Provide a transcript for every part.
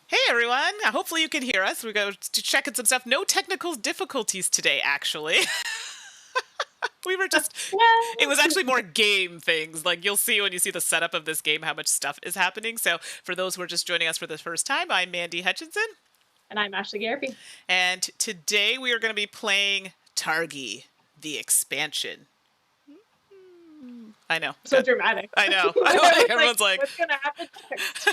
Hey everyone! Hopefully you can hear us. We go to checking some stuff. No technical difficulties today, actually. we were just. It was Yeah. actually more game things. Like you'll see when you see the setup of this game how much stuff is happening. So for those who are just joining us for the first time, I'm Mandi Hutchinson, And I'm Ashley Gariepy. and today we are going to be playing Targi, the expansion. I know. So dramatic. I know. I was like, Everyone's like, what's going to happen next?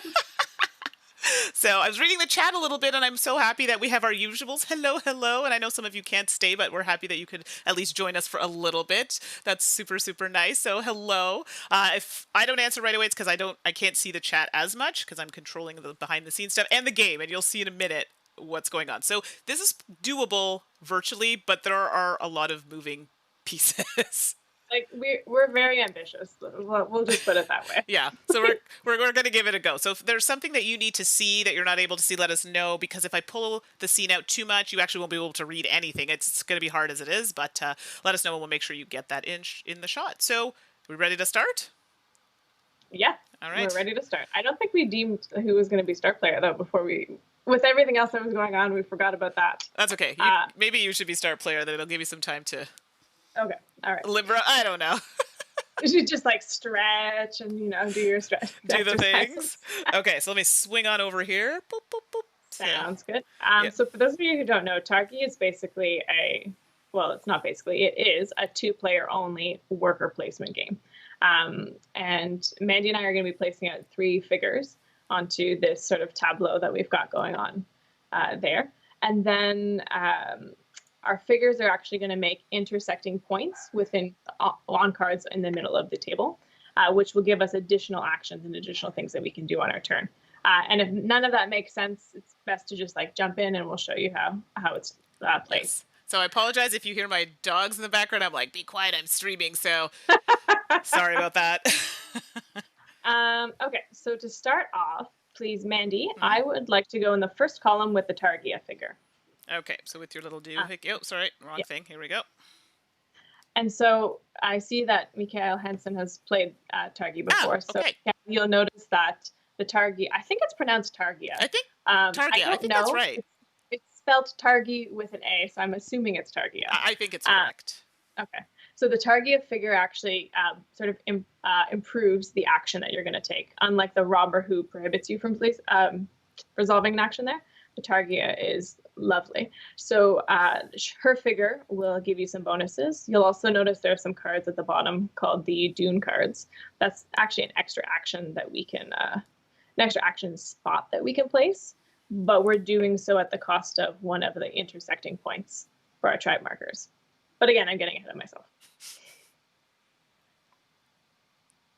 so I was reading the chat a little bit, and I'm so happy that we have our usuals. Hello, hello. And I know some of you can't stay, but we're happy that you could at least join us for a little bit. That's super, super nice. So hello. If I don't answer right away, it's because I can't see the chat as much because I'm controlling the behind the scenes stuff and the game, and you'll see in a minute what's going on. So this is doable virtually, but there are a lot of moving pieces. Like we're very ambitious. We'll just put it that way. Yeah, so we're going to give it a go. So if there's something that you need to see that you're not able to see, let us know, because if I pull the scene out too much, you actually won't be able to read anything. It's going to be hard as it is, but let us know and we'll make sure you get that in the shot. So we ready to start? Yeah. All We're right. ready to start. I don't think we deemed who was going to be start player though before with everything else that was going on, we forgot about that. That's okay. Maybe you should be start player, then it'll give you some time to Okay. All right. Libra. I don't know. You should just like stretch and do your stretch. Do the exercises. things. Okay, so let me swing on over here. Boop, boop, boop. Sounds good. Yeah. So for those of you who don't know, Targi is basically it's not basically, it is a 2-player only worker placement game. And Mandy and I are going to be placing out 3 figures onto this sort of tableau that we've got going on there. And then our figures are actually going to make intersecting points on cards in the middle of the table, which will give us additional actions and additional things that we can do on our turn. And if none of that makes sense, it's best to just like jump in and we'll show you how it's played. Yes. So I apologize if you hear my dogs in the background. I'm like, be quiet, I'm streaming. So sorry about that. Okay, so to start off, please, Mandy, I would like to go in the first column with the Targia figure. Okay, so with your little doohickey. Oh, sorry, wrong thing. Here we go. And so I see that Mikael Hansen has played Targi before. So you'll notice that the Targi, I think it's pronounced Targia. I think Targia. I think that's right. It's spelled Targi with an A, so I'm assuming it's Targia. I think it's correct. Okay. So the Targia figure actually sort of improves the action that you're going to take. Unlike the robber who prohibits you from resolving an action there, the Targia is lovely. So her figure will give you some bonuses. You'll also notice there are some cards at the bottom called the Dune cards. That's actually an extra action that we can, an extra action spot that we can place, but we're doing so at the cost of one of the intersecting points for our tribe markers. But again, I'm getting ahead of myself.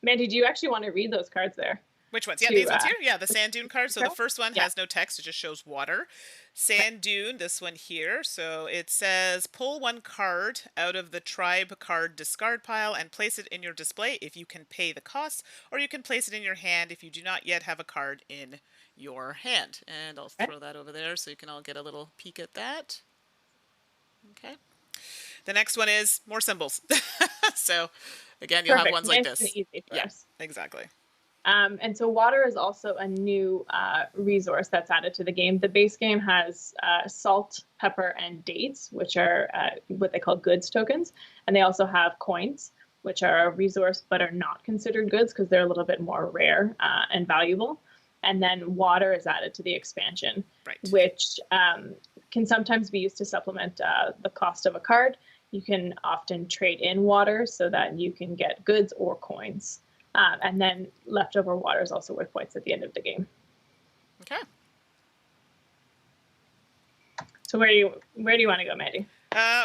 Mandy, do you actually want to read those cards there? Which ones? Yeah, these ones here. Yeah, the sand dune card. So the first one has no text. It just shows water. Sand dune, this one here. So it says, pull 1 card out of the tribe card discard pile and place it in your display if you can pay the cost, or you can place it in your hand if you do not yet have a card in your hand. And I'll throw that over there so you can all get a little peek at that. Okay. The next one is more symbols. So again, you'll have ones like this. And easy for us. Exactly. And so water is also a new resource that's added to the game. The base game has salt, pepper, and dates, which are what they call goods tokens. And they also have coins, which are a resource but are not considered goods because they're a little bit more rare and valuable. And then water is added to the expansion, which can sometimes be used to supplement the cost of a card. You can often trade in water so that you can get goods or coins. And then leftover water is also worth points at the end of the game. Okay. So where do you want to go, Mandy?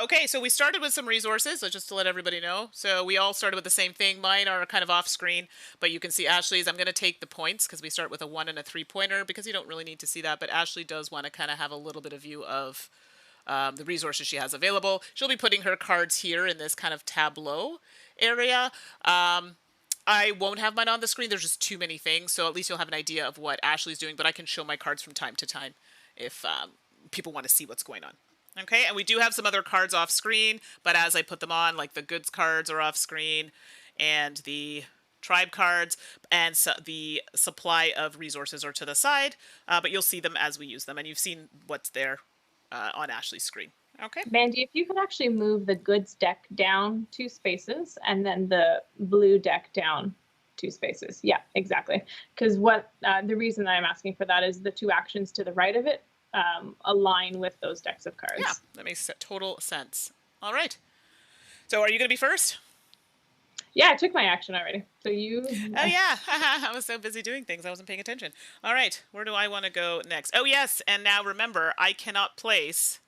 Okay, so we started with some resources, so just to let everybody know. So we all started with the same thing. Mine are kind of off screen, but you can see Ashley's. I'm going to take the points because we start with a 1 and a 3-pointer because you don't really need to see that. But Ashley does want to kind of have a little bit of view of the resources she has available. She'll be putting her cards here in this kind of tableau area. I won't have mine on the screen. There's just too many things, so at least you'll have an idea of what Ashley's doing, but I can show my cards from time to time if people want to see what's going on. Okay, and we do have some other cards off screen, but as I put them on, like the goods cards are off screen, and the tribe cards, and so the supply of resources are to the side, but you'll see them as we use them, and you've seen what's there on Ashley's screen. Okay. Mandy, if you could actually move the goods deck down 2 spaces and then the blue deck down 2 spaces. Yeah, exactly. Because what the reason that I'm asking for that is the 2 actions to the right of it align with those decks of cards. Yeah, that makes total sense. All right. So are you going to be first? Yeah, I took my action already. So you... Oh, yeah. I was so busy doing things, I wasn't paying attention. All right. Where do I want to go next? Oh, yes. And now remember, I cannot place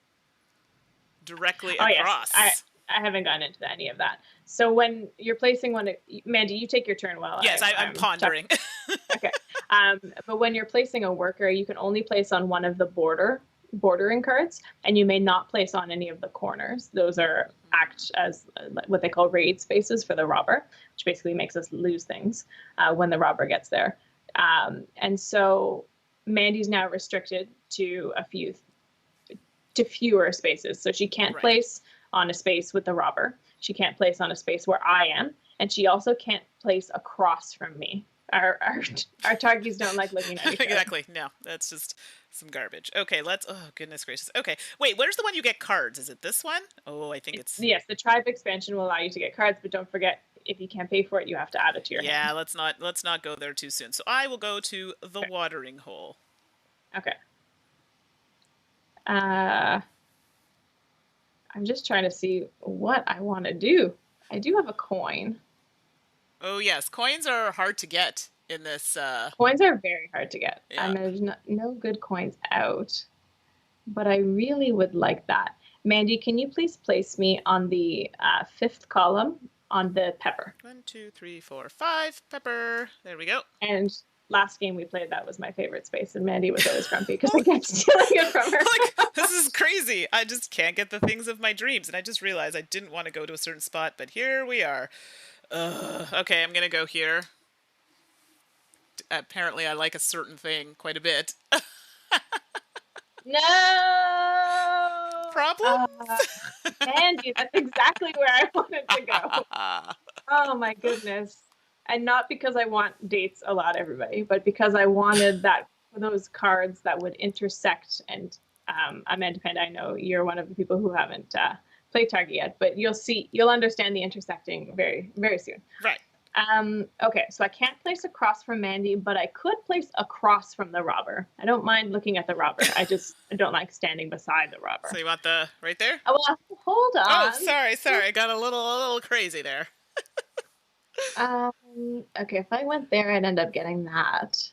directly across. Yes. I haven't gotten into any of that. So when you're placing one, Mandy, you take your turn while yes, I'm pondering. Okay. But when you're placing a worker, you can only place on one of the bordering cards, and you may not place on any of the corners. Those act as what they call raid spaces for the robber, which basically makes us lose things when the robber gets there. And so Mandy's now restricted to fewer spaces. So she can't place on a space with the robber. She can't place on a space where I am, and she also can't place across from me. Our Targis don't like looking at each other. Exactly. No, that's just some garbage. Okay, let's. Oh goodness gracious. Okay, wait. Where's the one you get cards? Is it this one? Oh, I think it's. Yes, the tribe expansion will allow you to get cards, but don't forget, if you can't pay for it, you have to add it to your hand. Yeah, let's not go there too soon. So I will go to the watering hole. Okay. I'm just trying to see what I want to do. I do have a coin. Oh yes, coins are hard to get in this. Coins are very hard to get, yeah. and there's no good coins out. But I really would like that. Mandy, can you please place me on the 5th column on the pepper? 1, 2, 3, 4, 5. Pepper. There we go. And last game we played, that was my favorite space, and Mandy was always grumpy because I kept stealing it from her. Like, this is crazy. I just can't get the things of my dreams, and I just realized I didn't want to go to a certain spot, but here we are. Okay, I'm gonna go here. Apparently, I like a certain thing quite a bit. No! Problem? Mandy, that's exactly where I wanted to go. Oh my goodness. And not because I want dates a lot, everybody, but because I wanted those cards that would intersect. And Amanda Panda, I know you're one of the people who haven't played Targi yet, but you'll understand the intersecting very, very soon. Right. Okay, so I can't place across from Mandy, but I could place across from the robber. I don't mind looking at the robber. I don't like standing beside the robber. So you want the right there? Oh, well, hold on. Oh, sorry. I got a little crazy there. Okay, if I went there, I'd end up getting that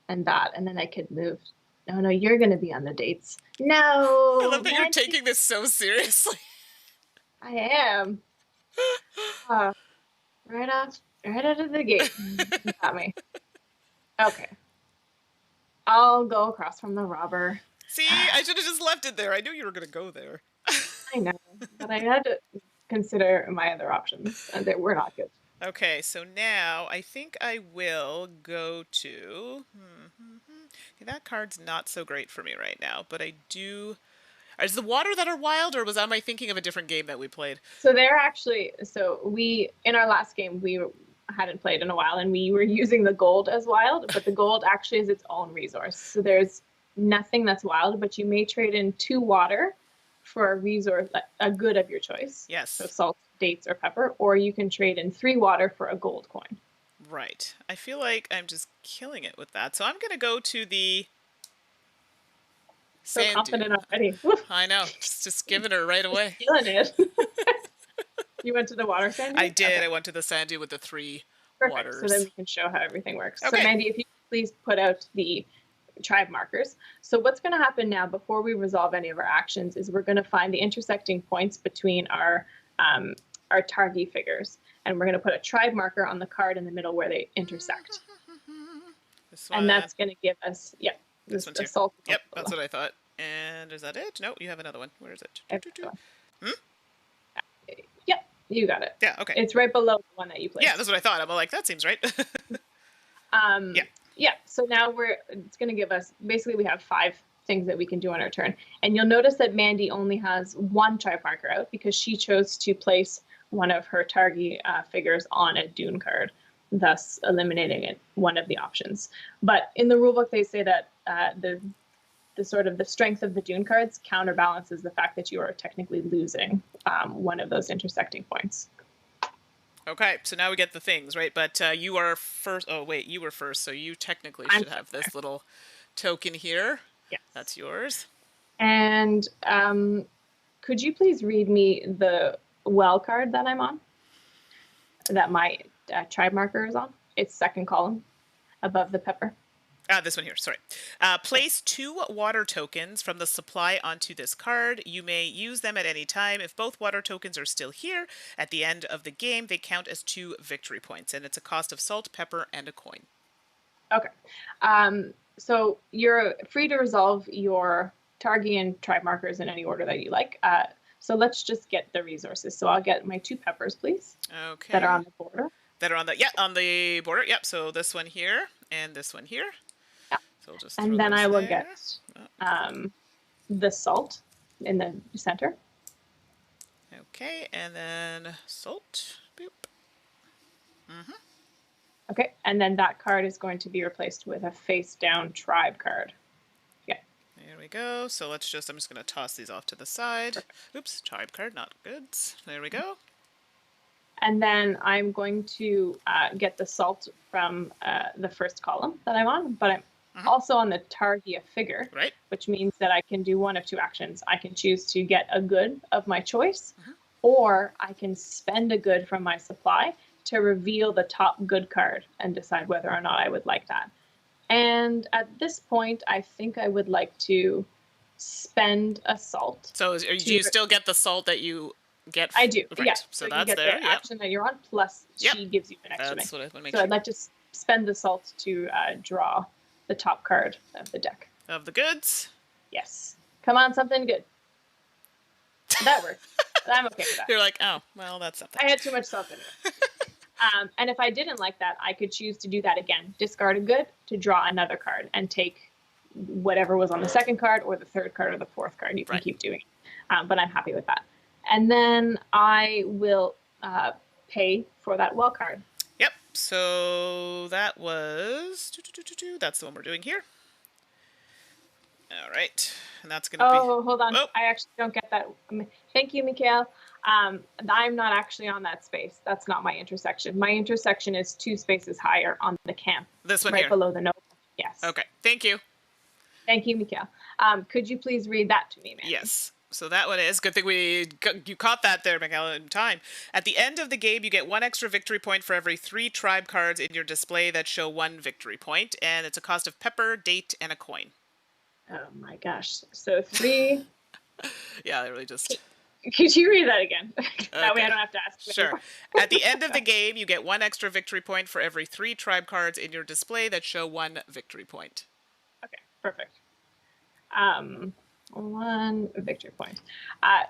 and that, and then I could move. No, you're going to be on the dates. No. I love that you're taking this so seriously. I am. Right out of the gate. You got me. Okay. I'll go across from the robber. See, I should have just left it there. I knew you were going to go there. I know, but I had to consider my other options, and they were not good. Okay, so now I think I will go to... Okay, that card's not so great for me right now, but I do... Is the water that are wild, or am I thinking of a different game that we played? So they're actually... So in our last game, we hadn't played in a while, and we were using the gold as wild, but the gold actually is its own resource. So there's nothing that's wild, but you may trade in 2 water for a resource, a good of your choice. Yes. So salt, dates, or pepper, or you can trade in 3 water for a gold coin. Right. I feel like I'm just killing it with that. So I'm going to go to the so sand confident dune. already. I know. Just giving her right away. Killing it. You went to the water sand dune? I did. Okay. I went to the sand dune with the 3 Perfect. waters. So then we can show how everything works. Okay. So Mandy, if you please put out the tribe markers. So what's going to happen now before we resolve any of our actions is we're going to find the intersecting points between our Targi figures, and we're going to put a tribe marker on the card in the middle where they intersect. This one, and that's going to give us this one's here. salt. Yep, that's what I thought. And is that it? No, you have another one. Where is it? Yep, you got it. Yeah, okay. It's right below the one that you placed. Yeah, that's what I thought. I'm like, that seems right. Yeah, so now it's going to give us, basically we have 5 things that we can do on our turn. And you'll notice that Mandy only has 1 tribe marker out because she chose to place one of her Targi figures on a Dune card. thus eliminating it, one of the options. But in the rulebook, they say that the sort of the strength of the dune cards counterbalances the fact that you are technically losing one of those intersecting points. Okay, so now we get the things, right? But you are first. Oh, wait, you were first, so you technically should have this little token here. Yes. That's yours. And could you please read me the well card that I'm on? That my tribe marker is on? It's second column above the pepper. This one here, sorry. Place 2 water tokens from the supply onto this card. You may use them at any time. If both water tokens are still here at the end of the game, they count as 2 victory points, and it's a cost of salt, pepper, and a coin. Okay. So you're free to resolve your Targi and tribe markers in any order that you like. So let's just get the resources. So I'll get my 2 peppers, please. Okay. That are on the border. That are on the border. Yep. So this one here and this one here. Yeah. So we'll just and then I will there. get the salt in the center. Okay, and then salt. Boop. Okay, and then that card is going to be replaced with a face-down tribe card. Yeah. There we go. So I'm just going to toss these off to the side. Perfect. Oops, tribe card, not goods. There we go. And then I'm going to get the salt from the first column that I'm on, but I'm also on the Targi figure, right? Which means that I can do one of 2 actions. I can choose to get a good of my choice, or I can spend a good from my supply to reveal the top good card and decide whether or not I would like that. And at this point, I think I would like to spend a salt. So do you still get the salt that you get? I do, right. yeah. So you that's get there. the action that you're on, plus she gives you an extra That's what I want to make So I'd like to spend the salt to draw the top card of the deck. Of the goods? Yes. Come on, something good. That works. I'm okay with that. You're like, oh, well, that's something. I had too much salt in it. And if I didn't like that, I could choose to do that again. Discard a good to draw another card and take whatever was on the second card or the third card or the fourth card. You can keep doing it. But I'm happy with that. And then I will pay for that well card. Yep. So that was... That's the one we're doing here. All right. And that's going to be... Oh, hold on. I actually don't get that. Thank you, Mikhail. I'm not actually on that space. That's not my intersection. My intersection is 2 spaces higher on the camp. This one right here? Below the note. Yes. Okay. Thank you. Thank you, Mikhail. Could you please read that to me, Mandy? Yes. So that one is, good thing you caught that there, Mikhail, in time. At the end of the game, you get 1 extra victory point for every 3 tribe cards in your display that show 1 victory point, and it's a cost of pepper, date, and a coin. Oh my gosh. So 3... Yeah, they really just... Could you read that again? That way I don't have to ask. Sure. At the end of the game, you get 1 extra victory point for every 3 tribe cards in your display that show 1 victory point. Okay, perfect. 1 victory point.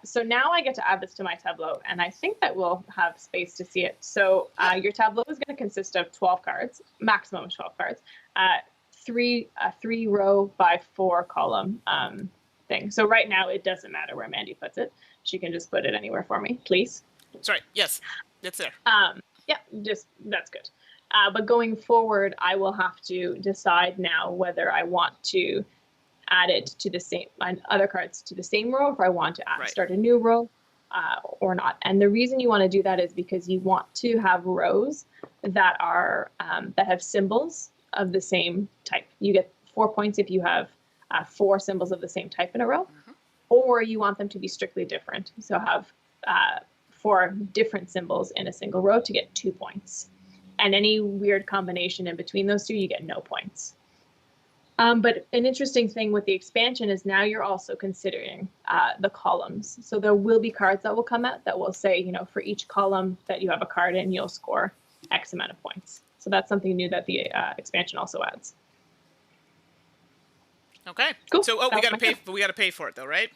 So now I get to add this to my tableau, and I think that we'll have space to see it. So your tableau is going to consist of 12 cards, maximum of 12 cards, 3 row by 4 column thing. So right now it doesn't matter where Mandy puts it. She can just put it anywhere for me, please. Sorry. Yes, it's there. Yeah, that's good. But going forward, I will have to decide now whether I want to add it to the same other cards to the same row, if I want to start a new row or not. And the reason you want to do that is because you want to have rows that are that have symbols of the same type. You get 4 points if you have 4 symbols of the same type in a row, or you want them to be strictly different. So have 4 different symbols in a single row to get 2 points. And any weird combination in between those 2, you get no points. But an interesting thing with the expansion is now you're also considering the columns. So there will be cards that will come out that will say, you know, for each column that you have a card in, you'll score X amount of points. So that's something new that the expansion also adds. Okay. Cool. So we got to pay. We got to pay for it though, right?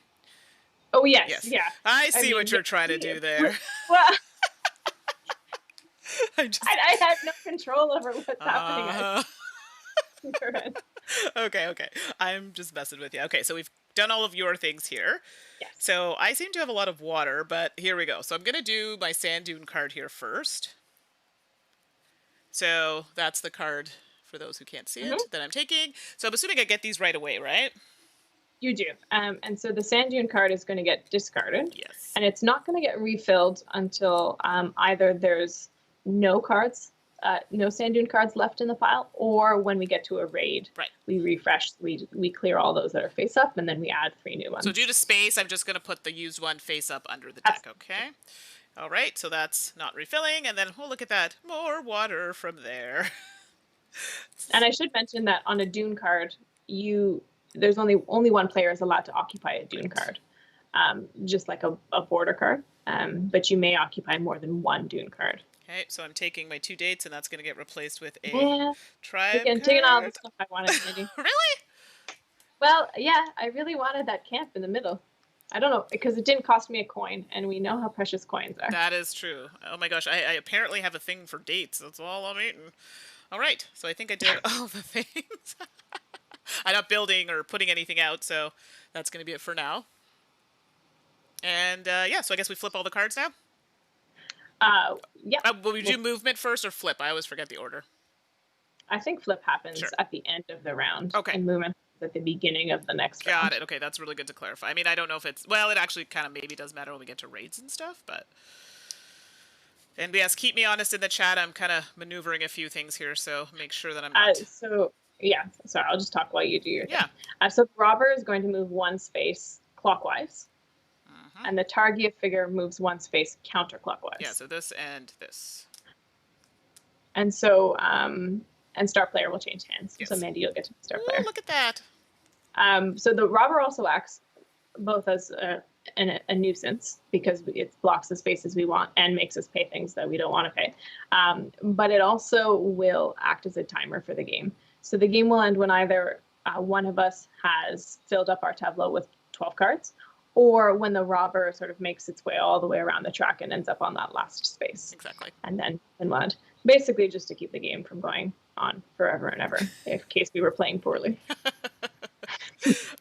Oh yes. Yeah. I see what you're trying to do there. Well, I have no control over what's happening. Okay. I'm just messing with you. Okay, so we've done all of your things here. Yes. So I seem to have a lot of water, but here we go. So I'm going to do my sand dune card here first. So that's the card for those who can't see Hmm. it that I'm taking. So I'm assuming I get these right away, right? You do. And so the sand dune card is going to get discarded, Yes. and it's not going to get refilled until either there's no cards, no sand dune cards left in the pile, or when we get to a raid, Right. we refresh, we clear all those that are face up, and then we add 3 new So due ones. to space, I'm just going to put the used one face up under the That's, deck, okay? All right, so that's not refilling, and then, oh, look at that. More water from there. and I should mention that on a dune card, there's only one player is allowed to occupy a dune Right. card, just like a border card. But you may occupy more than one dune card. Okay, so I'm taking my 2 dates, and that's going to get replaced with a Yeah, tribe taking all the card. stuff I wanted, Mandy. Really? Well, yeah, I really wanted that camp in the middle. I don't know, because it didn't cost me a coin, and we know how precious coins are. That is true. Oh my gosh, I apparently have a thing for dates. That's all I'm eating. All right, so I think I did all the things. I'm not building or putting anything out, so that's going to be it for now. And yeah, so I guess we flip all the cards now. Yeah. Will we do Well, movement first or flip? I always forget the order. I think flip happens Sure. at the end of the round, Okay. and movement at the beginning of the next Got round. it. Okay, that's really good to clarify. I mean, I don't know if it's... Well, it actually kind of maybe does matter when we get to raids and stuff, but... And yes, keep me honest in the chat. I'm kind of maneuvering a few things here, so make sure that I'm not... So yeah, sorry, I'll just talk while you do your thing. Yeah. So the robber is going to move 1 space clockwise, and the Targi figure moves 1 space counterclockwise. Yeah, so this and this. And so, and star player will change hands. Yes. So Mandy, you'll get to be star Ooh, player. look at that. So the robber also acts both as a nuisance because it blocks the spaces we want and makes us pay things that we don't want to pay. But it also will act as a timer for the game. So the game will end when either one of us has filled up our tableau with 12 cards, or when the robber sort of makes its way all the way around the track and ends up on that last space. Exactly. And then land. Basically just to keep the game from going on forever and ever, in case we were playing poorly.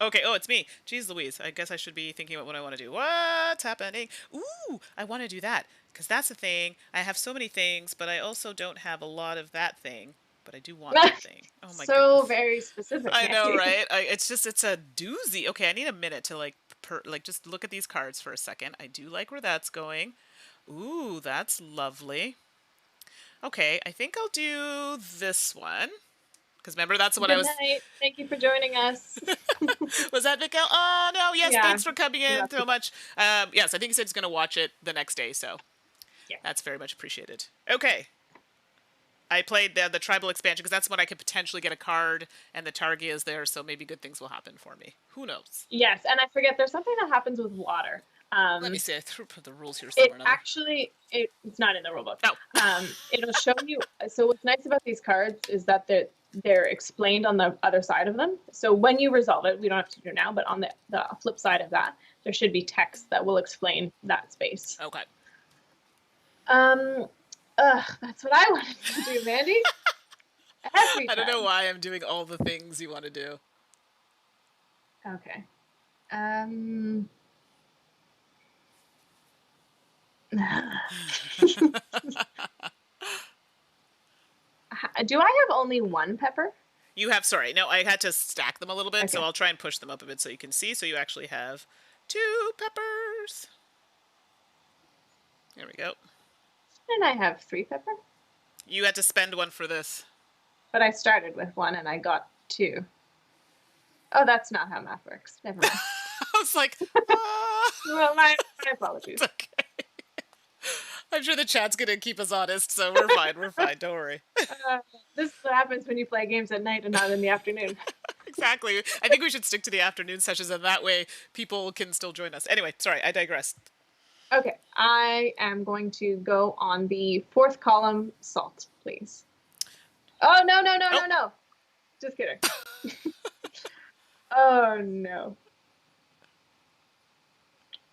Okay, oh, it's me. Jeez Louise, I guess I should be thinking about what I want to do. What's happening? Ooh, I want to do that. Because that's the thing. I have so many things, but I also don't have a lot of that thing. But I do want that thing. Oh my so goodness. very specific. I know, Mandy. right? It's a doozy. Okay, I need a minute to like just look at these cards for a second. I do like where that's going. Ooh, that's lovely. Okay, I think I'll do this one. Because remember, that's what I Good was... night. Thank you for joining us. Was that Mikkel? Oh, no, yes, Yeah. thanks for coming in That's so much. Yes, I think he said he's going to watch it the next day, so Yeah. that's very much appreciated. Okay. I played the tribal expansion because that's when I could potentially get a card, and the Targi is there, so maybe good things will happen for me. Who knows? Yes, and I forget there's something that happens with water. Let me see. I threw the rules here It somewhere. actually it's not in the rulebook. Oh. It'll show you. So what's nice about these cards is that they're explained on the other side of them. So when you resolve it, we don't have to do it now, but on the flip side of that, there should be text that will explain that space. Okay. That's what I wanted to do, Mandy. I don't know why I'm doing all the things you want to do. Okay. Do I have only 1 pepper? You have, sorry, no, I had to stack them a little bit, so Okay. I'll try and push them up a bit so you can see. So you actually have 2 peppers. There we go. And I have 3 pepper? You had to spend 1 for this. But I started with 1 and I got 2. Oh, that's not how math works. Never mind. I was like, Well, my apologies. okay. I'm sure the chat's going to keep us honest, so we're fine. We're fine. Don't worry. This is what happens when you play games at night and not in the afternoon. Exactly. I think we should stick to the afternoon sessions, and that way people can still join us. Anyway, sorry, I digress. Okay, I am going to go on the 4th column, salt, please. Oh, no. Just kidding. Oh, no.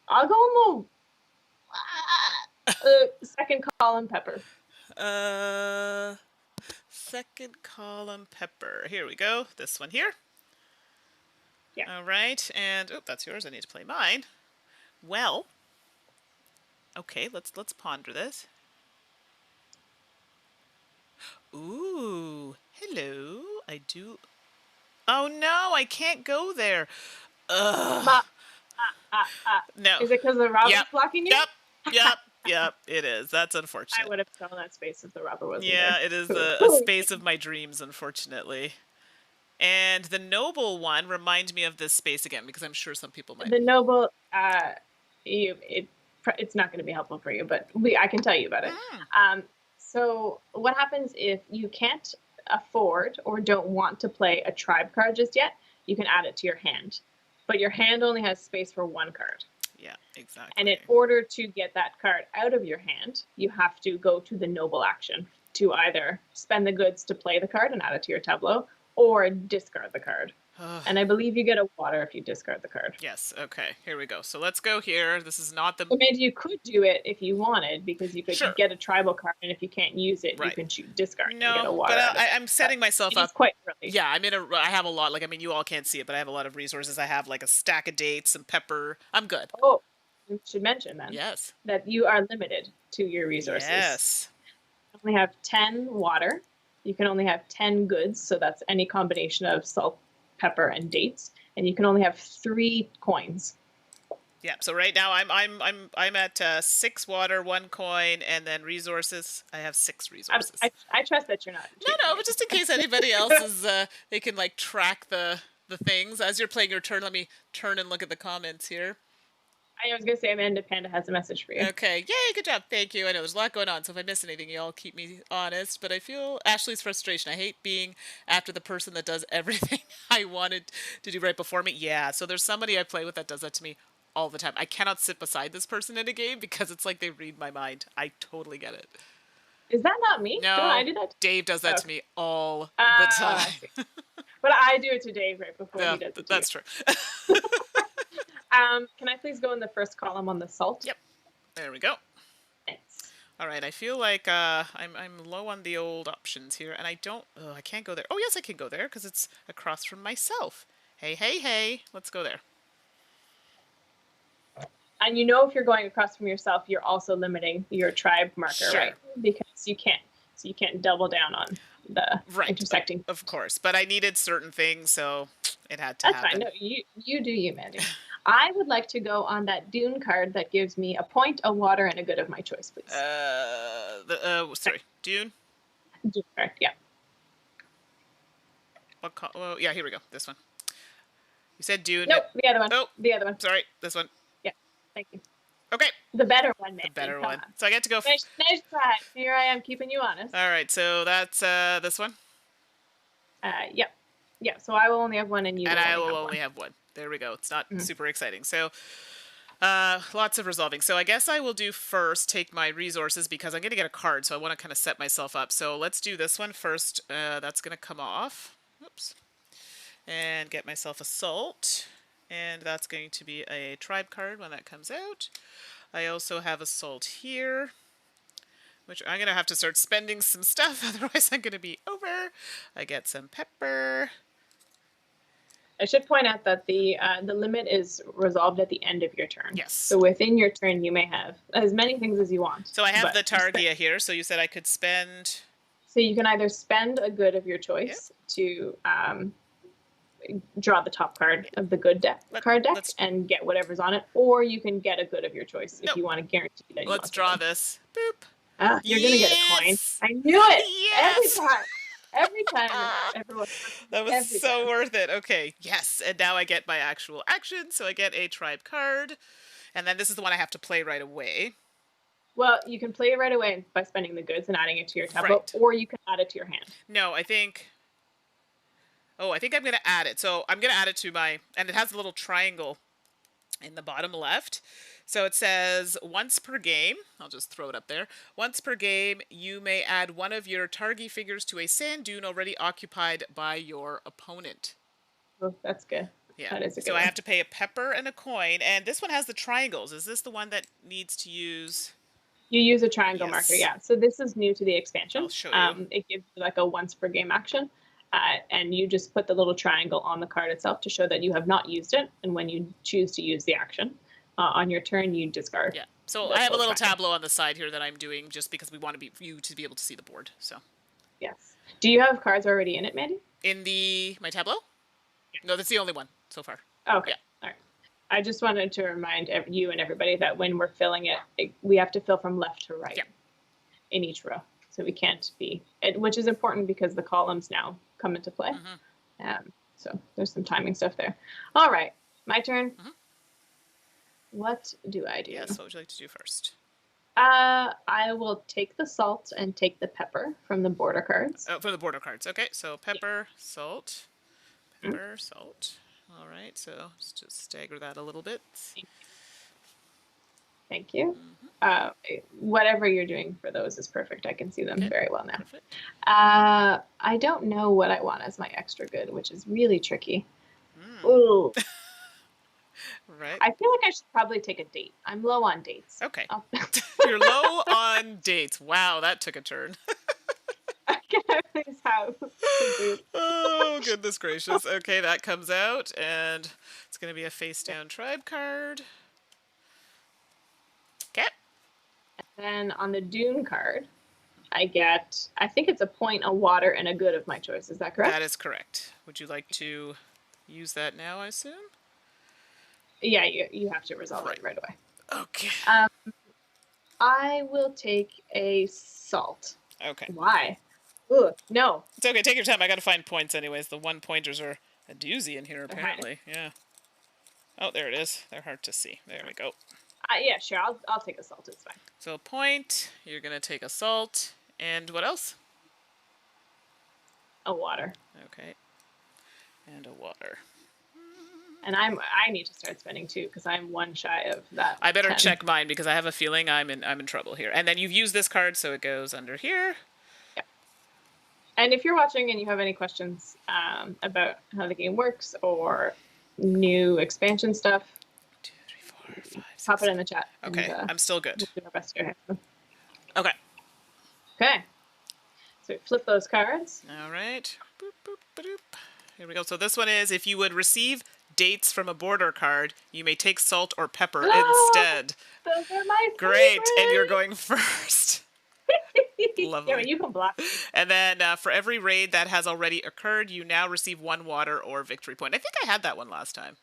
I'll go on the 2nd column, pepper. Second column pepper. Here we go. This one here. Yeah. All right, and oh, that's yours. I need to play mine. Well, okay, let's ponder this. Ooh, hello. I do. Oh no, I can't go there. Ugh. Ma, No. is it because the robber's Yep. blocking you? Yep. Yep. Yep. It is. That's I unfortunate. would have stolen that space if the robber wasn't Yeah, there. it is Who a are we space of kidding? my dreams, unfortunately. And the noble one remind me of this space again because I'm sure some people might. The noble, you it it's not going to be helpful for you, but I can tell you about it. Mm. So what happens if you can't afford or don't want to play a tribe card just yet? You can add it to your hand, but your hand only has space for one card. Yeah, And exactly. in order to get that card out of your hand, you have to go to the noble action to either spend the goods to play the card and add it to your tableau, or discard the card. And I believe you get a water if you discard the card. Yes, okay, here we go. So let's go here. This is not the... So maybe you could do it if you wanted, because you could Sure. get a tribal card, and if you can't use it, you Right. can discard and get No, a water but out of it. I'm setting myself It is up. quite early. Yeah, I have a lot. Like, I mean, you all can't see it, but I have a lot of resources. I have like a stack of dates, some pepper. I'm good. Oh, we should mention then Yes. that you are limited to your resources. Yes. You only have 10 water. You can only have 10 goods, so that's any combination of salt, pepper, and dates. And you can only have 3 coins. Yeah. So right now I'm at 6 water, 1 coin, and then resources. I have 6 resources. I trust that you're not. No, but just in case anybody else is, they can like track the things as you're playing your turn. Let me turn and look at the comments here. I was gonna say Amanda Panda has a message for you. Okay, yay, good job, thank you. I know there's a lot going on, so if I miss anything, you all keep me honest. But I feel Ashley's frustration. I hate being after the person that does everything I wanted to do right before me. Yeah, so there's somebody I play with that does that to me all the time. I cannot sit beside this person in a game because it's like they read my mind. I totally get it. Is that not me? No, Don't I do that? Dave does that to me all the I see. time. But I do it to Dave right before Yeah, he does it to that's you. true. Can I please go in the first column on the salt? Yep. There we go. Thanks. All right, I feel like I'm low on the old options here, and I don't... Oh, I can't go there. Oh, yes, I can go there, because it's across from myself. Hey, hey, hey, let's go there. And you know if you're going across from yourself, you're also limiting your tribe marker, Sure. right? Because you can't double down on the intersecting. Of course, but I needed certain things, so it had to That's happen. fine. No, you do you, Mandy. I would like to go on that Dune card that gives me a point, a water, and a good of my choice, please. Sorry, Dune? Dune card, yeah. Oh, yeah, here we go, this one. You said Dune. Nope, the other one. Oh, the other one. sorry, this one. Yeah, thank you. Okay. The better one, Mandy. The better Come one. on. So I get to go... Nice try. Here I am keeping you honest. All right, so that's this one. Yep. Yeah, so I will only have one and you and I will have only one. have one. There we go. It's not super exciting. So lots of resolving. So I guess I will do first take my resources because I'm going to get a card. So I want to kind of set myself up. So let's do this one first. That's going to come off. Oops. And get myself a salt. And that's going to be a tribe card when that comes out. I also have a salt here, which I'm going to have to start spending some stuff. Otherwise I'm going to be over. I get some pepper. I should point out that the limit is resolved at the end of your turn. Yes. So within your turn, you may have as many things as you want. So I have the Targi here. So you said I could spend... So you can either spend a good of your choice to draw the top card of the good card deck and get whatever's on it, or you can get a good of your choice if you want to guarantee that you Let's draw this. Boop. You're going to get a coin. I knew it! Yes! Every time. Everyone. That was so worth it. Okay, yes. And now I get my actual action. So I get a tribe card. And then this is the one I have to play right away. Well, you can play it right away by spending the goods and adding it to your tableau, or you can add it to your hand. No, I think... Oh, I think I'm going to add it. So I'm going to add it to my... And it has a little triangle in the bottom left. So it says once per game, I'll just throw it up there. Once per game, you may add one of your Targi figures to a sand dune already occupied by your opponent. Oh, that's good. Yeah. That is a good so one. I have to pay a pepper and a coin. And this one has the triangles. Is this the one that needs to use... You use a triangle marker, yeah. So this is new to the expansion. I'll show you. It gives you like a once per game action. And you just put the little triangle on the card itself to show that you have not used it. And when you choose to use the action on your turn, you discard. Yeah. So I have a little tableau on the side here that I'm doing just because we want you to be able to see the board. So Yes. Do you have cards already in it, Mandy? In my tableau? No, that's the only one so far. Okay. Yeah. All right. I just wanted to remind you and everybody that when we're filling it, we have to fill from left to right Yeah. in each row. So we can't be, which is important because the columns now come into play. So there's some timing stuff there. All right. My turn. What do I do? Yes, what would you like to do first? I will take the salt and take the pepper from the border cards. Oh, for the border cards. Okay, so pepper, salt, pepper, salt. All right, so let's just stagger that a little bit. Thank you. Whatever you're doing for those is perfect. I can see them very well now. Perfect. I don't know what I want as my extra good, which is really tricky. Ooh. Right. I feel like I should probably take a date. I'm low on dates. Okay. You're low on dates. Wow, that took a turn. I can always have Oh, goodness gracious. Okay, that comes out, and it's going to be a face-down tribe card. Okay. And then on the Dune card, I think it's a point, a water, and a good of my choice. Is that correct? That is correct. Would you like to use that now, I assume? Yeah, you have to resolve it right away. Okay. I will take a salt. Okay. Why? Ugh, no. It's okay. Take your time. I got to find points anyways. The one-pointers are a doozy in here, apparently. Yeah. Oh, there it is. They're hard to see. There we go. Yeah, sure. I'll take a salt. It's fine. So a point. You're going to take a salt. And what else? A water. Okay. And a water. And I need to start spending too because I'm one shy of that. I better 10. check mine because I have a feeling I'm in trouble here. And then you've used this card, so it goes under here. Yeah. And if you're watching and you have any questions about how the game works or new expansion stuff, 2, 3, 4, 5, 6, pop it in the chat. Okay, and, I'm still good. We'll do our best to answer them. Okay. Okay. So we flip those cards. All right. Boop, boop, ba-doop. Here we go. So this one is, if you would receive dates from a border card, you may take salt or pepper instead. Those are my Great, favorites. and you're going first. Lovely. Yeah, but you can block me. And then for every raid that has already occurred, you now receive 1 water or victory point. I think I had that one last time.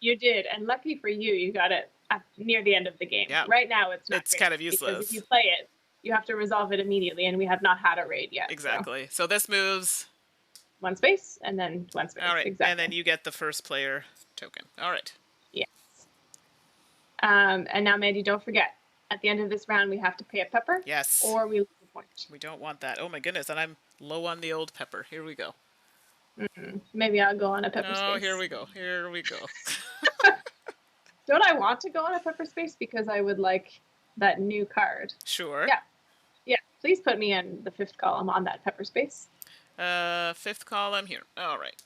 You did, and lucky for you, you got it near the end of the game. Yeah. Right now, it's not. It's kind of useless. Because if you play it, you have to resolve it immediately, and we have not had a raid yet. Exactly. So this moves 1 space, and then 1 space. All right, exactly. and then you get the first player token. All right. Yes. And now, Mandy, don't forget, at the end of this round, we have to pay a pepper. Yes. Or we lose a point. We don't want that. Oh my goodness, and I'm low on the old pepper. Here we go. Maybe I'll go on a pepper space. Oh, here we go. Here we go. Don't I want to go on a pepper space because I would like that new card? Sure. Yeah. Yeah. Please put me in the 5th column on that pepper space. 5th column here. All right.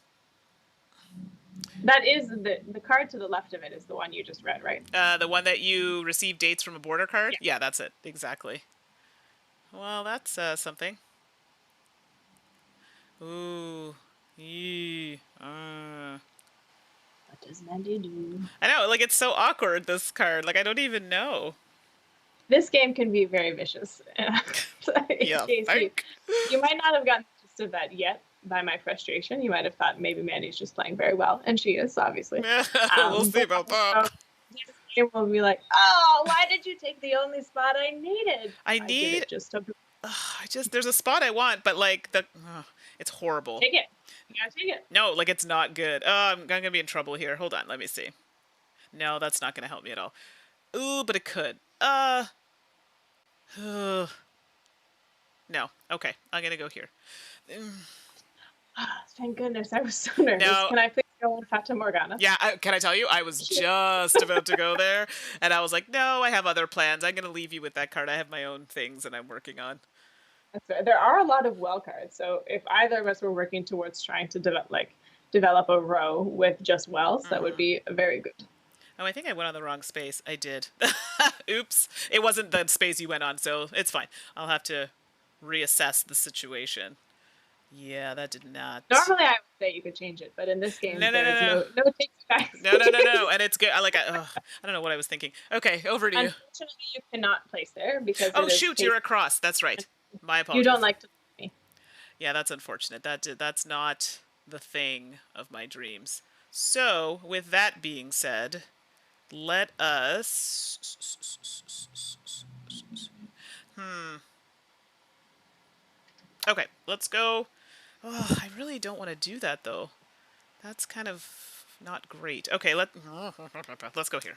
That is the card to the left of it is the one you just read, right? The one that you receive dates from a border card? Yeah, that's it. Exactly. Well, that's something. Ooh. Yee. What does Mandy do? I know, like, it's so awkward, this card. Like, I don't even know. This game can be very vicious. Yeah, you might not have gotten the gist of that yet by my frustration. You might have thought maybe Mandy's just playing very well, and she is, obviously. We'll see about that. So this game will be like, oh, why did you take the only spot I needed? I need... there's a spot I want, but, like, it's horrible. Take it. You gotta take it. No, like, it's not good. Oh, I'm gonna be in trouble here. Hold on, let me see. No, that's not gonna help me at all. Ooh, but it could. No. Okay, I'm gonna go here. Thank goodness, I was so nervous. No. Can I please go on Fata Morgana? Yeah, can I tell you? I was just about to go there, and I was like, no, I have other plans. I'm gonna leave you with that card. I have my own things that I'm working on. That's right. There are a lot of well cards, so if either of us were working towards trying to develop a row with just wells, that would be very good. Oh, I think I went on the wrong space. I did. Oops. It wasn't the space you went on, so it's fine. I'll have to reassess the situation. Yeah, that did not. Normally, I would say you could change it, but in this game, no takes back. No, and it's good. I don't know what I was thinking. Okay, over to you. Unfortunately, you cannot place there because. Oh shoot, you're across. That's right. My apologies. You don't like to me. Yeah, that's unfortunate. That's not the thing of my dreams. So, with that being said, let us. Okay, let's go. Oh, I really don't want to do that though. That's kind of not great. Okay, let's go here.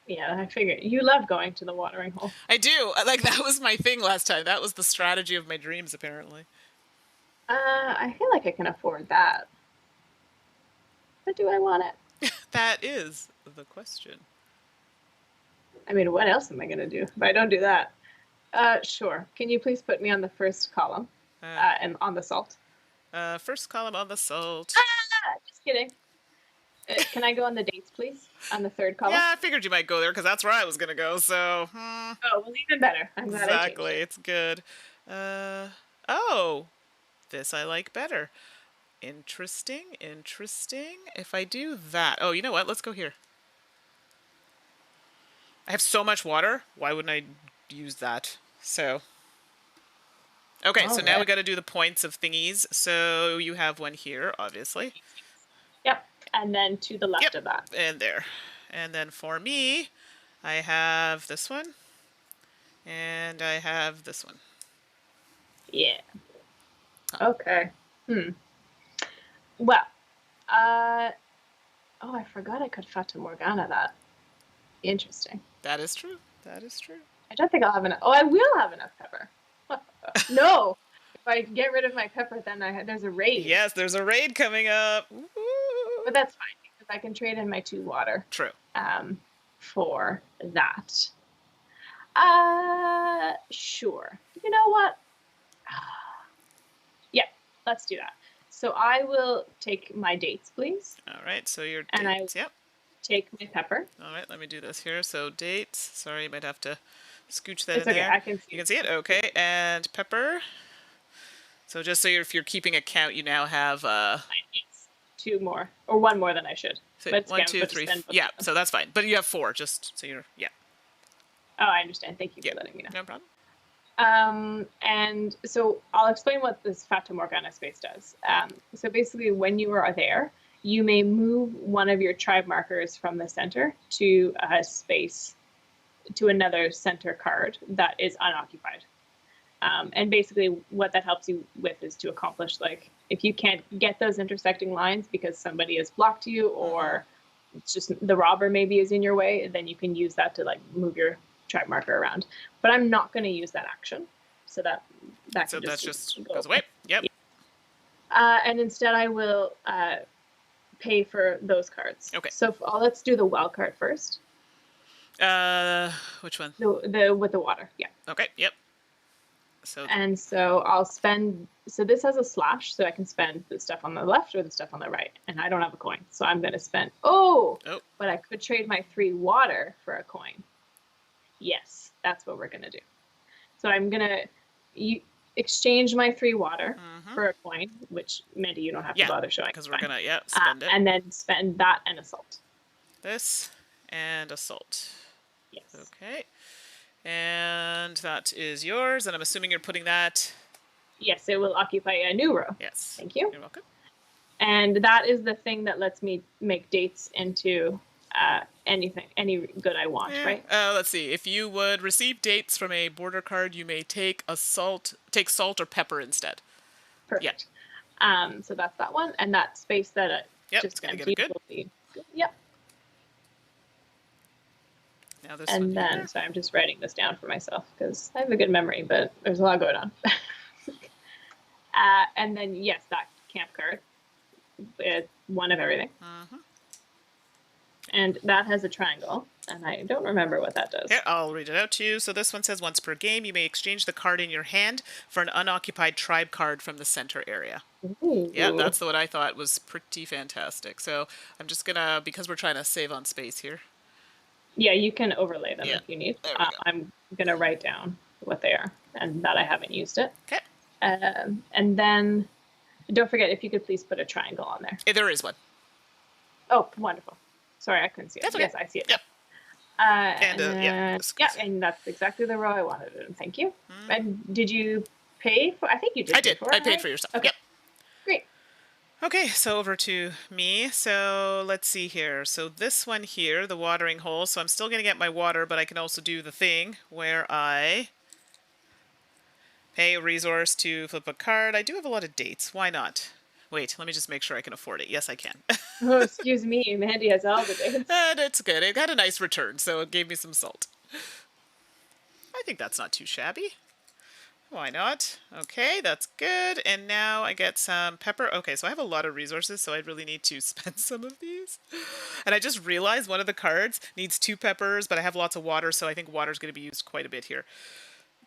Yeah, I figured you love going to the watering hole. I do. Like that was my thing last time. That was the strategy of my dreams, apparently. I feel like I can afford that. But do I want it? That is the question. I mean, what else am I gonna do if I don't do that? Sure. Can you please put me on the first column, Uh, and on the salt? First column on the salt. Just kidding. Can I go on the dates, please? On the third column? Yeah, I figured you might go there because that's where I was gonna go. So, Oh, well, even better. I'm glad I changed exactly, it. it's good. Oh, this I like better. Interesting, interesting. If I do that, oh, you know what? Let's go here. I have so much water. Why wouldn't I use that? So, okay, All so now we right. got to do the points of thingies. So you have one here, obviously. Yep. And then to the left Yep, of that. and there. And then for me, I have this one, and I have this one. Yeah. Okay. Well, uh, oh, I forgot I could Fata Morgana that. Interesting. That is true. That is true. I don't think I'll have enough. Oh, I will have enough pepper. No. If I get rid of my pepper, then there's a raid. Yes, there's a raid coming up. Woo! But that's fine because I can trade in my 2 water. True. For that. Sure. You know what? Yeah, let's do that. So I will take my dates, please. All right, so your And dates. Yep. Take my pepper. All right, let me do this here. So dates. Sorry, you might have to scooch that It's in okay. there. I can see. You can see it. Okay, and pepper. So just so if you're keeping a count, you now have It's 2 more or 1 more than I should. so But 1, 2, 3. Yeah, so that's fine. But you have 4. Just so you're Oh, I understand. Thank you for letting me know. No problem. And so I'll explain what this Fata Morgana space does. So basically, when you are there, you may move one of your tribe markers from the center to a space, to another center card that is unoccupied. And basically, what that helps you with is to accomplish, like, if you can't get those intersecting lines because somebody has blocked you or it's just the robber maybe is in your way, then you can use that to like move your tribe marker around. But I'm not going to use that action, so that So can that's just goes away. Yep. And instead, I will pay for those cards. Okay. So let's do the wild card first. Which one? The with the water, yeah. Okay. Yep. So And so I'll spend. So this has a slash, so I can spend the stuff on the left or the stuff on the right, and I don't have a coin, so I'm going to spend. Oh. But I could trade my 3 water for a coin. Yes, that's what we're going to do. So I'm going to exchange my 3 water for a coin, which Mandy, you don't have to bother showing. Because we're going to spend it. And then spend that and assault. This and assault. Yes. Okay. And that is yours, and I'm assuming you're putting that. Yes, it will occupy a new row. Yes. Thank you. You're welcome. And that is the thing that lets me make dates into anything, any good I want, right? Let's see. If you would receive dates from a border card, you may take salt or pepper instead. Perfect. So that's that one, and that space that just gonna emptied get a good. will be. Yep. Now this And one then, here. so I'm just writing this down for myself because I have a good memory, but there's a lot going on. And then, yes, that camp card, one of everything. And that has a triangle, and I don't remember what that does. Here, I'll read it out to you. So this one says, once per game, you may exchange the card in your hand for an unoccupied tribe card from the center area. Ooh. Yeah, that's what I thought was pretty fantastic. So I'm just going to, because we're trying to save on space here. Yeah, you can overlay them if you need. There we go. I'm going to write down what they are and that I haven't used it. Okay. And then don't forget, if you could please put a triangle on there. There is one. Oh, wonderful. Sorry, I couldn't see it. That's okay. Yes, I see it. Yep. And and that's exactly the row I wanted. And thank you. And did you pay for? I think you did I pay did. for it, I paid right? for your stuff. Okay, Yep. great. Okay, so over to me. So let's see here. So this one here, the watering hole. So I'm still going to get my water, but I can also do the thing where I pay a resource to flip a card. I do have a lot of dates. Why not? Wait, let me just make sure I can afford it. Yes, I can. Oh, excuse me. Mandy has all the dates. And it's good. It got a nice return, so it gave me some salt. I think that's not too shabby. Why not? Okay, that's good. And now I get some pepper. Okay, so I have a lot of resources, so I really need to spend some of these. And I just realized one of the cards needs 2 peppers, but I have lots of water, so I think water's going to be used quite a bit here.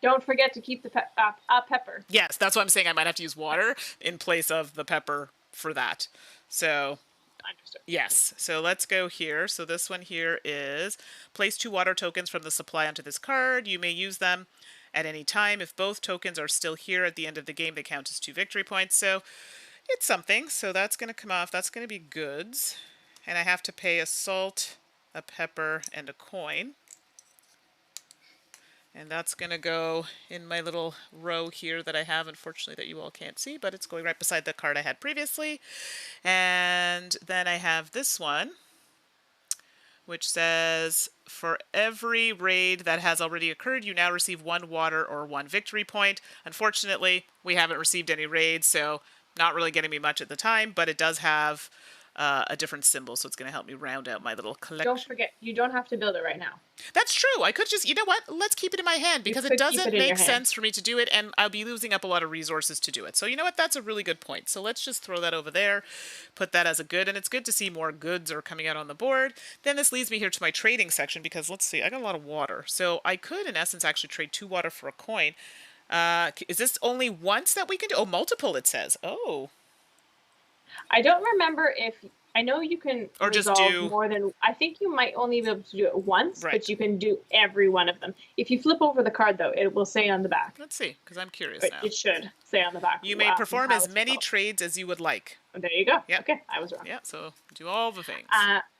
Don't forget to keep the pepper. Yes, that's what I'm saying. I might have to use water in place of the pepper for that. So Understood. yes, so let's go here. So this one here is place 2 water tokens from the supply onto this card. You may use them at any time. If both tokens are still here at the end of the game, they count as 2 victory points. So it's something. So that's going to come off. That's going to be goods. And I have to pay a salt, a pepper, and a coin. And that's going to go in my little row here that I have, unfortunately, that you all can't see, but it's going right beside the card I had previously. And then I have this one, which says, for every raid that has already occurred, you now receive 1 water or 1 victory point. Unfortunately, we haven't received any raids, so not really getting me much at the time, but it does have a different symbol, so it's going to help me round out my little collection. Don't forget, you don't have to build it right now. That's true. I could just, you know what? Let's keep it in my hand because it doesn't make sense for me to do it, and I'll be losing up a lot of resources to do it. So you know what? That's a really good point. So let's just throw that over there, put that as a good, and it's good to see more goods are coming out on the board. Then this leads me here to my trading section because let's see, I got a lot of water. So I could, in essence, actually trade 2 water for a coin. Is this only once that we can do? Oh, multiple, it says. Oh. I don't remember if... I know you can or just do more than... I think you might only be able to do it once, right. But you can do every one of them. If you flip over the card, though, it will say on the back. Let's see, because I'm curious but now. It should say on the back. You may perform as many trades as you would like. There you go. Yep. Okay, I was wrong. Yeah, so do all the things.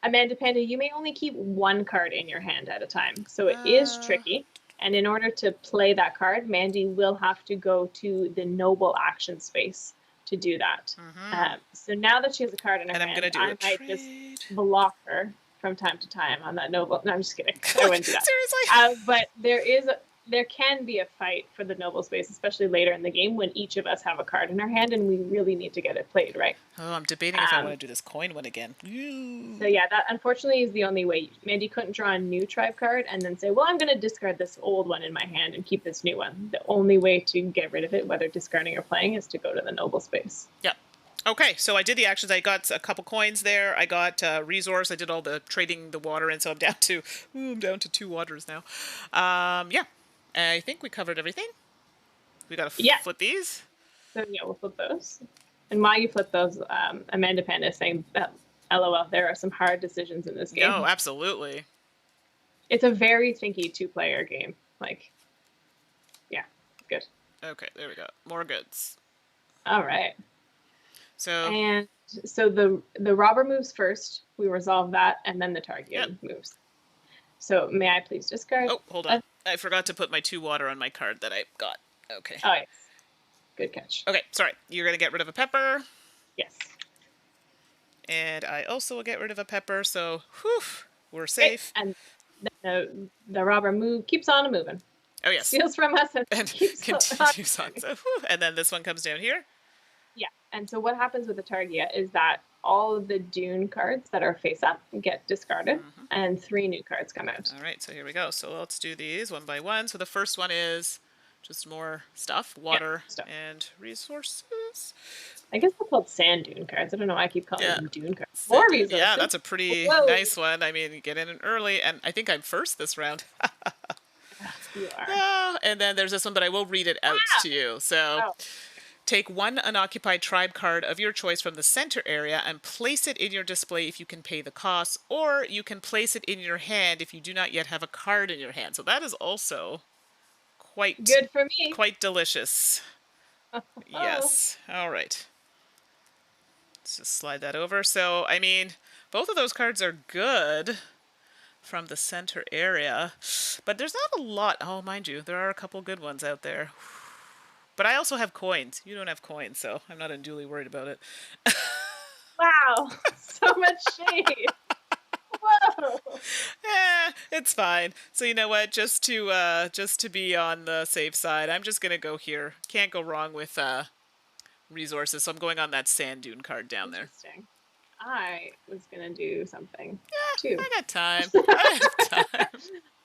Amanda Panda, you may only keep 1 card in your hand at a time. So it is tricky. And in order to play that card, Mandy will have to go to the noble action space to do that. So now that she has a card in her hand, I might just block her from time to time on that noble. No, I'm just kidding. I wouldn't do that. Seriously? But there can be a fight for the noble space, especially later in the game when each of us have a card in our hand and we really need to get it played, right? Oh, I'm debating if I want to do this coin one again. So yeah, that unfortunately is the only way. Mandy couldn't draw a new tribe card and then say, well, I'm going to discard this old one in my hand and keep this new one. The only way to get rid of it, whether discarding or playing, is to go to the noble space. Yeah. Okay, so I did the actions. I got a couple coins there. I got resource. I did all the trading the water, and so I'm down to 2 waters now. Yeah. I think we covered everything. We got to flip these. So yeah, we'll flip those. And while you flip those, Amanda Panda is saying, LOL, there are some hard decisions in this game. No, absolutely. It's a very thinky 2-player game. Like, yeah, good. Okay, there we go. More goods. All right. So the robber moves first. We resolve that, and then the Targi moves. So may I please discard? Oh, hold on. I forgot to put my 2 water on my card that I got. Okay. Oh, yes. Good catch. Okay, sorry. You're going to get rid of a pepper. Yes. And I also will get rid of a pepper, so whew, we're safe. Okay. And the robber keeps on moving. Oh, yes. Steals from us and continues on. So, and then this one comes down here. Yeah, and so what happens with the Targia is that all of the Dune cards that are face up get discarded, and 3 new cards come out. All right, so here we go. So let's do these one by one. So the first one is just more stuff, water and resources. I guess they're called sand dune cards. I don't know why I keep calling them dune cards. More resources. Yeah, that's a pretty nice one. I mean, you get in early, and I think I'm first this round. You are. And then there's this one, but I will read it out to you. So take 1 unoccupied tribe card of your choice from the center area and place it in your display if you can pay the cost, or you can place it in your hand if you do not yet have a card in your hand. So that is also quite good for me. Quite delicious. Yes. All right. Let's just slide that over. So, I mean, both of those cards are good from the center area, but there's not a lot. Oh, mind you, there are a couple good ones out there. But I also have coins. You don't have coins, so I'm not unduly worried about it. Wow, so much shade. Whoa. It's fine. So you know what? Just to be on the safe side, I'm just gonna go here. Can't go wrong with resources. So I'm going on that sand dune card down there. Interesting. I was gonna do something too. I got time. I have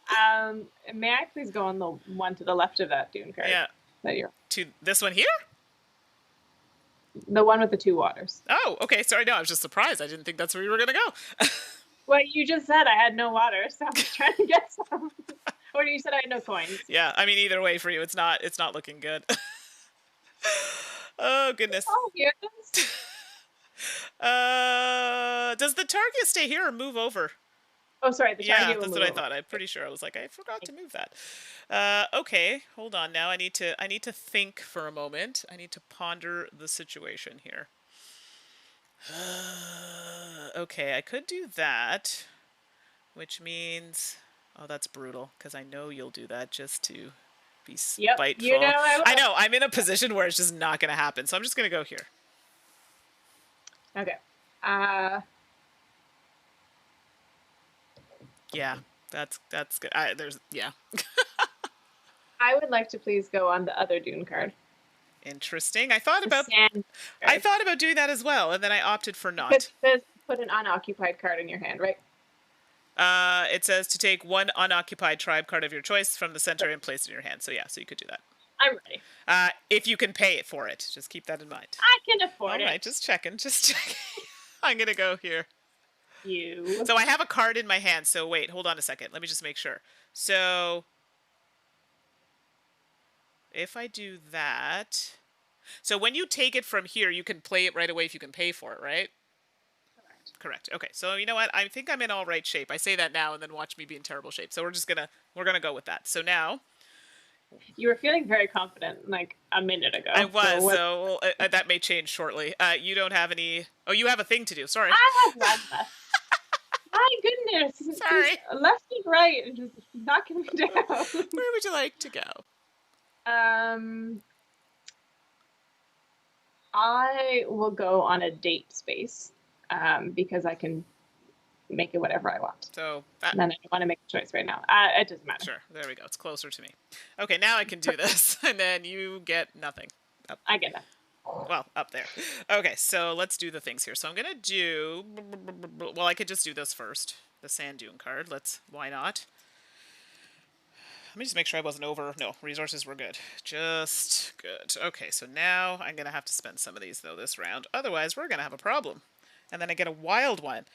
time. May I please go on the one to the left of that dune card? Yeah. That you're To this one here? the one with the two waters. Oh, okay. Sorry, no, I was just surprised. I didn't think that's where you were gonna go. Well, you just said I had no water, so I was trying to get some. Or you said I had no coins. Yeah, I mean either way for you, it's not looking good. Oh goodness. Oh, here it is. Does the target stay here or move over? Oh, sorry. The Yeah, target will that's move what I over. thought. I'm pretty sure. I was like, I forgot to move that. Okay, hold on. Now I need to think for a moment. I need to ponder the situation here. Okay, I could do that, which means, oh, that's brutal because I know you'll do that just to be spiteful. Yep, you know I will. I know. I'm in a position where it's just not going to happen, so I'm just going to go here. Okay. Yeah, that's good. Yeah. I would like to please go on the other dune card. Interesting. I thought The about sand doing that as well, and then I opted for not. It says put an unoccupied card in your hand, right? It says to take one unoccupied tribe card of your choice from the center and place it in your hand. So yeah, so you could do that. I'm ready. If you can pay it for it, just keep that in mind. I can afford it. All right, just checking. I'm gonna go here. You. So I have a card in my hand. So wait, hold on a second. Let me just make sure. So if I do that, so when you take it from here, you can play it right away if you can pay for it, right? Correct. Okay. So you know what? I think I'm in all right shape. I say that now and then watch me be in terrible shape. So we're gonna go with that. So now You were feeling very confident like a minute ago. I was. So that may change shortly. You don't have any. Oh, you have a thing to do. Sorry. I have one left. My goodness. Sorry. Just left and right and just knocking me down. Where would you like to go? I will go on a date space because I can make it whatever I want. So And then I don't want to make a choice right now. It doesn't matter. sure. There we go. It's closer to me. Okay, now I can do this, and then you get nothing. I get that. Well, up there. Okay, so let's do the things here. So I'm gonna do. Well, I could just do this first. The sand dune card. Why not? Let me just make sure I wasn't over. No, resources were good. Just good. Okay, so now I'm gonna have to spend some of these though this round. Otherwise, we're gonna have a problem. And then I get a wild one.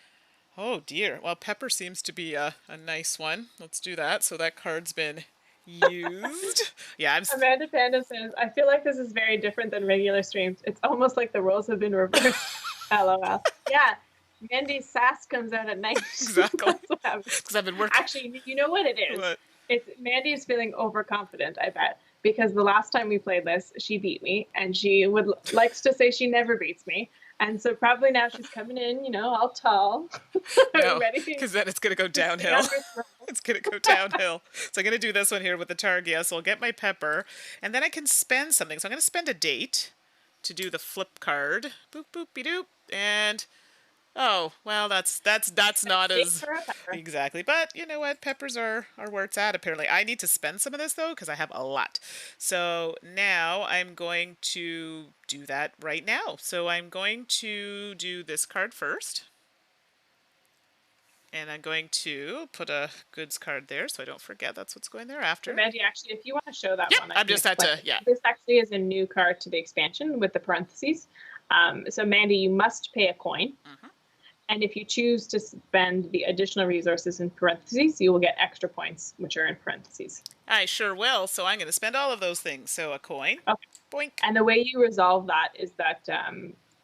Oh dear. Well, pepper seems to be a nice one. Let's do that. So that card's been used. Yeah, Amanda Panda says, I feel like this is very different than regular streams. It's almost like the roles have been reversed. LOL. Yeah. Mandy's sass comes out at night. Exactly. Because I've been working. Actually, you know what it is? What? It's Mandy is feeling overconfident, I bet. Because the last time we played this, she beat me, and she likes to say she never beats me. And so probably now she's coming in, all tall. No, ready. because then it's going to go downhill. It's going to go downhill. So I'm going to do this one here with the Targi. So I'll get my pepper, and then I can spend something. So I'm going to spend a date to do the flip card. Boop, boop, be doop. And, oh, well, that's not as... Exactly. But you know what? Peppers are where it's at, apparently. I need to spend some of this, though, because I have a lot. So now I'm going to do that right now. So I'm going to do this card first. And I'm going to put a goods card there so I don't forget that's what's going there after. Mandy, actually, if you want to show that one. I'm just had to, yeah. This actually is a new card to the expansion with the parentheses. So Mandy, you must pay a coin. Mm-hmm. And if you choose to spend the additional resources in parentheses, you will get extra points, which are in parentheses. I sure will. So I'm going to spend all of those things. So a coin. Okay. Boink. And the way you resolve that is that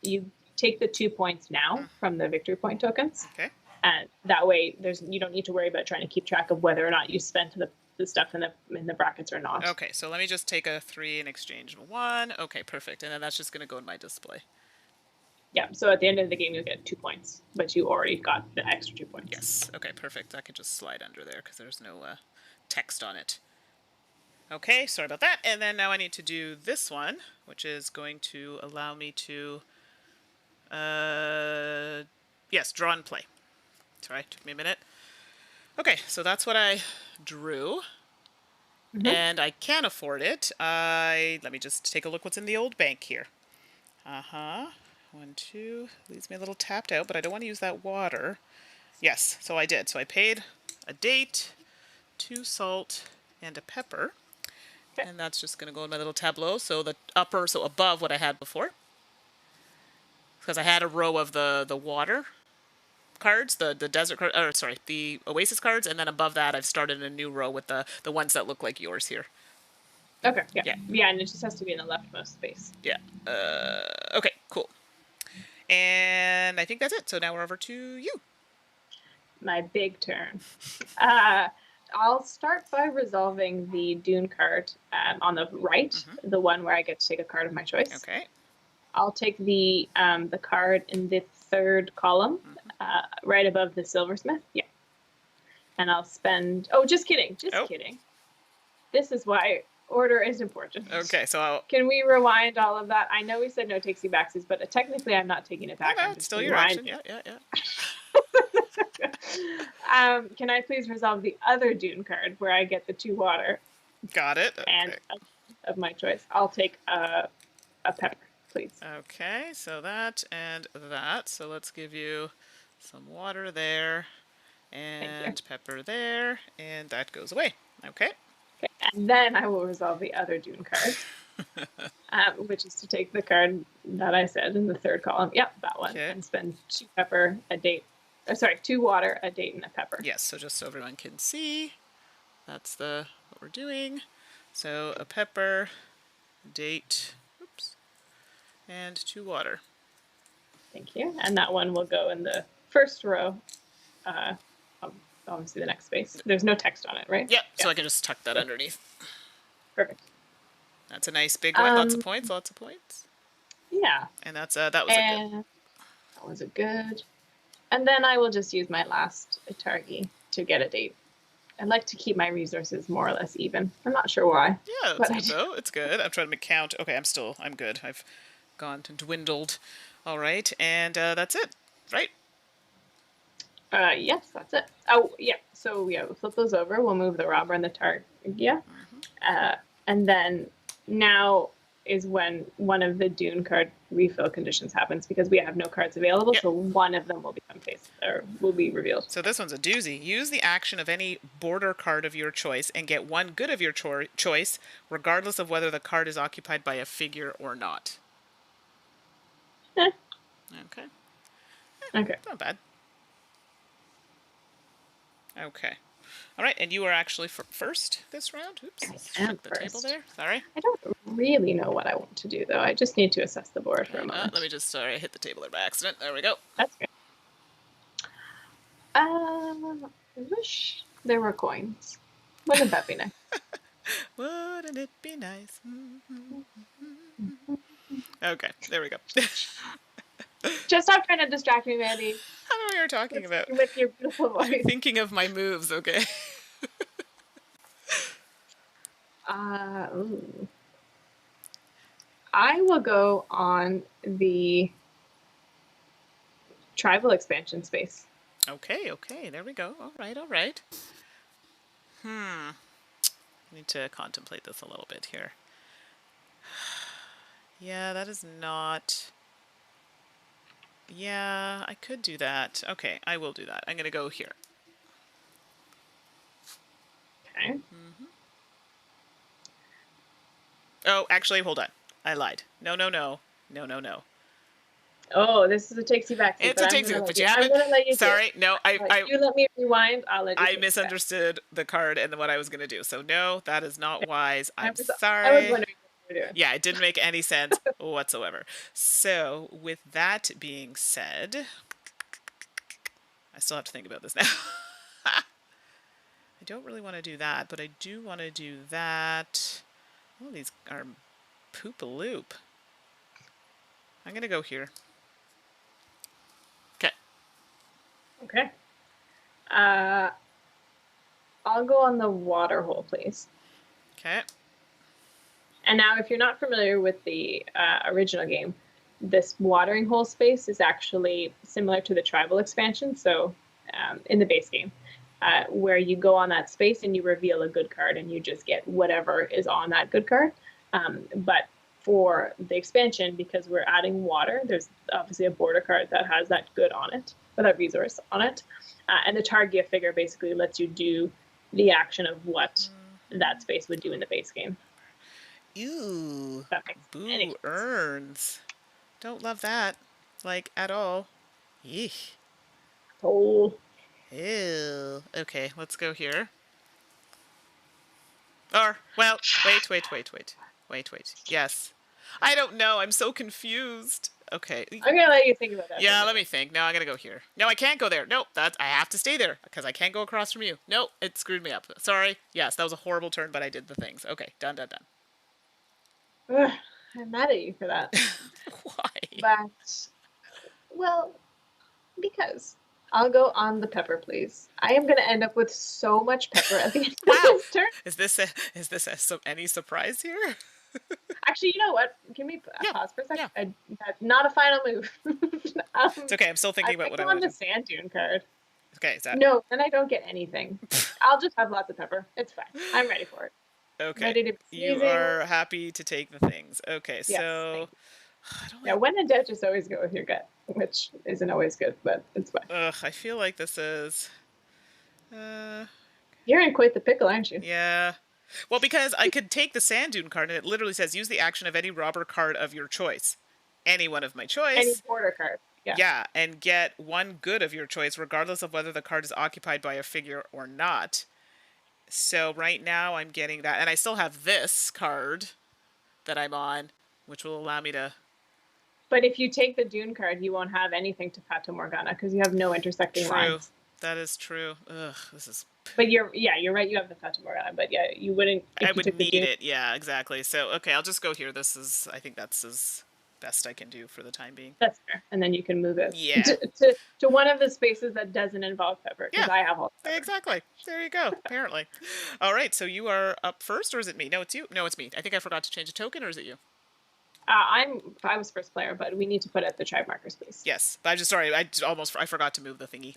you take the 2 points now from the victory point tokens. Okay. And that way, you don't need to worry about trying to keep track of whether or not you spent the stuff in the brackets or not. Okay, so let me just take a 3 and exchange a 1. Okay, perfect. And then that's just going to go in my display. Yeah, so at the end of the game, you'll get 2 points, but you already got the extra 2 points. Yes. Okay, perfect. I can just slide under there because there's no text on it. Okay, sorry about that. And then now I need to do this one, which is going to allow me to, yes, draw and play. Sorry, took me a minute. Okay, so that's what I drew. Mm-hmm. And I can afford it. Let me just take a look what's in the old bank here. Uh-huh. 1, 2. Leaves me a little tapped out, but I don't want to use that water. Yes, so I did. So I paid a date, 2 salt, and a pepper. Okay. And that's just going to go in my little tableau. So the upper, so above what I had before. Because I had a row of the water cards, the desert card, or sorry, the oasis cards, and then above that I've started a new row with the ones that look like yours here. Okay. Yeah. Yeah. Yeah, and it just has to be in the leftmost space. Yeah. Okay, cool. And I think that's it. So now we're over to you. My big turn. I'll start by resolving the Dune card on the right, the one where I get to take a card of my choice. Okay. I'll take the card in the third column, right above the silversmith. Yeah. And I'll spend. Oh, just kidding. Just kidding. This is why order is important. Okay, so can we rewind all of that? I know we said no takesy backsies, but technically I'm not taking it back. No, I'm it's just still your action. Yeah. Can I please resolve the other Dune card where I get the 2 water? Got it. Okay. And of my choice. I'll take a pepper, please. Okay, so that and that. So let's give you some water there and pepper there, and that goes away. Okay. Okay, and then I will resolve the other Dune card, which is to take the card that I said in the third column. Yep, that one. And spend 2 pepper, a date. Oh, sorry, 2 water, a date, and a pepper. Yes, so just so everyone can see, that's what we're doing. So a pepper, date, oops, and 2 water. Thank you. And that one will go in the first row. Obviously the next space. There's no text on it, right? Yeah, so I can just tuck that underneath. Perfect. That's a nice big one. Lots of points, lots of points. Yeah. And that was a good. That was a good. And then I will just use my last Targi to get a date. I like to keep my resources more or less even. I'm not sure why. Yeah, that's good though. It's good. I'm trying to count. Okay, I'm good. I've gone and dwindled. All right, and that's it, right? Yes, that's it. Oh, yeah. So yeah, we'll flip those over. We'll move the robber and the Targi. Yeah. And then now is when one of the Dune card refill conditions happens because we have no cards available, so one of them will become will be revealed. So this one's a doozy. Use the action of any border card of your choice and get 1 good of your choice, regardless of whether the card is occupied by a figure or not. Okay. Okay. Not bad. Okay. All right, and you are actually first this round. Oops, I am the table there. Sorry. I don't really know what I want to do, though. I just need to assess the board for a moment. Let me just, sorry, I hit the table there by accident. There we go. That's good. I wish there were coins. Wouldn't that be nice? Wouldn't it be nice? Okay, there we go. Just stop trying to distract me, Mandy. I don't know what you're talking about. With your beautiful voice. I'm thinking of my moves, okay? I will go on the tribal expansion space. Okay, there we go. All right. I need to contemplate this a little bit here. Yeah, that is not... Yeah, I could do that. Okay, I will do that. I'm going to go here. Okay. Oh, actually, hold on. I lied. No. Oh, this is a takesy backsy. It's a takesy backsy, but you haven't. Sorry, no, you let me rewind. I'll let you. I misunderstood the card and what I was going to do. So no, that is not wise. I'm sorry. I was wondering what you were doing. Yeah, it didn't make any sense whatsoever. So with that being said, I still have to think about this now. I don't really want to do that, but I do want to do that. Oh, these are poop-a-loop. I'm going to go here. Okay. I'll go on the water hole, please. Okay. And now, if you're not familiar with the original game, this watering hole space is actually similar to the tribal expansion. So, in the base game, where you go on that space and you reveal a good card and you just get whatever is on that good card. But for the expansion, because we're adding water, there's obviously a border card that has that good on it, or that resource on it. And the Targi figure basically lets you do the action of what that space would do in the base game. Ew. That makes any Boo sense. earns. Don't love that. Like, at all. Eesh. Oh, Ew. Okay, let's go here. Or, well, wait. Yes. I don't know. I'm so confused. Okay. I'm gonna let you think about that. Yeah, let me think. No, I'm gonna go here. No, I can't go there. Nope, I have to stay there because I can't go across from you. Nope, it screwed me up. Sorry. Yes, that was a horrible turn, but I did the things. Okay, done. Ugh, I'm mad at you for that. Why? But, well, because I'll go on the pepper, please. I am gonna end up with so much pepper at the end Wow. of this turn. Is this any surprise here? Actually, you know what? Give me a Yeah, pause for a second. yeah. That's not a final move. It's okay. I'm still thinking about what I on want the to do. sand dune card. Okay, is that No, then I don't get anything. I'll just have lots of pepper. It's fine. I'm ready for it. okay? Ready to be You sneezing. are happy to take the things. Okay, Yes, so thank I don't Yeah, when in doubt, just always go with your gut, which isn't always good, but it's fine. I feel like this is. You're in quite the pickle, aren't you? Yeah. Well, because I could take the sand dune card and it literally says use the action of any robber card of your choice. Any one of my choice. Any border card. Yeah. Yeah, and get one good of your choice regardless of whether the card is occupied by a figure or not. So right now I'm getting that. And I still have this card that I'm on, which will allow me to... But if you take the Dune card, you won't have anything to Fata Morgana because you have no intersecting True. lines. That is true. Ugh, this is... But you're right. You have the Fata Morgana, but yeah, you wouldn't. If I you would took the need Dune. it. Yeah, exactly. So, okay, I'll just go here. I think that's as best I can do for the time being. That's fair, and then you can move it Yeah. to one of the spaces that doesn't involve pepper. Because Yeah. I have all. Pepper. Exactly. There you go. Apparently. All right. So you are up first, or is it me? No, it's you. No, it's me. I think I forgot to change a token, or is it you? I was first player, but we need to put it at the tribe markers, please. Yes. But I'm just sorry. I forgot to move the thingy.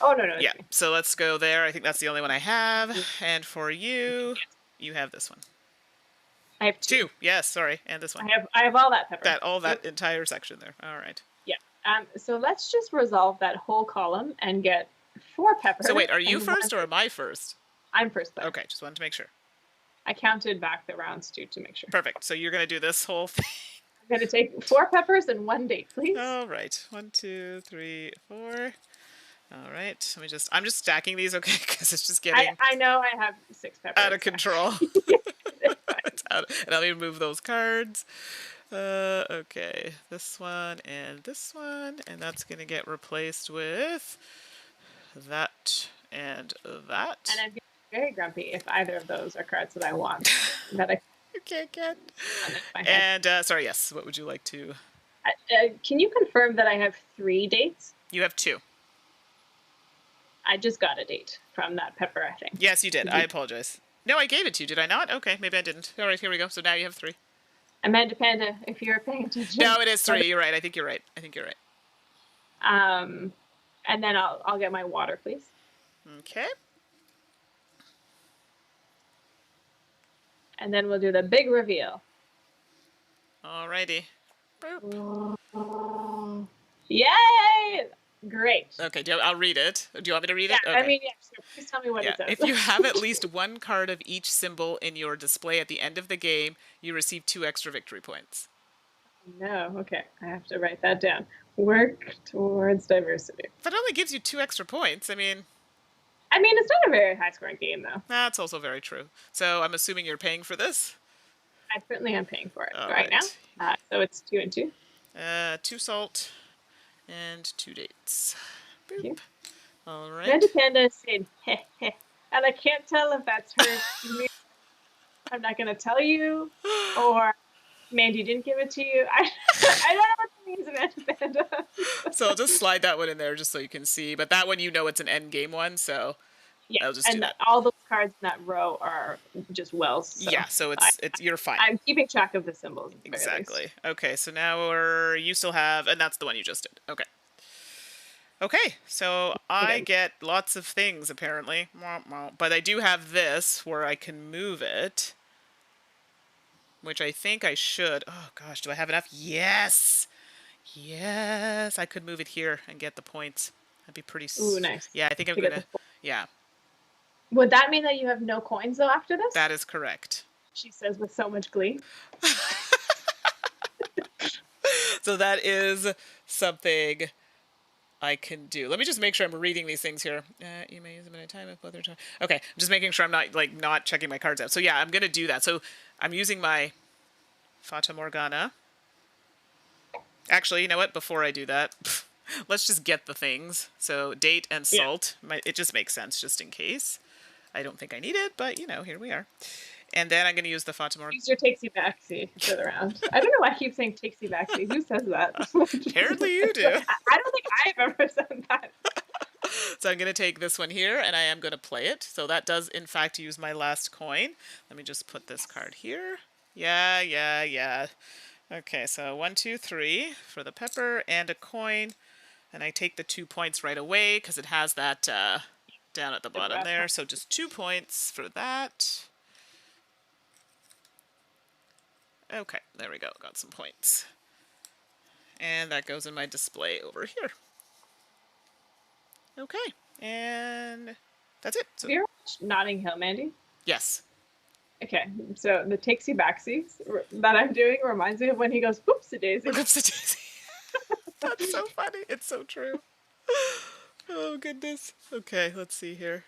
Oh no. Yeah. So let's go there. I think that's the only one I have. And for you, you have this one. I have two. Yes. Sorry. And this one. I have all that pepper. That entire section there. All right. Yeah. So let's just resolve that whole column and get 4 pepper. So wait, are you first or am I first? I'm first player. Okay. Just wanted to make sure. I counted back the rounds too to make sure. Perfect. So you're gonna do this whole thing. I'm gonna take 4 peppers and 1 date, please. All right. 1, 2, 3, 4. All right. I'm just stacking these, okay? Because it's just getting. I know I have 6 peppers. Out of control. And I'll even move those cards. Okay. This one, and that's gonna get replaced with that and that. And I'd be very grumpy if either of those are cards that I want. That I can't get. And sorry, yes. What would you like to? Can you confirm that I have 3 dates? You have 2. I just got a date from that pepper, I think. Yes, you did. I apologize. No, I gave it to you. Did I not? Okay, maybe I didn't. All right, here we go. So now you have 3. Amanda Panda, if you're paying attention. No, it is 3. You're right. I think you're right. And then I'll get my water, please. Okay. And then we'll do the big reveal. Alrighty. Boop. Yay! Great. Okay, I'll read it. Do you want me to read it? Yeah, Okay. I mean, yeah, sure. Please tell me what it says. If you have at least 1 card of each symbol in your display at the end of the game, you receive 2 extra victory points. No, okay. I have to write that down. Work towards diversity. That only gives you 2 extra points. I mean, it's not a very high-scoring game, though. That's also very true. So I'm assuming you're paying for this? I certainly am paying for it All right now. So it's 2 and 2. 2 salt and 2 dates. Boop. Thank you. All right. Amanda Panda said, heh heh. And I can't tell if that's her. I'm not going to tell you. Or Mandy didn't give it to you. I don't know what that means, Amanda Panda. So I'll just slide that one in there just so you can see. But that one, it's an end game one, so Yeah, I'll just do and that. all those cards in that row are just wells. So Yeah, so I, it's you're fine. I'm keeping track of the symbols at the very least. Exactly. Okay, so now you still have, and that's the one you just did. Okay. Okay, so I Again, get lots of things apparently, but I do have this where I can move it, which I think I should. Oh gosh, do I have enough? Yes, yes, I could move it here and get the points. That'd be pretty. ooh, nice Yeah, I think I'm to get the gonna. full. Yeah, Would that mean that you have no coins though after this? that is correct. She says with so much glee. So that is something I can do. Let me just make sure I'm reading these things here. You may use them in a time of whether time. Okay, I'm just making sure I'm not checking my cards out. So yeah, I'm gonna do that. So I'm using my Fata Morgana. Actually, you know what? Before I do that, let's just get the things. So date and Yeah. salt. It just makes sense, just in case. I don't think I need it, but here we are. And then I'm gonna use the Fata Morgana. Use your takesy backsy for the round. I don't know why I keep saying takesy backsy. Who says that? Apparently you do. I don't think I've ever said that. So I'm going to take this one here, and I am going to play it. So that does, in fact, use my last coin. Let me just put this card here. Yeah, yeah, yeah. Okay, so 1, 2, 3 for the pepper and a coin. And I take the 2 points right away because it has that down at the bottom there. So just 2 points for that. Okay, there we go. Got some points. And that goes in my display over here. Okay, and that's it. So, Have you ever watched Notting Hill, Mandy? yes. Okay, so the takesy backsies that I'm doing reminds me of when he goes, "Whoops, a daisy." Whoops a daisy. That's so funny. It's so true. Oh, goodness. Okay, let's see here.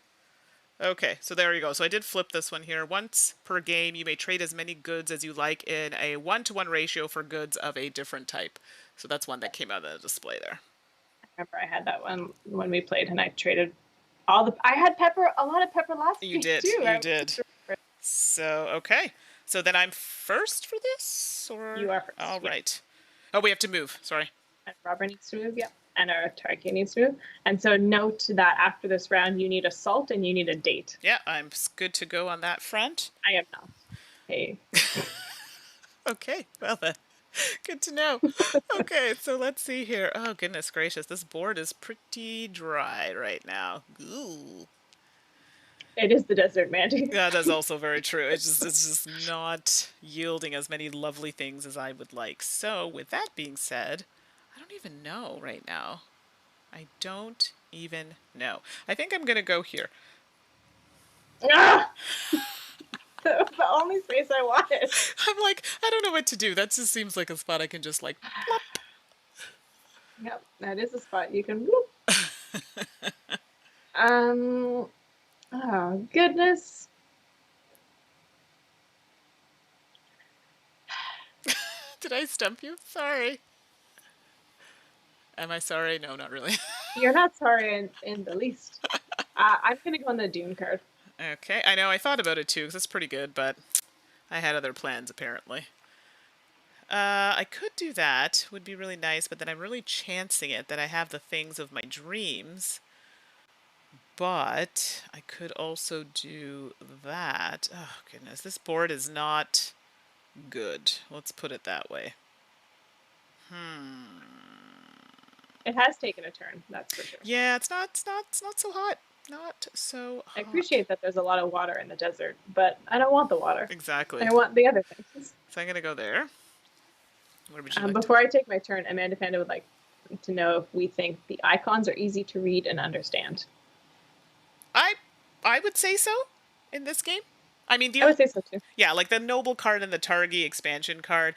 Okay, so there you go. So I did flip this one here. Once per game, you may trade as many goods as you like in a 1-to-1 ratio for goods of a different type. So that's one that came out of the display there. I remember I had that one when we played, and I traded all the. I had pepper, a lot of pepper last You game did. too. You did. So, okay. So then I'm first for this? Or? You are first. All yeah. right. Oh, we have to move. Sorry. And Robert needs to move, yeah. And our Targi needs to move. And so note that after this round, you need a salt and you need a date. Yeah, I'm good to go on that front. I am not. Hey. Okay, well then. Good to know. Okay, so let's see here. Oh, goodness gracious. This board is pretty dry right now. Ooh. It is the desert, Mandy. Yeah, that's also very true. It's just not yielding as many lovely things as I would like. So, with that being said, I don't even know right now. I don't even know. I think I'm going to go here. Ah! That was the only space I wanted. I'm like, I don't know what to do. That just seems like a spot I can just plop. Yep, that is a spot you can oh goodness. Did I stump you? Sorry. Am I sorry? No, not really. You're not sorry in the least. I'm gonna go on the Dune card. Okay, I know, I thought about it too, because it's pretty good, but I had other plans, apparently. I could do that, would be really nice, but then I'm really chancing it that I have the things of my dreams. But I could also do that. Oh, goodness, this board is not good. Let's put it that way. It has taken a turn, that's for sure. Yeah, it's not so hot. Not so hot. I appreciate that there's a lot of water in the desert, but I don't want the water. Exactly. I want the other things. So I'm going to go there. Where would you like before I take my turn, Amanda Panda would like to know if we think the icons are easy to read and understand. I would say so in this game. I mean, I would say so too. Yeah, like the Noble card and the Targi expansion card.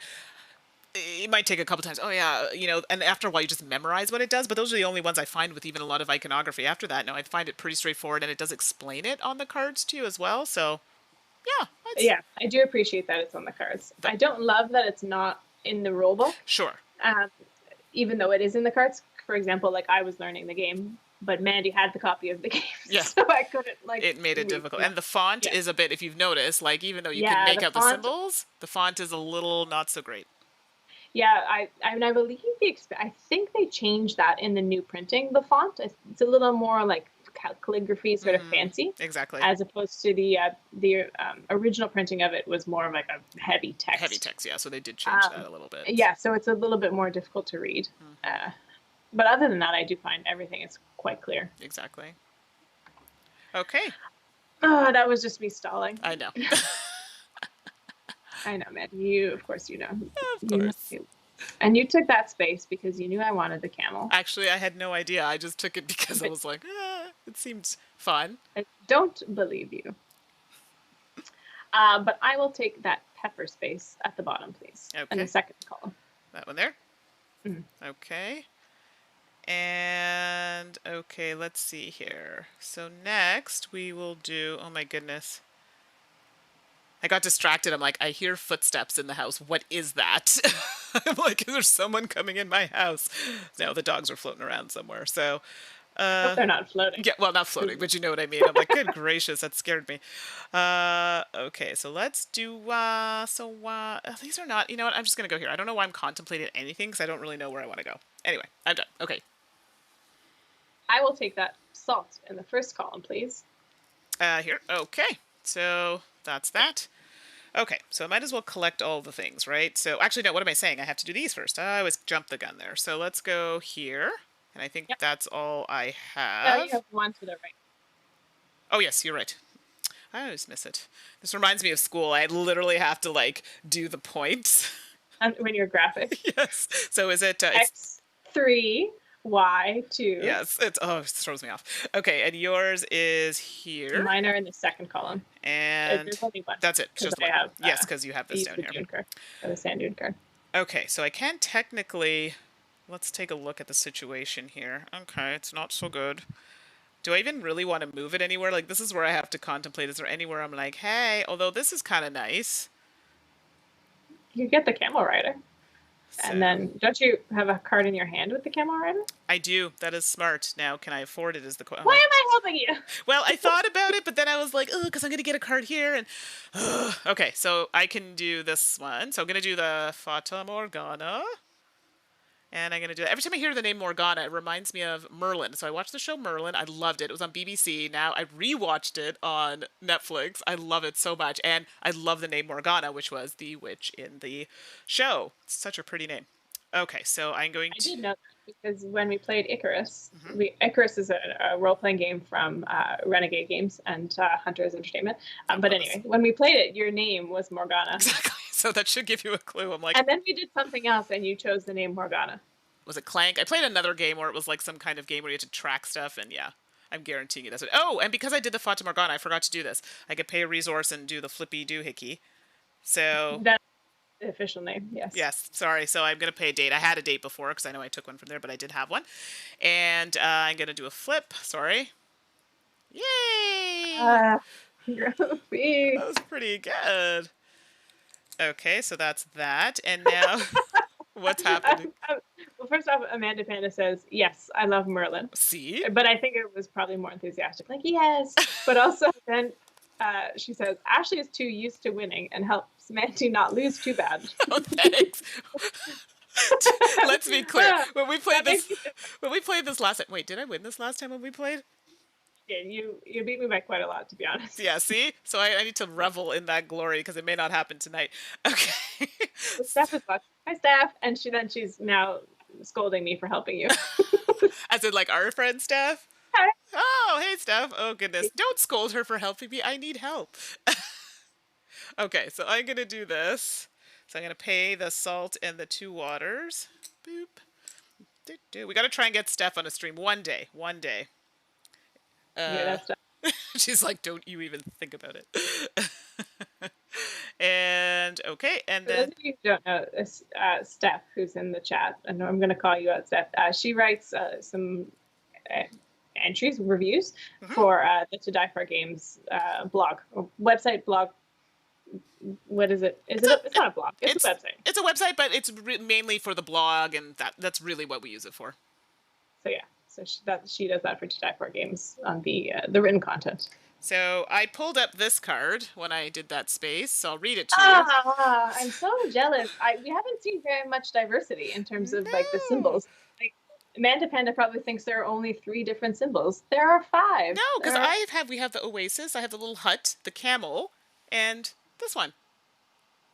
It might take a couple times. Oh yeah, and after a while you just memorize what it does. But those are the only ones I find with even a lot of iconography. After that, no, I find it pretty straightforward, and it does explain it on the cards too as well. So, yeah. Yeah, I do appreciate that it's on the cards. I don't love that it's not in the rulebook. Sure. Even though it is in the cards. For example, like I was learning the game, but Mandy had the copy of the game, yeah. So I couldn't It made it difficult, and the font is a bit. If you've noticed, like even though you can make out the symbols, the font is a little not so great. Yeah, I believe I think they changed that in the new printing. The font, it's a little more like calligraphy, sort of fancy. Exactly. As opposed to the original printing of it was more of like a heavy text. Heavy text, yeah. So they did change that a little bit. Yeah, so it's a little bit more difficult to read. But other than that, I do find everything is quite clear. Exactly. Okay. Oh, that was just me stalling. I know. I know, man. You, of course, you know. Of course. And you took that space because you knew I wanted the camel. Actually, I had no idea. I just took it because I was like, it seems fun. I don't believe you. But I will take that pepper space at the bottom, please. Okay. In the second column. That one there? Okay. And, okay, let's see here. So next we will do, oh my goodness. I got distracted. I'm like, I hear footsteps in the house. What is that? I'm like, is there someone coming in my house? No, the dogs are floating around somewhere. So, I hope they're not floating. yeah, well, not floating, but you know what I mean. I'm like, good gracious, that scared me. Okay, so let's do, these are not, you know what, I'm just going to go here. I don't know why I'm contemplating anything because I don't really know where I want to go. Anyway, I'm done. Okay. I will take that salt in the first column, please. Here. Okay. So that's that. Okay. So I might as well collect all the things, right? So actually, no, what am I saying? I have to do these first. I always jumped the gun there. So let's go here. And I think that's all I have. No, you have one to the right. Oh, yes, you're right. I always miss it. This reminds me of school. I literally have to, like, do the points. And when you're graphic. Yes. So is it... X3, Y2. Yes. It throws me off. Okay, and yours is here. Mine are in the second column. And there's only one. That's it. Just I have, yes, because you have this down here. Dune card, or the sand dune card. Okay, so I can technically... Let's take a look at the situation here. Okay, it's not so good. Do I even really want to move it anywhere? Like, this is where I have to contemplate. Is there anywhere I'm like, hey, although this is kind of nice. You get the camel rider. So, and then, don't you have a card in your hand with the camel rider? I do. That is smart. Now, can I afford it is the question. Why am I helping you? Well, I thought about it, but then I was like, oh, because I'm going to get a card here. And okay, so I can do this one. So I'm going to do the Fata Morgana. And I'm going to do it. Every time I hear the name Morgana, it reminds me of Merlin. So I watched the show Merlin. I loved it. It was on BBC. Now I rewatched it on Netflix. I love it so much. And I love the name Morgana, which was the witch in the show. It's such a pretty name. Okay, so I'm going to... I did know that because when we played Icarus, Icarus is a role-playing game from Renegade Games and Hunters Entertainment. But anyway, when we played it, your name was Morgana. Exactly. So that should give you a clue. I'm like... And then we did something else and you chose the name Morgana. Was it Clank? I played another game where it was like some kind of game where you had to track stuff, and yeah, I'm guaranteeing you that's what... Oh, and because I did the Fata Morgana, I forgot to do this. I could pay a resource and do the Flippy Doohickey. So... That's the official name, yes. Yes, sorry. So I'm going to pay a date. I had a date before because I know I took one from there, but I did have one. And I'm going to do a flip. Sorry. Yay! Gropey. That was pretty good. Okay, so that's that. And now... What's happening? Well, first off, Amanda Panda says, yes, I love Merlin. See? But I think it was probably more enthusiastic, like, yes. But also then she says, Ashley is too used to winning and helps Mandy not lose too bad. Oh, thanks. Let's be clear. When we played this last time... Wait, did I win this last time when we played? Yeah, you beat me by quite a lot, to be honest. Yeah, see? So I need to revel in that glory because it may not happen tonight. Okay. Well, Steph is watching. Hi, Steph. And she's now scolding me for helping you. As in, like, our friend Steph? Hi. Oh, hey, Steph. Oh, goodness. Don't scold her for helping me. I need help. Okay, so I'm going to do this. So I'm going to pay the salt and the 2 waters. Boop. We got to try and get Steph on a stream one day. One day. Yeah, that's tough. She's like, don't you even think about it. And okay, and for then those of you who don't know, Steph, who's in the chat, I know I'm going to call you out, Steph. She writes some entries, reviews for the To Die For Games blog, or website blog. What is it? It's not a blog. It's a website. It's a website, but it's mainly for the blog, and that's really what we use it for. So yeah. So she does that for To Die For Games on the written content. So I pulled up this card when I did that space, so I'll read it to you. I'm so jealous. We haven't seen very much diversity in terms of like the symbols. Like, Amanda Panda probably thinks there are only 3 different symbols. There are 5. No, because There are... we have the oasis, I have the little hut, the camel, and this one.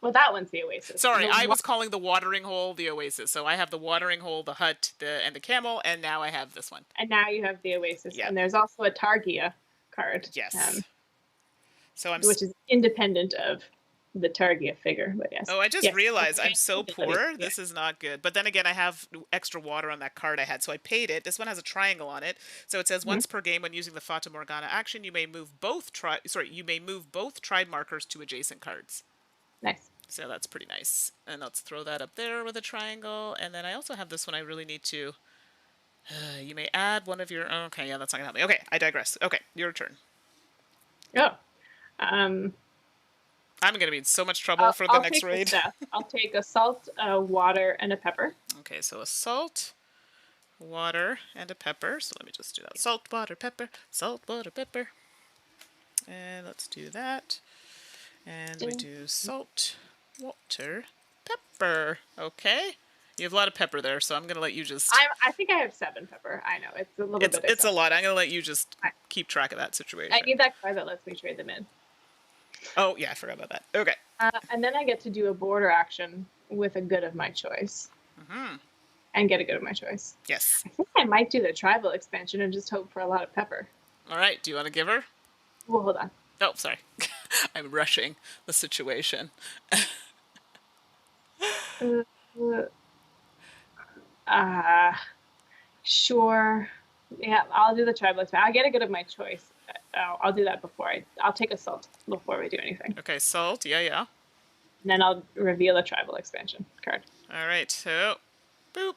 Well, that one's the oasis. Sorry, I was calling the watering hole the oasis. So I have the watering hole, the hut, and the camel, and now I have this one. And now you have the oasis. Yeah. And there's also a Targia card. Yes. So which is independent of the Targia figure, but yes. Oh, I just realized I'm so poor. Yeah. This is not good. But then again, I have extra water on that card I had, so I paid it. This one has a triangle on it, so it says once per game when using the Fata Morgana action, you may move both tribe markers to adjacent cards. Nice. So that's pretty nice. And let's throw that up there with a triangle. And then I also have this one I really need to. You may add one of your. Okay, yeah, that's not gonna help me. Okay, I digress. Okay, your turn. Oh. I'm going to be in so much trouble for the next raid. I'll take a salt, a water, and a pepper. Okay, so a salt, water, and a pepper. So let me just do that. Salt, water, pepper. Salt, water, pepper. And let's do that. And we do salt, water, pepper. Okay. You have a lot of pepper there, so I'm going to let you just... I think I have 7 pepper. I know. It's a little bit. It's a lot. I'm going to let you just keep track of that situation. I need that card that lets me trade them in. Oh, yeah, I forgot about that. Okay. And then I get to do a border action with a good of my choice. And get a good of my choice. Yes. I think I might do the tribal expansion and just hope for a lot of pepper. All right. Do you want to give her? Well, hold on. Oh, sorry. I'm rushing the situation. Sure. Yeah, I'll do the tribal expansion. I'll get a good of my choice. I'll do that before I'll take a salt before we do anything. Okay, salt. Yeah, yeah. And then I'll reveal a tribal expansion card. All right. So, boop.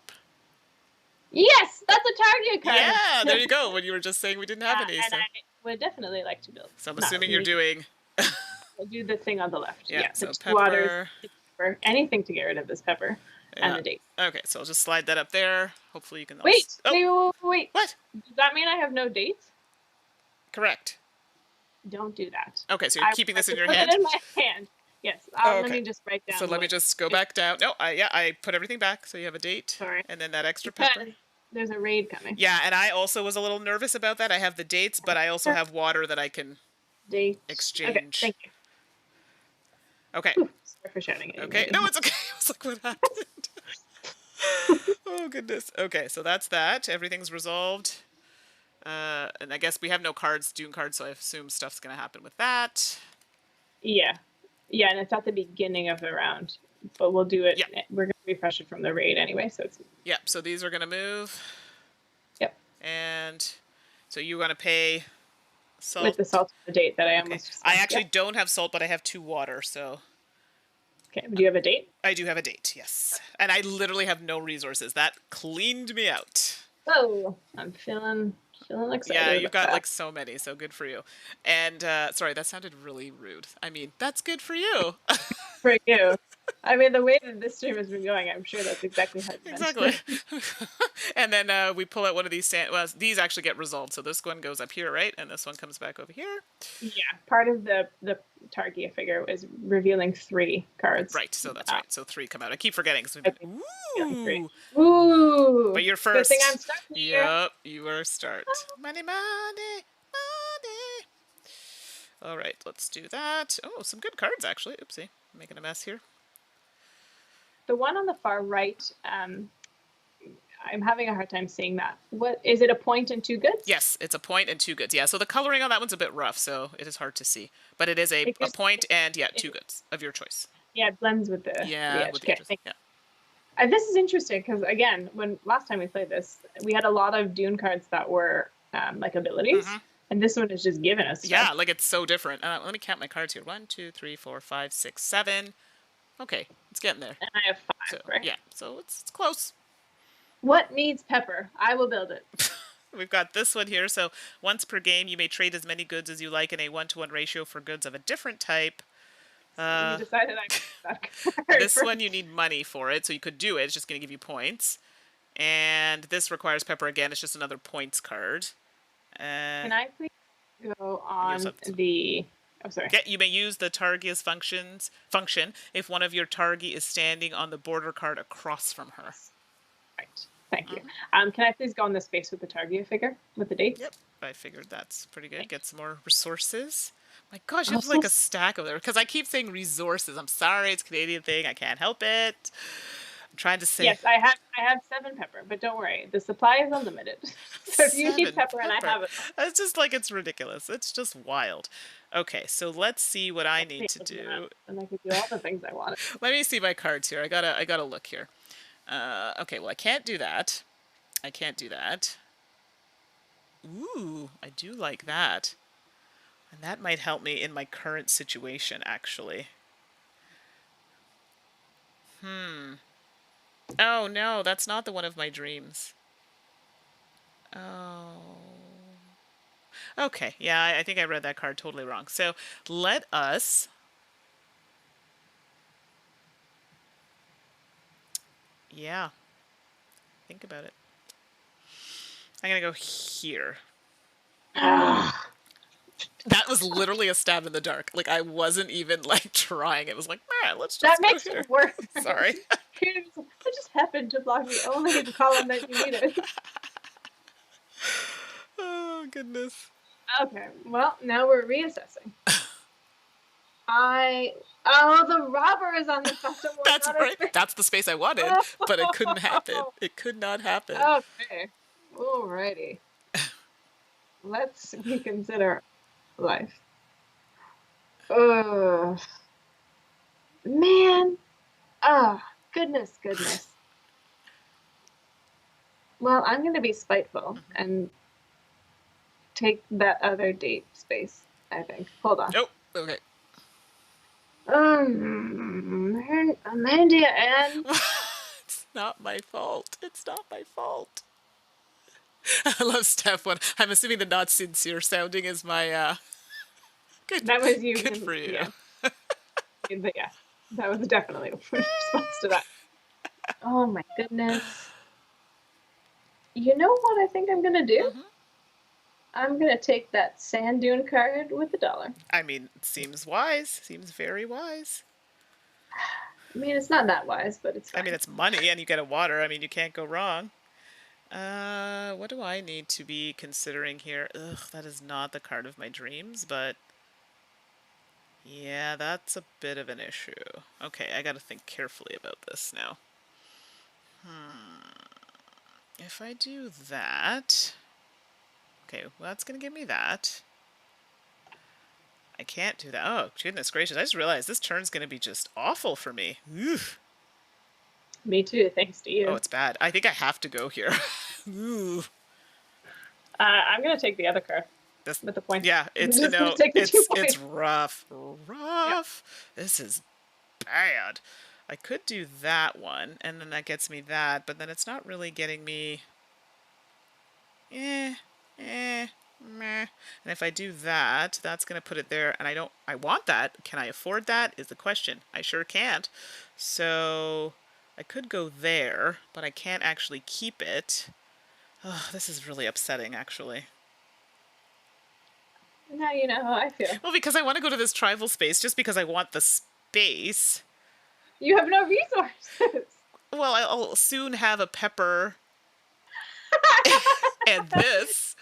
Yes, that's a Targi card. Yeah, there you go. When you were just saying we didn't have any. And I would definitely like to build. So I'm assuming you're doing. I'll do the thing on the left. Yeah. So pepper. Waters, pepper. Anything to get rid of this pepper and the date. Okay, so I'll just slide that up there. Hopefully you can. Wait. Wait. What? Does that mean I have no dates? Correct. Don't do that. Okay, so you're keeping this in your hand. Put it in my hand. Yes. Let me just write down. So let me just go back down. No, I put everything back. So you have a date. Sorry. And then that extra pepper. There's a raid coming. Yeah, and I also was a little nervous about that. I have the dates, but I also have water that I can exchange. Okay, thank you. Okay. Sorry for shouting at you. Okay. No, it's okay. I was like, what happened? Oh, goodness. Okay, so that's that. Everything's resolved. And I guess we have no cards, Dune cards, so I assume stuff's going to happen with that. Yeah. Yeah, and it's at the beginning of the round. But we'll do it. Yep. We're going to refresh it from the raid anyway, so it's... Yep, so these are going to move. Yep. And so you want to pay salt. With the salt of the date that I almost... I actually don't have salt, but I have 2 water, so... Okay, do you have a date? I do have a date, yes. And I literally have no resources. That cleaned me out. Oh, I'm feeling excited. Yeah, you've got like so many, so good for you. And sorry, that sounded really rude. I mean, that's good for you. For you. I mean, the way that this stream has been going, I'm sure that's exactly how you Exactly. And then we pull out one of these well, these actually get resolved. So this one goes up here, right? And this one comes back over here. Yeah, part of the Targi figure is revealing 3 cards. Right, so that's right. So 3 come out. I keep forgetting. So ooh. Ooh. But you're first. Good thing I'm starting here. Yep, you are start. Money, money, money. All right, let's do that. Oh, some good cards, actually. Oopsie. I'm making a mess here. The one on the far right, I'm having a hard time seeing that. What is it? A point and 2 goods? Yes, it's a point and 2 goods. Yeah, so the coloring on that one's a bit rough, so it is hard to see. But it is a point and 2 goods of your choice. Yeah, it blends with the edge. With the edges. Yeah. This is interesting because again, when last time we played this, we had a lot of Dune cards that were like abilities, and this one is just giving us stuff. Yeah, like it's so different. Let me count my cards here. 1, 2, 3, 4, 5, 6, 7. Okay, it's getting there. And I have 5, so, right? Yeah, so it's close. What needs pepper? I will build it. We've got this one here. So once per game, you may trade as many goods as you like in a 1-to-1 ratio for goods of a different type. You decided I that card. This one you need money for it, so you could do it. It's just going to give you points. And this requires pepper again. It's just another points card. Can I please go on the... Oh, sorry. You may use the Targi's function if one of your Targi is standing on the border card across from her. Right. Thank you. Mhm. Can I please go in the space with the Targi figure with the dates? Yep. I figured that's pretty good. Thank Get some more resources. My gosh, you you. have Also, like a stack over there. Because I keep saying resources. I'm sorry, it's a Canadian thing. I can't help it. I'm trying to say yes, I have 7 pepper, but don't worry, the supply is unlimited. So if you need 7 pepper, and I pepper. have it all. It's just like it's ridiculous. It's just wild. Okay, so let's see what I need to do. And I could do all the things I wanted. Let me see my cards here. I gotta look here. Okay, well I can't do that. I can't do that. Ooh, I do like that. And that might help me in my current situation, actually. Oh no, that's not the one of my dreams. Oh. Okay, yeah, I think I read that card totally wrong. So let us. Yeah, think about it. I'm gonna go here. Ah, That was literally a stab in the dark. Like I wasn't even like trying. It was like, man, let's that just go makes here. it worse. Sorry. I just happened to block the only column that you needed. Oh goodness. Okay, well, now we're reassessing. The robber is on the bottom one. That's Not right. That's the space I wanted, but it couldn't happen. It could not happen. Okay, alrighty. Let's reconsider life. Ugh, man. Oh, goodness. Well, I'm going to be spiteful and take that other date space, I think. Hold on. Oh, okay. Amanda and... It's not my fault. It's not my fault. I love Steph one. I'm assuming the not sincere sounding is my good. That was you. Good for you. Yeah. Yeah. That was definitely a response to that. Oh my goodness. You know what I think I'm going to do? Mm-hmm. I'm going to take that sand dune card with $1. I mean, it seems wise. Seems very wise. I mean, it's not that wise, but it's fine. I mean, it's money and you get a water. I mean, you can't go wrong. What do I need to be considering here? Ugh, that is not the card of my dreams, but yeah, that's a bit of an issue. Okay, I gotta think carefully about this now. If I do that... Okay, well, that's gonna give me that. I can't do that. Oh, goodness gracious. I just realized this turn's gonna be just awful for me. Oof. Me too, thanks to you. Oh, it's bad. I think I have to go here. Ooh. I'm going to take the other card. This, with the points. yeah, it's it's rough. Rough. Yep. This is bad. I could do that one, and then that gets me that, but then it's not really getting me. Meh. And if I do that, that's gonna put it there, and I want that. Can I afford that? Is the question. I sure can't. So I could go there, but I can't actually keep it. Oh, this is really upsetting, actually. Now you know how I feel. Well, because I want to go to this tribal space just because I want the space. You have no resources. Well, I'll soon have a pepper and this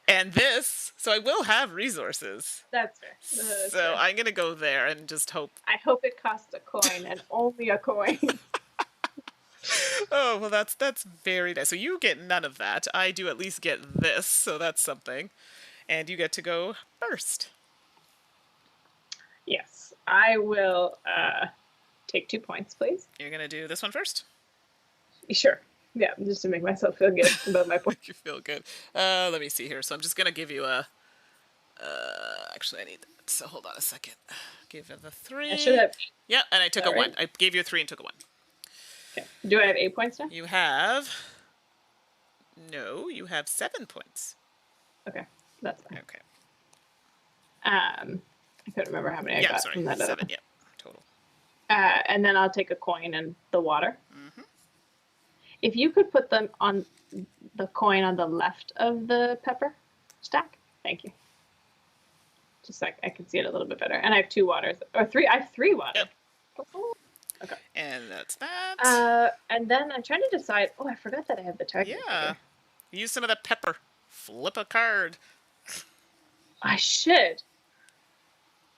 and this, so I will have resources. That's fair. That's so fair. I'm going to go there and just hope. I hope it costs a coin and only a coin. Oh, well, that's very nice. So you get none of that. I do at least get this, so that's something. And you get to go first. Yes, I will take 2 points, please. You're going to do this one first? Sure. Yeah, just to make myself feel good about my points. Make you feel good. Let me see here. So I'm just going to give you a... actually, I need that. So hold on a second. Give it the 3. I should have... Yeah, and I took a right? 1. I gave you a 3 and took a 1. Okay. Do I have 8 points now? You have... No, you have 7 points. Okay, that's fine. Okay. I couldn't remember how many I got from that. 7, yeah, total. And then I'll take a coin and the water. Mm-hmm. If you could put them on the coin on the left of the pepper stack, thank you. Just so I can see it a little bit better. And I have 2 waters, or 3. I have 3 waters. Yep. Okay. And that's that. And then I'm trying to decide. Oh, I forgot that I have the Targi Yeah. figure. Use some of the pepper. Flip a card. I should.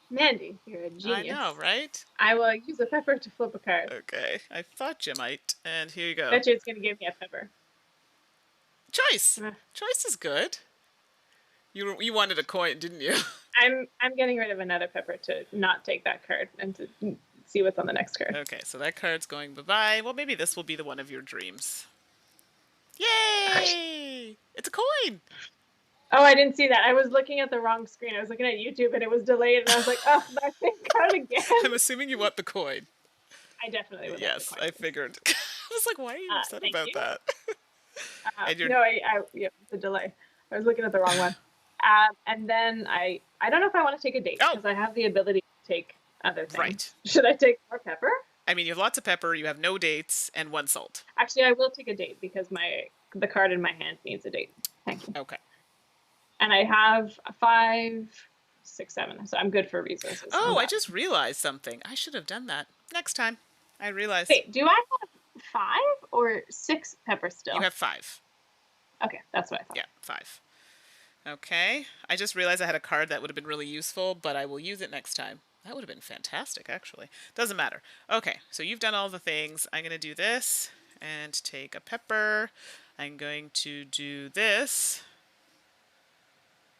Mandy, you're a I know, genius. right? I will use a pepper to flip a card. Okay. I thought you might. And here you go. Bet you it's gonna give me a pepper. Choice. Uh, Choice is good. You wanted a coin, didn't you? I'm getting rid of another pepper to not take that card and to see what's on the next card. Okay, so that card's going bye-bye. Well, maybe this will be the one of your dreams. Ugh. Yay! It's a coin! Oh, I didn't see that. I was looking at the wrong screen. I was looking at YouTube and it was delayed, and I was like, oh, that same card again. I'm assuming you want the coin. I definitely would Yes, like the coin. I figured. I was like, why are you upset Thank about you. that? And you're... No, yeah, it's a delay. I was looking at the wrong one. And then I don't know if I want to take a date because I have the ability to take other things. Right. Should I take more pepper? I mean, you have lots of pepper, you have no dates, and 1 salt. Actually, I will take a date because the card in my hand needs a date. Thank you. Okay. And I have 5, 6, 7, so I'm good for resources. Oh, I just realized something. I should have done that. Next time. I realized. Wait, do I have 5 or 6 pepper still? You have 5. Okay, that's what I thought. Yeah, 5. Okay. I just realized I had a card that would have been really useful, but I will use it next time. That would have been fantastic, actually. Doesn't matter. Okay, so you've done all the things. I'm going to do this and take a pepper. I'm going to do this.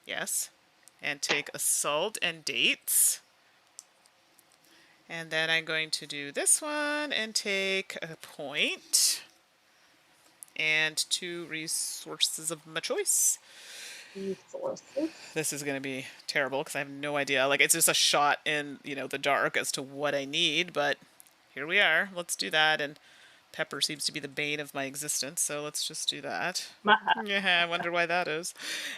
Yes. And take a salt and dates. And then I'm going to do this one and take a point. And 2 resources of my choice. Resources. This is going to be terrible because I have no idea. Like, it's just a shot in, the dark as to what I need, but here we are. Let's do that. And pepper seems to be the bane of my existence, so let's just do that. Yeah, I wonder why that is.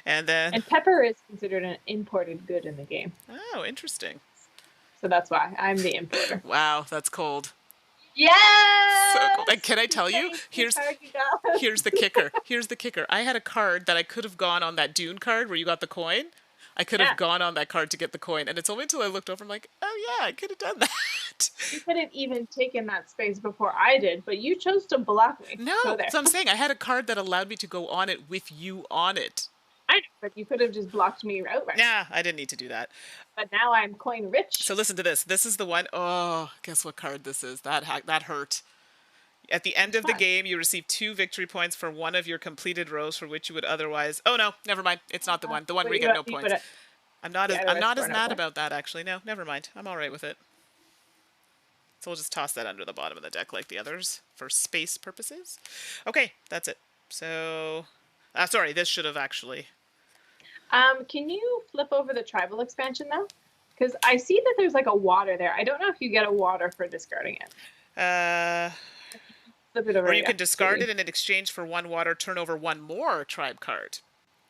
And then... And pepper is considered an imported good in the game. Oh, interesting. So that's why I'm the importer. Wow, that's cold. Yes! So cold. And can I tell you? Here's the kicker. Here's the kicker. I had a card that I could have gone on that Dune card where you got the coin. I could have gone on that card to get the coin, and it's only until I looked over, I'm like, oh yeah, I could have done that. You could have even taken that space before I did, but you chose to block me. No, so I'm saying I had a card that allowed me to go on it with you on it. I know, but you could have just blocked me outright. Yeah, I didn't need to do that. But now I'm coin rich. So listen to this. This is the one. Oh, guess what card this is? That hurt. At the end of the game, you receive 2 victory points for one of your completed rows for which you would otherwise... Oh, no, never mind. It's not the one. The one where you get no points. I'm not as mad about that, actually. No, never mind. I'm all right with it. So we'll just toss that under the bottom of the deck like the others for space purposes. Okay, that's it. So... sorry, this should have actually... Can you flip over the tribal expansion, though? Because I see that there's like a water there. I don't know if you get a water for discarding it. Flip it over. Or you can discard it and in exchange for 1 water, turn over 1 more tribe card.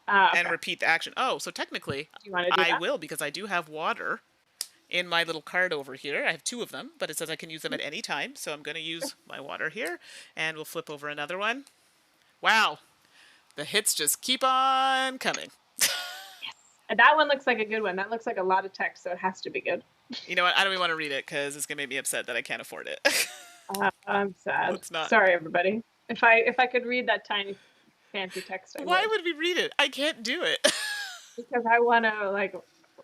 Okay. And repeat the action. Oh, so technically, I will, because I do have water in my little card over here. I have 2 of them, but it says I can use them at any time. So I'm going to use my water here, and we'll flip over another one. Wow. The hits just keep on coming. That one looks like a good one. That looks like a lot of text, so it has to be good. You know what? I don't even want to read it because it's going to make me upset that I can't afford it. I'm sad. Let's not. Sorry, everybody. If I could read that tiny fancy text, Why would we read it? I can't do it. Because I want to, like,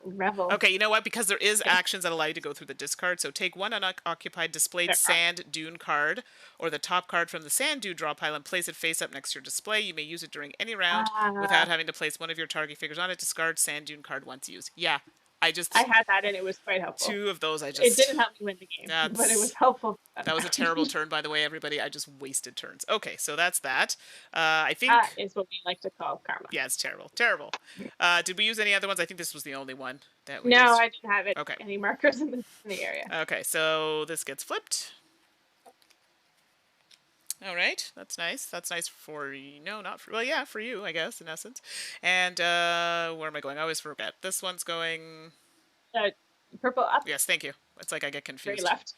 revel. Okay, you know what? Because there is actions that allow you to go through the discard. So take 1 unoccupied displayed sand dune card or the top card from the sand dune draw pile and place it face up next to your display. You may use it during any round without having to place one of your Targi figures on it. Discard sand dune card once used. Yeah, I had that and it was quite helpful. 2 of those it didn't help me win the game, but it was helpful. That was a terrible turn, by the way, everybody. I just wasted turns. Okay, so that's that. I think... That is what we like to call karma. Yeah, it's terrible. Terrible. Did we use any other ones? I think this was the only one that we used. No, I didn't have it. Okay. Any markers in the area. Okay, so this gets flipped. All right, that's nice. That's nice for you. No, not for... Well, yeah, for you, I guess, in essence. And where am I going? I always forget. This one's going... Purple up. Yes, thank you. It's like I get confused. Very left.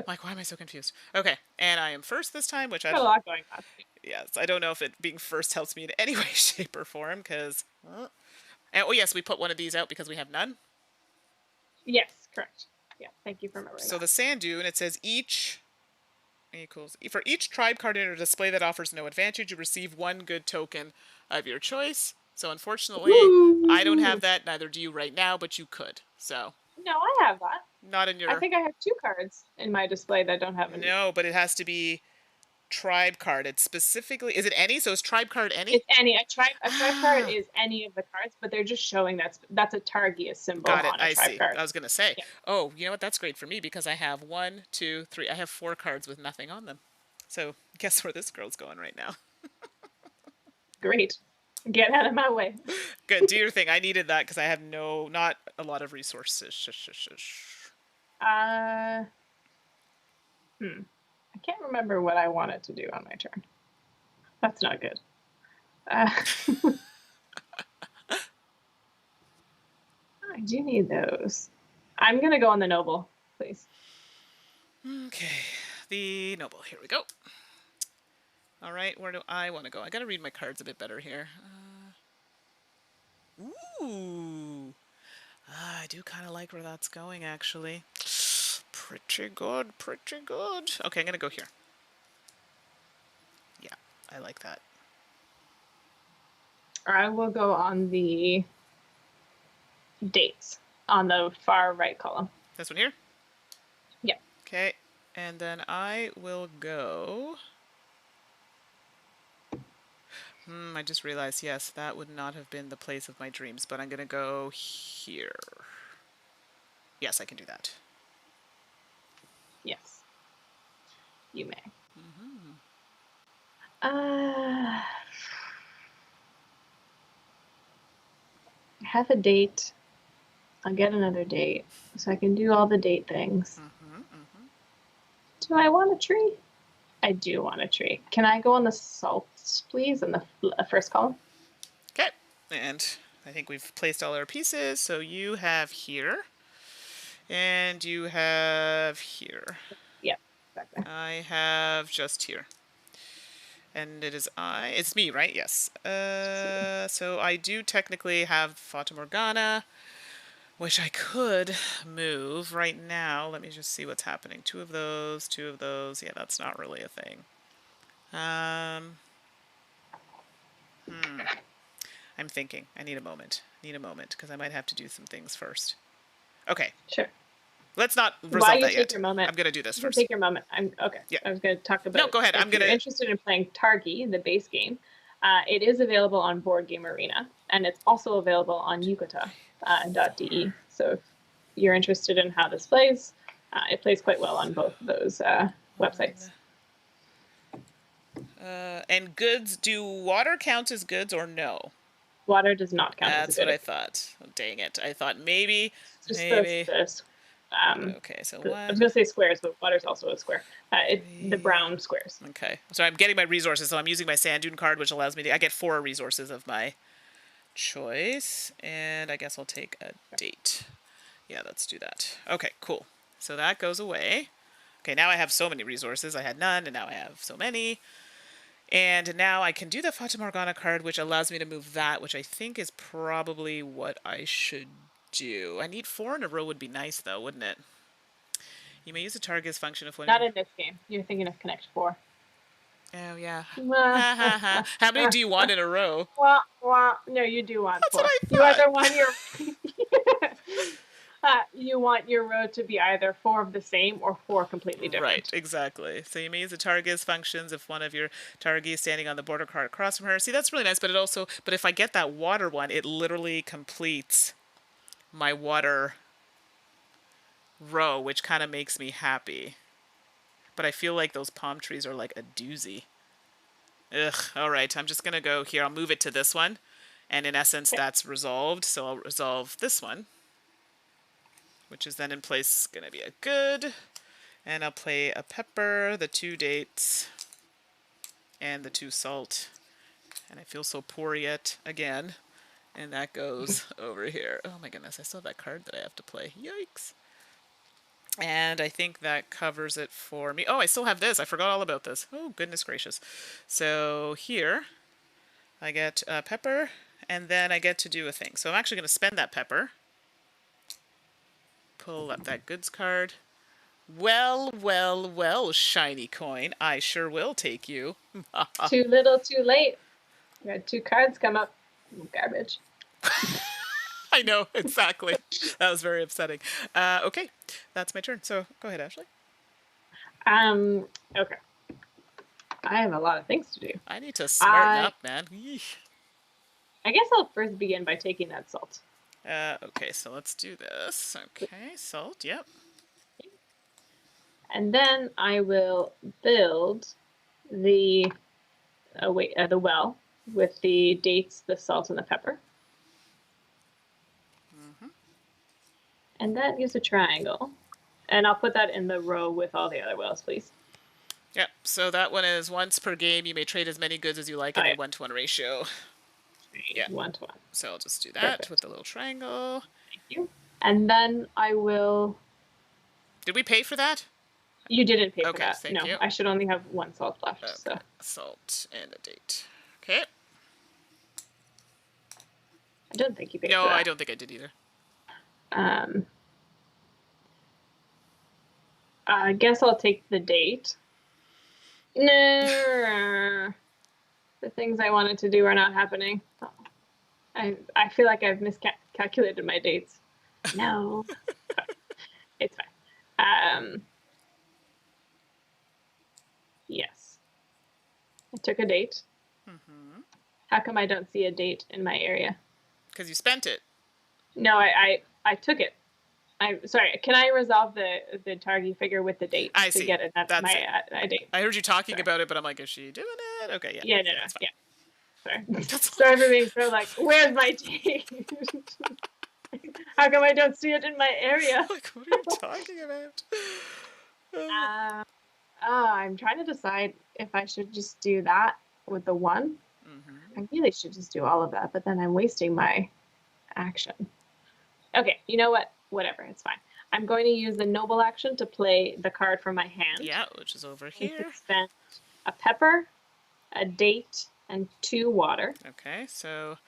Like, why am I so confused? Okay, and I am first this time, which I... Got a lot going on. Yes, I don't know if it being first helps me in any way, shape, or form, because... And, oh, yes, we put one of these out because we have none. Yes, correct. Yeah, thank you for remembering So that. the sand dune, it says for each tribe card in your display that offers no advantage, you receive one good token of your choice. So unfortunately, I don't have Ooh. that, neither do you right now, but you could. So No, I have that. not in I your... think I have 2 cards in my display that don't have any. No, but it has to be tribe card. It's specifically... Is it any? So is tribe card any? It's any a tribe card Ah, is any of the cards, but they're just showing that's a Targi symbol got it. on a I tribe see. card. I was going to say, Yeah, oh, you know what? That's great for me because I have one, two, three. I have 4 cards with nothing on them. So guess where this girl's going right now? great. Get out of my way. Good. Do your thing. I needed that because I have not a lot of resources. Uh, I can't remember what I wanted to do on my turn. That's not good. Uh, I do need those. I'm gonna go on the noble, please. Okay. The noble. Here we go. All right. Where do I want to go? I got to read my cards a bit better here. Ooh. I do kind of like where that's going, actually. Pretty good, pretty good. Okay, I'm going to go here. Yeah, I like that. Or I will go on the dates on the far right column. This one here? Yeah. Okay, and then I will go... I just realized, yes, that would not have been the place of my dreams, but I'm going to go here. Yes, I can do that. Yes. You may. I have a date. I'll get another date so I can do all the date things. Do I want a tree? I do want a tree. Can I go on the salts, please, in the first column? Okay, and I think we've placed all our pieces, so you have here, and you have here. Yeah, exactly. I have just here. And it's me, right? Yes. So I do technically have Fata Morgana, which I could move right now. Let me just see what's happening. 2 of those, 2 of those. Yeah, that's not really a thing. I'm thinking. I need a moment. Because I might have to do some things first. Okay. Sure. Let's not While resolve you that take yet. your moment, I'm going to do this you can first. take your moment. I'm okay. Yeah. I was going to talk about. No, go ahead. If you're interested in playing Targi, the base game, it is available on Board Game Arena, and it's also available on Yucata.de. So if you're interested in how this plays, it plays quite well on both of those websites. And goods, do water count as goods or no? Water does not count as a That's good. what I thought. Oh, dang it. I thought maybe. Just Maybe. Okay, so I was 1. going to say squares, but water's also a square. The brown squares. Okay. So I'm getting my resources, so I'm using my sand dune card, which allows me to... I get 4 resources of my choice, and I guess I'll take a date. Yeah, let's do that. Okay, cool. So that goes away. Okay, now I have so many resources. I had none, and now I have so many. And now I can do the Fata Morgana card, which allows me to move that, which I think is probably what I should do. I need 4 in a row would be nice, though, wouldn't it? You may use a target's function if one... Not in this game. You're thinking of Connect 4. Oh, yeah. Ha ha ha. How many do you want in a row? Well, no, you do want That's what 4. I You thought. either want your you want your row to be either 4 of the same or 4 completely different. Right, exactly. So you may use the target's functions if one of your target is standing on the border card across from her. See, that's really nice, but but if I get that water one, it literally completes my water row, which kind of makes me happy. But I feel like those palm trees are like a doozy. Ugh, alright, I'm just gonna go here. I'll move it to this one. And in essence, that's resolved. So I'll resolve this one, which is then in place gonna be a good. And I'll play a pepper, the 2 dates, and the 2 salt. And I feel so poor yet again. And that goes over here. Oh my goodness, I still have that card that I have to play. Yikes. And I think that covers it for me. Oh, I still have this. I forgot all about this. Oh, goodness gracious. So here, I get pepper, and then I get to do a thing. So I'm actually going to spend that pepper. pull up that goods card. Well, well, well, shiny coin. I sure will take you. Too little, too late. You had 2 cards come up. Garbage. I know, exactly. That was very upsetting. Okay, that's my turn. So go ahead, Ashley. Okay. I have a lot of things to do. I need to smarten I up, man. Yeesh. I guess I'll first begin by taking that salt. Okay, so let's do this. Okay, salt, yep. And then I will build the the well with the dates, the salt, and the pepper. And that gives a triangle. And I'll put that in the row with all the other wells, please. Yep, so that one is once per game. You may trade as many goods as you like in a 1-to-1 ratio. Yeah. 1-to-1. So I'll just do that Perfect. with the little triangle. Thank you. And then I will... Did we pay for that? You didn't pay for Okay, that. thank No, you. I should only have 1 salt left. Okay, So salt and a date. Okay. I don't think you paid for No, that. I don't think I did either. I guess I'll take the date. No, the things I wanted to do are not happening. I feel like I've miscalculated my dates. No, it's fine. Yes, I took a date. How come I don't see a date in my area? Because you spent it. No, I took it. I'm sorry. Can I resolve the Targi figure with the date I to see. get it? That's That's my date. I heard you talking about it, but I'm like, is she doing it? Okay, yeah. Yeah, no, That's fine. yeah. Sorry. Sorry for being so like, where's my date? How come I don't see it in my area? Like, what are you talking about? I'm trying to decide if I should just do that with the 1. I really should just do all of that, but then I'm wasting my action. Okay, you know what? Whatever, it's fine. I'm going to use the noble action to play the card from my hand. Yeah, which is over here. To spend a pepper, a date, and 2 water. Okay, so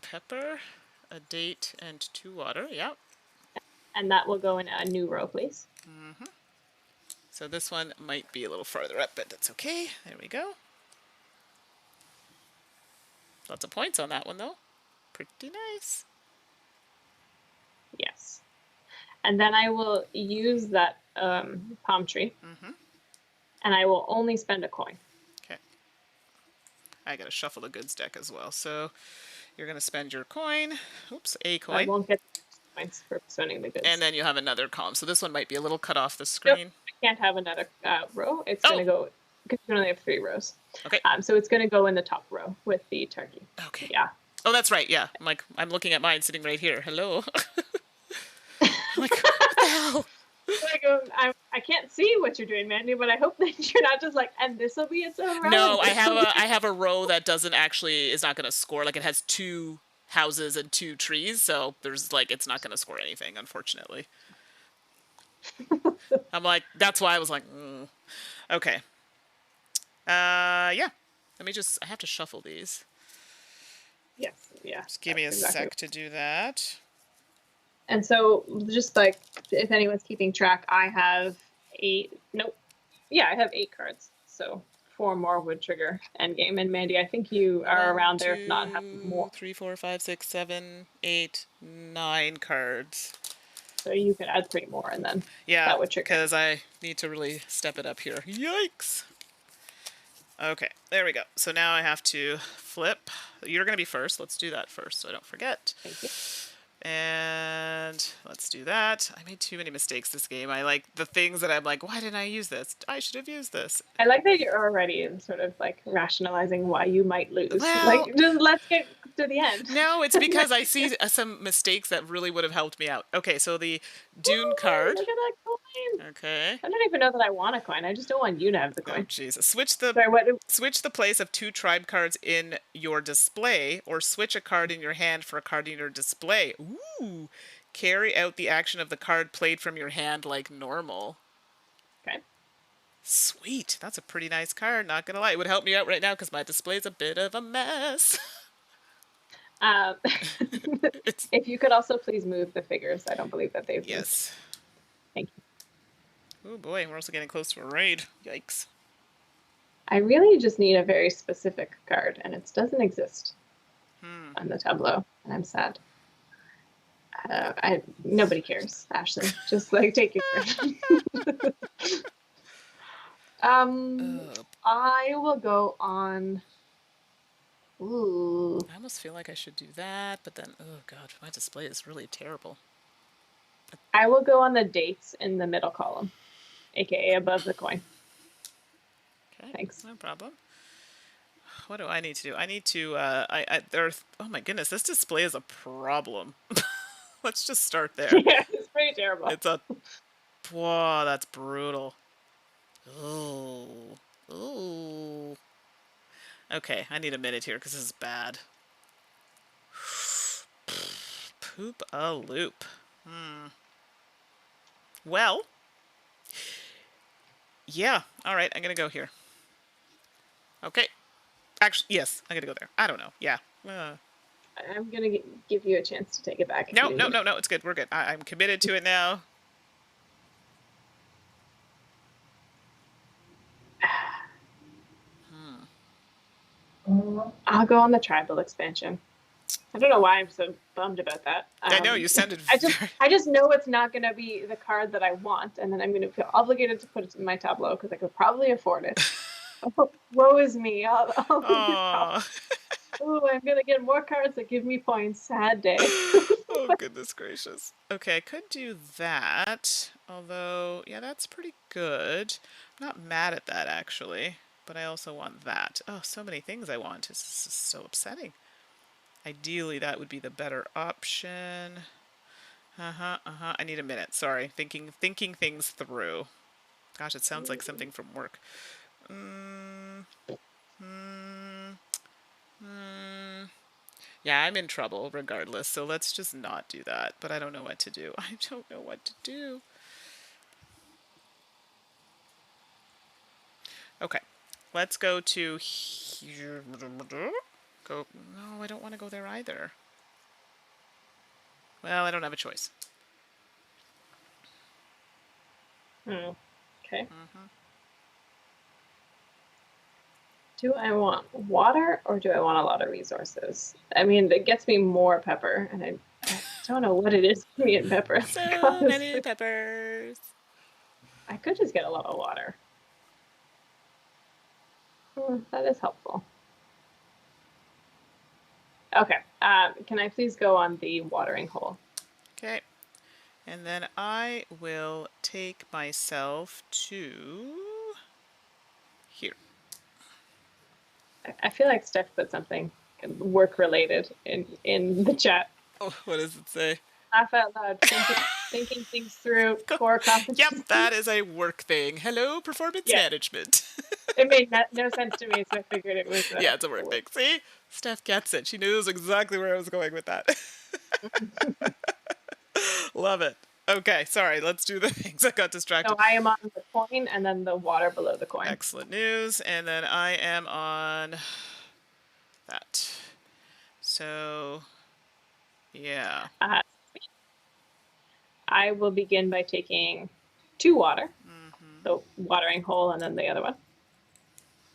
pepper, a date, and 2 water. Yep. And that will go in a new row, please. So this one might be a little farther up, but that's okay. There we go. Lots of points on that one, though. Pretty nice. Yes. And then I will use that palm tree. And I will only spend a coin. Okay. I gotta shuffle the goods deck as well. So you're gonna spend your coin. Oops, a coin. I won't get points for spending the goods. And then you have another column. So this one might be a little cut off the screen. Nope, I can't have another row. It's going to go, because you only have 3 rows. Okay. So it's going to go in the top row with the Targi. Okay. Yeah. Oh, that's right. Yeah. I'm looking at mine sitting right here. Hello. I'm like, what the hell? I can't see what you're doing, Mandy, but I hope that you're not just like, and this will be its own row. No, I have a row that doesn't actually is not going to score. Like it has 2 houses and 2 trees, so there's like it's not going to score anything, unfortunately. I'm like, that's why I was like, okay. Yeah. Let me I have to shuffle these. Yes, yeah. Just give me a sec to do that. And so, just like, if anyone's keeping track, I have 8, nope. Yeah, I have 8 cards. So 4 more would trigger endgame. And Mandy, I think you are around there, if not have more. 3, 4, 5, 6, 7, 8, 9 cards. So you could add 3 more, and then that would trigger. Because I need to really step it up here. Yikes! Okay, there we go. So now I have to flip. You're going to be first. Let's do that first so I don't forget. Thank you. And let's do that. I made too many mistakes this game. I like the things that I'm like, why didn't I use this? I should have used this. I like that you're already sort of like rationalizing why you might lose. Well, like, just let's get to the end. No, it's because I see some mistakes that really would have helped me out. Okay, so the Dune card. Look at that coin. Okay. I don't even know that I want a coin. I just don't want you to have the coin. Oh, Jesus. Switch the place of 2 tribe cards in your display, or switch a card in your hand for a card in your display. Ooh. Carry out the action of the card played from your hand like normal. Okay. Sweet. That's a pretty nice card, not gonna lie. It would help me out right now because my display's a bit of a mess. Um, It's if you could also please move the figures. I don't believe that they've moved. yes. Thank you. Oh boy, we're also getting close to a raid. Yikes. I really just need a very specific card, and it doesn't exist Hmm. on the tableau, and I'm sad. Nobody cares, Ashley. Just like take your turn. Uh, I will go on. Ooh, I almost feel like I should do that, but then, oh god, my display is really terrible. I will go on the dates in the middle column, aka above the coin. Okay, Thanks. no problem. What do I need to do? I need to, oh my goodness, this display is a problem. Let's just start there. Yeah, it's pretty terrible. It's a, whoa, that's brutal. Oh, oh. Okay, I need a minute here because this is bad. Poop a loop. Well, yeah. All right, I'm gonna go here. Okay. Actually, yes, I'm gonna go there. I don't know. Yeah. I'm gonna give you a chance to take it back if No, you no, need. no, no. It's good. We're good. I'm committed to it now. I'll go on the tribal expansion. I don't know why I'm so bummed about that. I know you sounded I very. I just know it's not going to be the card that I want, and then I'm going to feel obligated to put it in my tableau because I could probably afford it. Oh, woe is me! All these problems. Oh. Oh, I'm going to get more cards that give me points. Sad day. Oh goodness gracious. Okay, I could do that. Although, yeah, that's pretty good. I'm not mad at that actually. But I also want that. Oh, so many things I want. This is so upsetting. Ideally, that would be the better option. I need a minute. Sorry. Thinking things through. Gosh, it sounds like something from work. Mm, mm, mm. Yeah, I'm in trouble regardless, so let's just not do that. But I don't know what to do. I don't know what to do. Okay, let's go to here. Go. No, I don't want to go there either. Well, I don't have a choice. Okay. Do I want water or do I want a lot of resources? I mean, it gets me more pepper, and I don't know what it is for me in pepper. So many peppers. I could just get a lot of water. That is helpful. Okay. Can I please go on the watering hole? Okay. And then I will take myself to here. I feel like Steph put something work related in the chat. Oh, what does it say? Laugh out loud, thinking things through, core Yep, competency. that is a work thing. Hello, performance Yeah, management. it made no sense to me, so I figured it was Yeah, it's a work thing. See? Steph gets it. She knows exactly where I was going with that. Love it. Okay, sorry, let's do the things. I got So distracted. I am on the coin and then the water below the coin. Excellent news. And then I am on that. So, yeah. I will begin by taking 2 water. So watering hole and then the other one.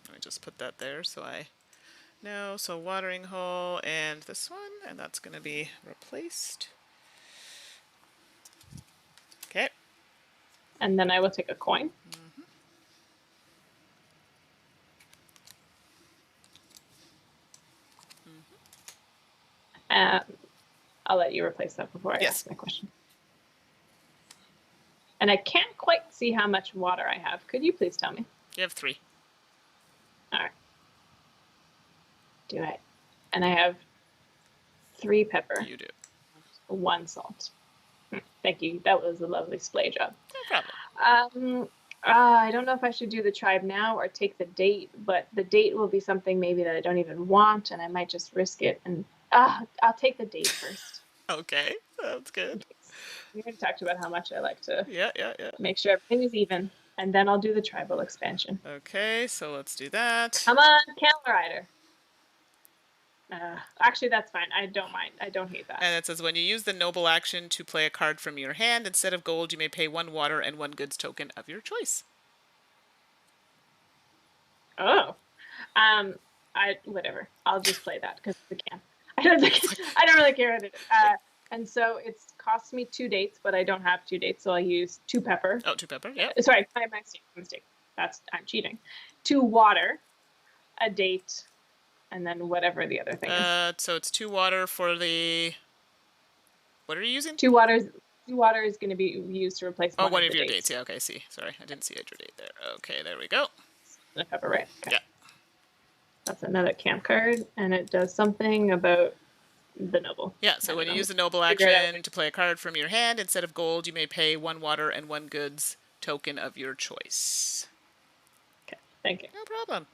Let me just put that there so I know. So watering hole and this one, and that's going to be replaced. Okay. And then I will take a coin. I'll let you replace that before I ask my question. And I can't quite see how much water I have. Could you please tell me? You have 3. All right. Do I? And I have 3 pepper. You do. 1 salt. Thank you. That was a lovely splay job. No problem. I don't know if I should do the tribe now or take the date, but the date will be something maybe that I don't even want, and I might just risk it. And I'll take the date first. Okay, sounds good. We already talked about how much I like to Yeah. make sure everything is even, and then I'll do the tribal expansion. Okay, so let's do that. Come on, Camel Rider. Actually, that's fine. I don't mind. I don't hate that. And it says when you use the noble action to play a card from your hand, instead of gold, you may pay 1 water and 1 goods token of your choice. Oh, whatever. I'll just play that because I can. I don't really care what it is. And so it's cost me 2 dates, but I don't have 2 dates, so I'll use 2 pepper. Oh, 2 pepper. Yeah. Sorry, my mistake. I'm cheating. 2 water, a date, and then whatever the other thing is. So it's 2 water for the. What are you using? 2 waters. 2 water is going to be used to replace one of your dates. Yeah, okay, I see. Sorry, I didn't see your date there. Okay, there we go. The pepper, right? Okay. Yeah. That's another camp card, and it does something about the noble. Yeah, so when you use the noble action to play a card from your hand, instead of gold, you may pay 1 water and 1 goods token of your choice. Okay, thank you. No problem.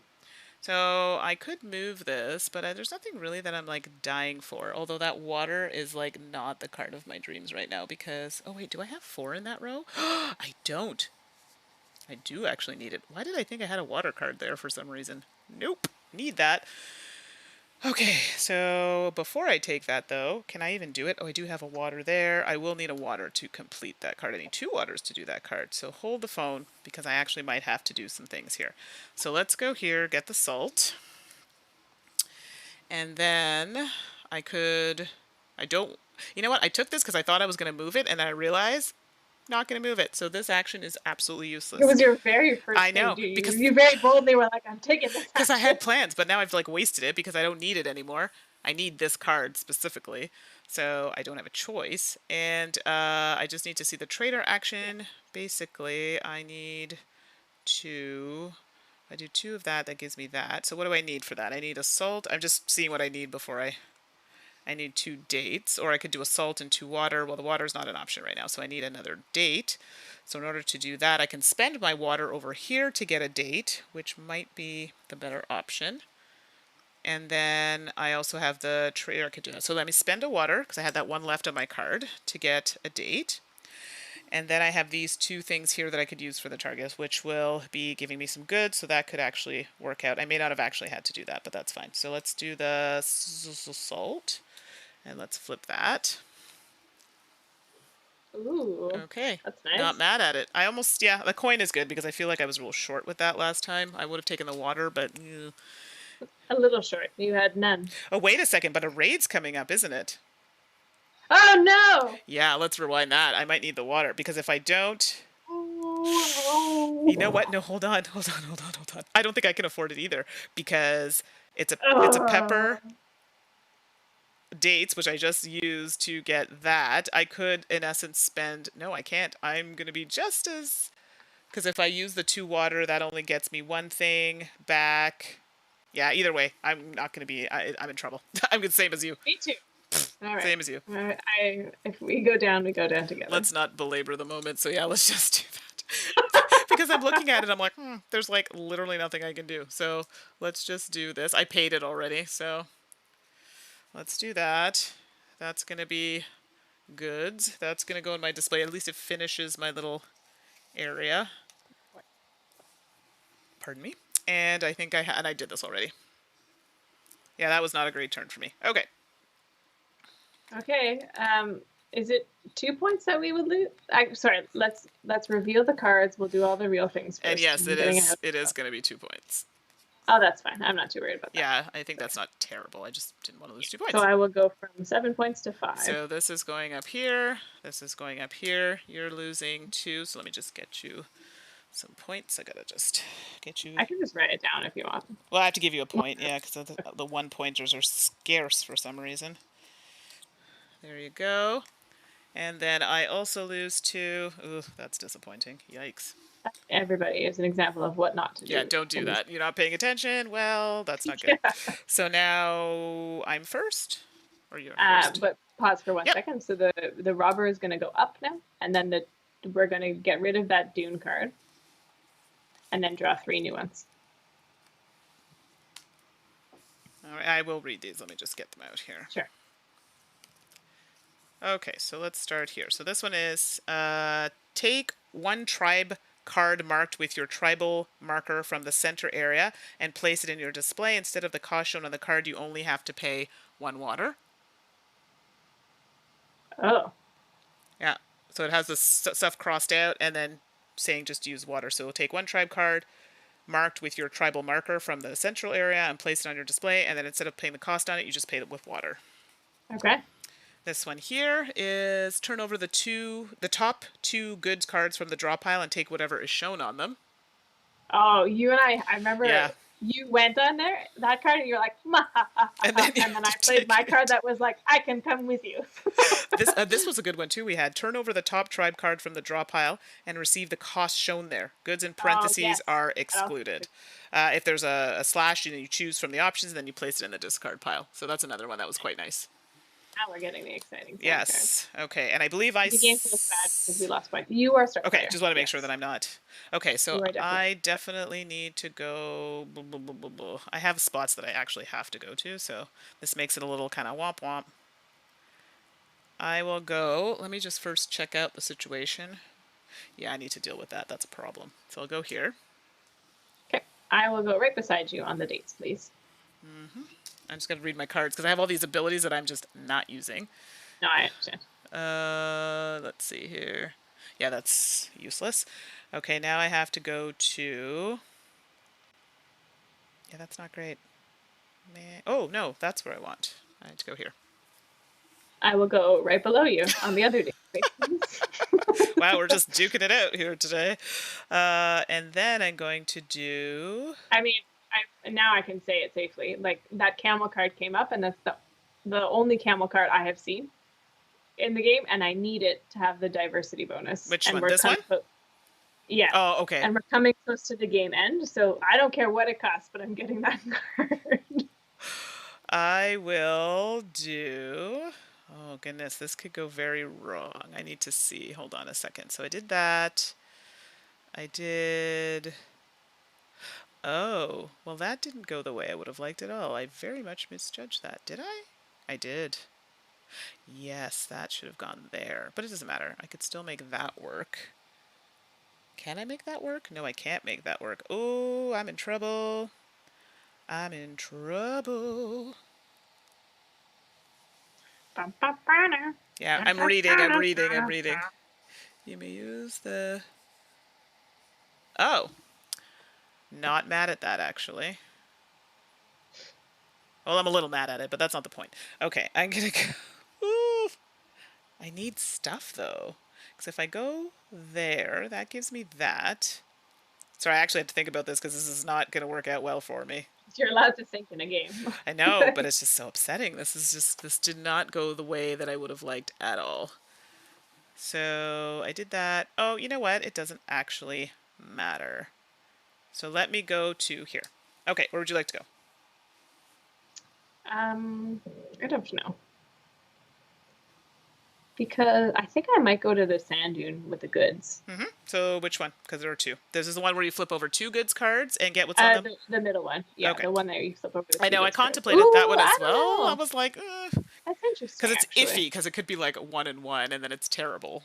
So I could move this, but there's nothing really that I'm like dying for. Although that water is like not the card of my dreams right now because, oh wait, do I have 4 in that row? I don't. I do actually need it. Why did I think I had a water card there for some reason? Nope. Need that. Okay, so before I take that though, can I even do it? Oh, I do have a water there. I will need a water to complete that card. I need 2 waters to do that card. So hold the phone because I actually might have to do some things here. So let's go here, get the salt. And then I don't, you know what? I took this because I thought I was going to move it and then I realized not going to move it. So this action is absolutely useless. It was your very first I know, thing, because you very boldly were like, I'm taking this. Because I had plans, but now I've like wasted it because I don't need it anymore. I need this card specifically, so I don't have a choice. And I just need to see the trader action. Basically, I need to... I do 2 of that, that gives me that. So what do I need for that? I need assault. I'm just seeing what I need before I need 2 dates, or I could do assault and 2 water. Well, the water is not an option right now, so I need another date. So in order to do that, I can spend my water over here to get a date, which might be the better option. And then I also have the trader. I could do that. So let me spend a water, because I had that 1 left on my card, to get a date. And then I have these 2 things here that I could use for the targets, which will be giving me some goods, so that could actually work out. I may not have actually had to do that, but that's fine. So let's do the salt. And let's flip that. Ooh. Okay. That's nice. Not mad at it. I almost, yeah, the coin is good because I feel like I was real short with that last time. I would have taken the water, but... A little short. You had none. Oh, wait a second, but a raid's coming up, isn't it? Oh, no! Yeah, let's rewind that. I might need the water because if I don't... Oh. You know what? No, hold on. I don't think I can afford it either because it's a pepper... dates, which I just used to get that. I could, in essence, spend... No, I can't. I'm going to be just as... Because if I use the 2 water, that only gets me 1 thing back. Yeah, either way, I'm not going to be... I'm in trouble. I'm the same as you. Me too. All right. Same as you. If we go down, we go down together. Let's not belabor the moment, so yeah, let's just do that. Because I'm looking at it, I'm like, there's like literally nothing I can do. So let's just do this. I paid it already, so... Let's do that. That's going to be goods. That's going to go in my display. At least it finishes my little area. Pardon me. And I think and I did this already. Yeah, that was not a great turn for me. Okay. Okay. Is it 2 points that we would lose? Sorry. Let's reveal the cards. We'll do all the real things first. And yes, it is. It is going to be 2 points. Oh, that's fine. I'm not too worried about that. Yeah, I think that's not terrible. I just didn't want to lose 2 points. So I will go from 7 points to 5. So this is going up here. This is going up here. You're losing 2. So let me just get you some points. I gotta just get you... I can just write it down if you want. Well, I have to give you a point, yeah, because the 1-pointers are scarce for some reason. There you go. And then I also lose 2. Ooh, that's disappointing. Yikes. Everybody is an example of what not to do. Yeah, don't do that. You're not paying attention. Well, that's not good. Yeah. So now I'm first? Or you're first? But pause for 1 second. So the robber is going to go up now, and then we're going to get rid of that Dune card, and then draw 3 new ones. All right, I will read these. Let me just get them out here. Sure. Okay, so let's start here. So this one is take 1 tribe card marked with your tribal marker from the center area and place it in your display. Instead of the cost shown on the card, you only have to pay 1 water. Oh. Yeah. So it has the stuff crossed out and then saying just use water. So we'll take 1 tribe card marked with your tribal marker from the central area and place it on your display. And then instead of paying the cost on it, you just pay it with water. Okay. This one here is turn over the top 2 goods cards from the draw pile and take whatever is shown on them. Oh, you and I remember Yeah. you went on that card and you're like, And then I played my card that was like, I can come with you. This was a good one too. We had turn over the top tribe card from the draw pile and receive the cost shown there. Goods in parentheses yes. are excluded. If there's a slash, you choose from the options, and then you place it in the discard pile. So that's another one that was quite nice. Now we're getting the exciting cards. Yes. Okay. And I believe I. The game feels bad because we lost points. You are starting. Okay. Just want to make sure that I'm not. Okay. So I definitely need to go. I have spots that I actually have to go to, so this makes it a little kind of womp womp. I will go. Let me just first check out the situation. Yeah, I need to deal with that. That's a problem. So I'll go here. Okay. I will go right beside you on the dates, please. Mm-hmm. I'm just going to read my cards because I have all these abilities that I'm just not using. No, I understand. Let's see here. Yeah, that's useless. Okay, now I have to go to... Yeah, that's not great. Oh, no, that's where I want. I have to go here. I will go right below you on the other date. Wow, we're just duking it out here today. And then I'm going to do... I mean, now I can say it safely. Like, that camel card came up, and that's the only camel card I have seen in the game, and I need it to have the diversity bonus. Which one? This one? Yeah. Oh, okay. And we're coming close to the game end, so I don't care what it costs, but I'm getting that card. I will do... Oh, goodness, this could go very wrong. I need to see. Hold on a second. So I did that. I did... Oh, well, that didn't go the way I would have liked at all. I very much misjudged that. Did I? I did. Yes, that should have gone there. But it doesn't matter. I could still make that work. Can I make that work? No, I can't make that work. Oh, I'm in trouble. I'm in trouble. Yeah, I'm reading. You may use the... Oh. Not mad at that, actually. Well, I'm a little mad at it, but that's not the point. Okay, I'm gonna go... Ooh. I need stuff, though. Because if I go there, that gives me that. Sorry, I actually have to think about this because this is not going to work out well for me. You're allowed to think in a game. I know, but it's just so upsetting. This did not go the way that I would have liked at all. So I did that. Oh, you know what? It doesn't actually matter. So let me go to here. Okay, where would you like to go? I don't know. Because I think I might go to the sand dune with the goods. Mm-hmm. So which one? Because there are 2. This is the one where you flip over 2 goods cards and get what's on them? The middle one. Yeah, okay. The one that you flip over the I know, I contemplated that one as well. I was like, That's interesting. Because it's iffy, because it could be like 1 and 1, and then it's terrible.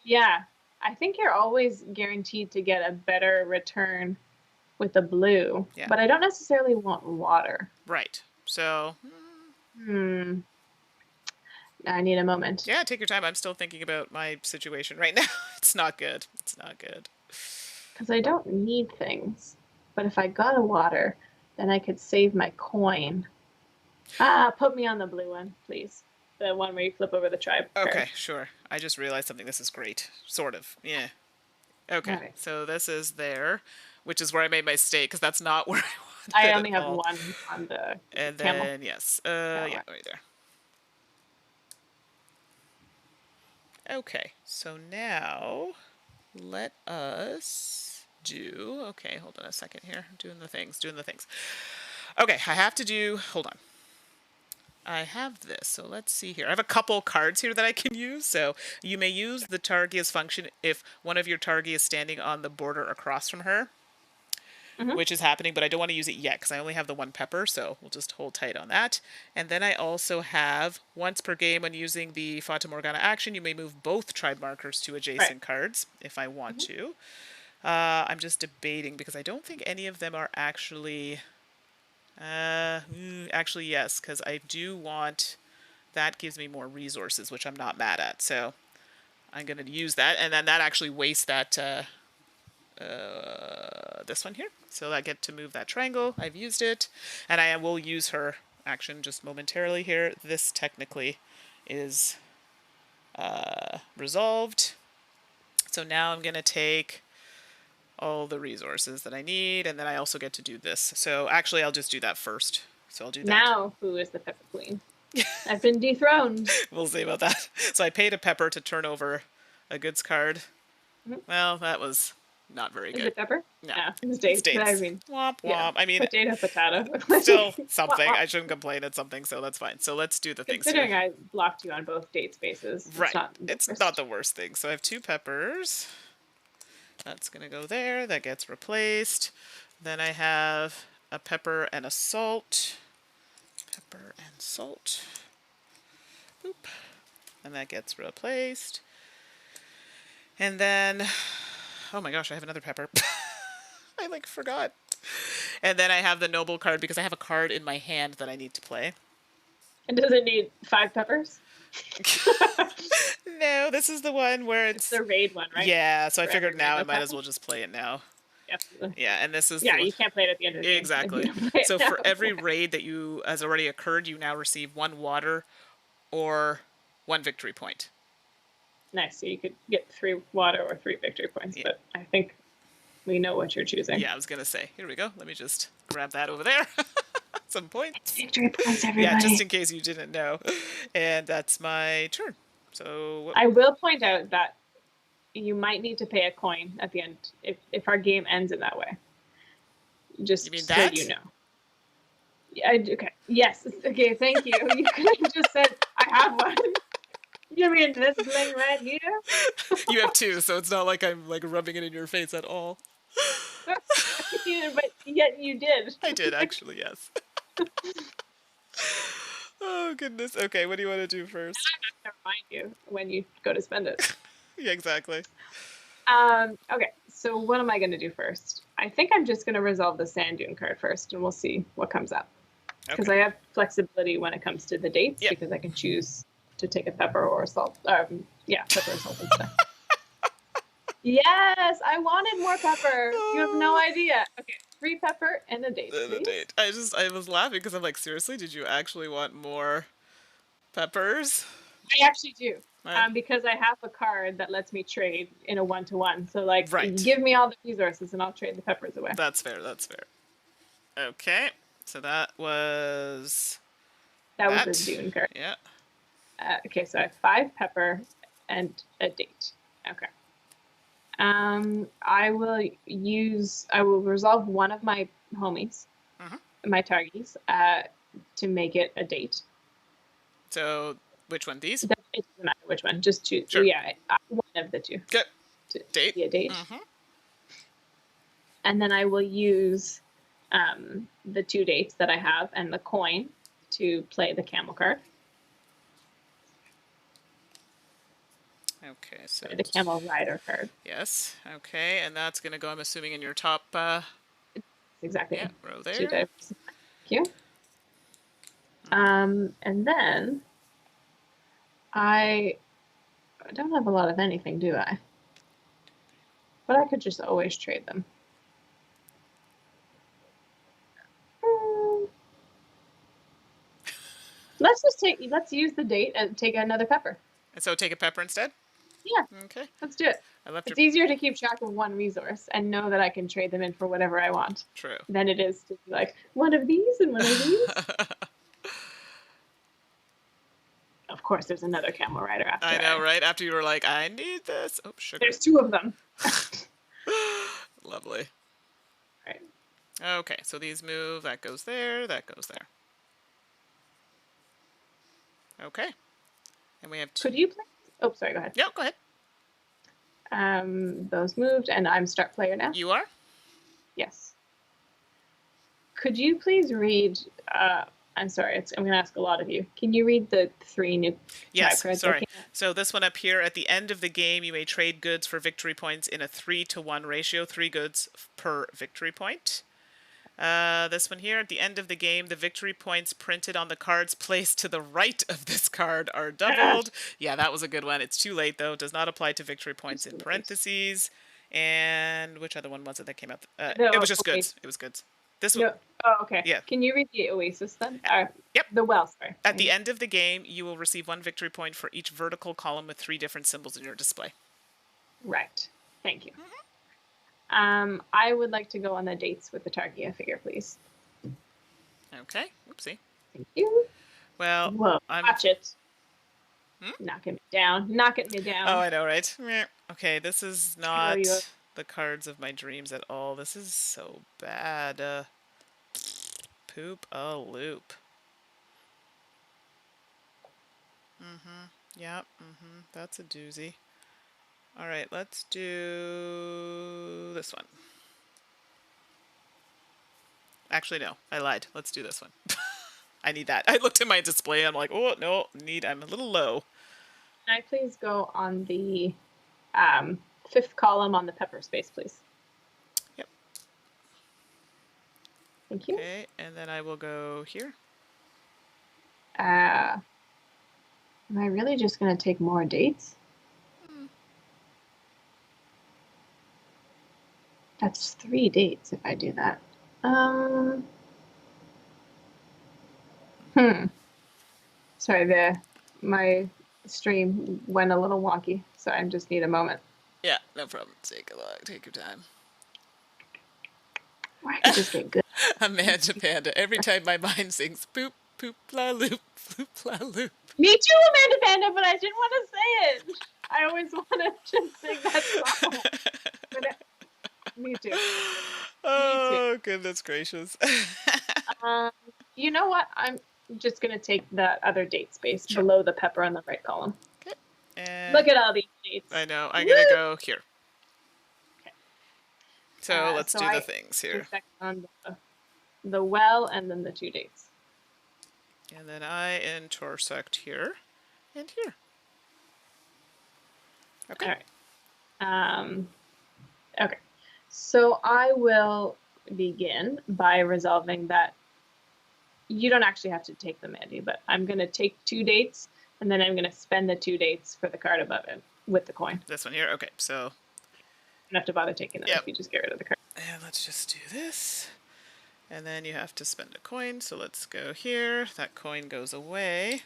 Yeah. I think you're always guaranteed to get a better return with the blue. Yeah. But I don't necessarily want water. Right. So... I need a moment. Yeah, take your time. I'm still thinking about my situation right now. It's not good. It's not good. Because I don't need things. But if I got a water, then I could save my coin. Put me on the blue one, please. The one where you flip over the tribe. Okay, sure. I just realized something. This is great. Sort of. Yeah. Okay, right. So this is there, which is where I made my mistake, because that's not where I wanted I only have one on the And camel. Then, yes. Yeah, right there. Okay, so now let us do... Okay, hold on a second here. I'm doing the things. Okay, I have to do... Hold on. I have this, so let's see here. I have a couple cards here that I can use. So you may use the Targi as function if one of your Targi is standing on the border across from her, which is happening, but I don't want to use it yet because I only have the 1 pepper, so we'll just hold tight on that. And then I also have, once per game when using the Fata Morgana action, you may move both tribe markers to adjacent cards if I want to. I'm just debating because I don't think any of them are actually... actually, yes, because I do want... That gives me more resources, which I'm not mad at. So I'm going to use that. And then that actually wastes that... this one here. So I get to move that triangle. I've used it. And I will use her action just momentarily here. This technically is resolved. So now I'm going to take all the resources that I need, and then I also get to do this. So actually, I'll just do that first. So I'll do that. Now, who is the Pepper Queen? I've been dethroned. We'll see about that. So I paid a pepper to turn over a goods card. Mhm. Well, that was not very Is good. it pepper? No. It was dates. Dates. I mean, Womp womp. yeah. I mean, Potato. still something. Womp womp. I shouldn't complain at something, so that's fine. So let's do the things Considering here. I blocked you on both date spaces, Right. it's It's not the worst thing. So I have 2 peppers. That's going to go there. That gets replaced. Then I have a pepper and a salt. Pepper and salt. Boop. And that gets replaced. And then, oh my gosh, I have another pepper. I like forgot. And then I have the noble card because I have a card in my hand that I need to play. And does it need 5 peppers? No, this is the one where It's the raid one, right? Yeah, so I For figured every now I random might as pepper? well just play it now. Yep. Yeah, and this is Yeah, the you can't play it at the end of the game. Exactly. If you don't play it So for now. every raid that you has already occurred, you now receive 1 water or 1 victory point. Nice. So you could get 3 water or 3 victory points, but I think we know what you're choosing. Yeah, I was gonna say. Here we go. Let me just grab that over there. Some points. It's victory points, everybody. Yeah, just in case you didn't know. And that's my turn. So I will point out that you might need to pay a coin at the end if our game ends in that way. Just You mean so that? you know. Yeah, okay. Yes. Okay. Thank you. You could have just said, "I have one." You mean this thing right here? You have 2, so it's not like I'm like rubbing it in your face at all. Yeah, but yet you did. I did actually, yes. Oh goodness. Okay, what do you want to do first? I have to remind you when you go to spend it. Yeah, exactly. Okay, so what am I going to do first? I think I'm just going to resolve the sand dune card first, and we'll see what comes up. Because Okay. I have flexibility when it comes to the dates, Yep. because I can choose to take a pepper or a salt. Yeah, pepper or salt instead. Yes, I wanted more pepper. You have no idea. Okay, 3 pepper and a date, The please. date. I was laughing because I'm like, seriously, did you actually want more peppers? I actually do. Right. Because I have a card that lets me trade in a 1-to-1. So, like, Right. give me all the resources and I'll trade the peppers away. That's fair. That's fair. Okay. So that was That was the dune card. Yeah. Okay, so I have 5 pepper and a date. Okay. I will resolve one of my homies, my Targis, to make it a date. So which one? These? It doesn't matter which one. Just choose. Sure. Yeah, one of the 2. Okay. Date. Be a date. And then I will use the 2 dates that I have and the coin to play the camel card. Okay, so The camel rider card. Yes. Okay, and that's gonna go, I'm assuming, in your top Exactly. yeah, row there. 2 dice. Thank you. And then I don't have a lot of anything, do I? But I could just always trade them. Let's use the date and take another pepper. And so take a pepper instead? Yeah. Okay. Let's do it. It's easier to keep track of one resource and know that I can trade them in for whatever I want. True. Than it is to be like, one of these and one of these. Of course, there's another camel rider after. I know, right? After you were like, I need this. Oh, sugar. There's 2 of them. Lovely. Right. Okay, so these move. That goes there. That goes there. Okay. And we have 2. Could you please? Oh, sorry. Go ahead. Yeah, go ahead. Those moved, and I'm start player now. You are? Yes. Could you please read I'm sorry, I'm going to ask a lot of you. Can you read the 3 new Yes, cards that sorry. came out? So this one up here, at the end of the game, you may trade goods for victory points in a 3-to-1 ratio, 3 goods per victory point. This one here, at the end of the game, the victory points printed on the cards placed to the right of this card are doubled. Yeah, that was a good one. It's too late, though. Does not apply to victory points in parentheses. And which other one was it that came out? It was just goods. It was goods. This one, No. Oh, okay. yeah. Can you read the Oasis then? Yep. The well, sorry. At the end of the game, you will receive 1 victory point for each vertical column with 3 different symbols in your display. Right. Thank you. I would like to go on the dates with the Targi figure, please. Okay. Oopsie. Thank you. Well, Whoa, watch it. Knocking me down. Knocking me down. Oh, I know, right? Okay, this is not the cards of my dreams at all. This is so bad. Poop a loop. Yep. That's a doozy. All right, let's do this one. Actually, no, I lied. Let's do this one. I need that. I looked at my display. I'm like, oh no, I'm a little low. Can I please go on the 5th column on the pepper space, please? Yep. Thank you. Okay, and then I will go here. Am I really just going to take more dates? That's 3 dates if I do that. Sorry, my stream went a little wonky, so I just need a moment. Yeah, no problem. Take a look. Take your time. Or I could just get good. Amanda Panda. Every time my mind sings poop, poop, la loop, poop, la loop. Me too, Amanda Panda, but I didn't want to say it. I always want to just sing that song. Me too. Oh, me too. Goodness gracious. You know what? I'm just going to take that other date space below the pepper on the right column. Okay. And look at all these dates. I know. I'm going to go here. Okay. So let's do the things here. On the well and then the 2 dates. And then I intersect here and here. Okay. All right. Okay. So I will begin by resolving that you don't actually have to take them, Mandy, but I'm going to take 2 dates, and then I'm going to spend the 2 dates for the card above it with the coin. This one here? Okay, so you don't have to bother taking them if you just get rid of the card. And let's just do this. And then you have to spend a coin, so let's go here. That coin goes away.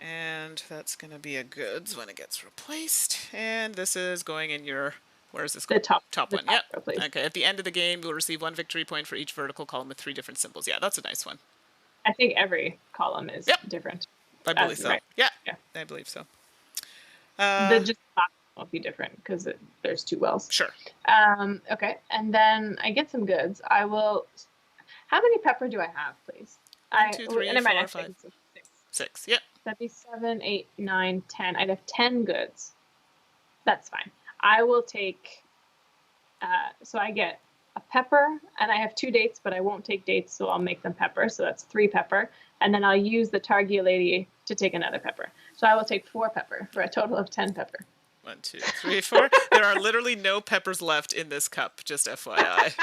And that's going to be a goods when it gets replaced. And this is going in your... Where is this? The top one. Yep. Okay. At the end of the game, you'll receive 1 victory point for each vertical column with 3 different symbols. Yeah, that's a nice one. I think every column is different. I believe so. Right. Yeah, I believe so. The just won't be different because there's 2 wells. Sure. Okay, and then I get some goods. I will. How many pepper do I have, please? 1, 2, 3, 4, 5, 6. Yep. That'd be 7, 8, 9, 10. I'd have 10 goods. That's fine. I will take, so I get a pepper, and I have 2 dates, but I won't take dates, so I'll make them pepper. So that's 3 pepper. And then I'll use the Targi lady to take another pepper. So I will take 4 pepper for a total of 10 pepper. 1, 2, 3, 4. There are literally no peppers left in this cup, just FYI.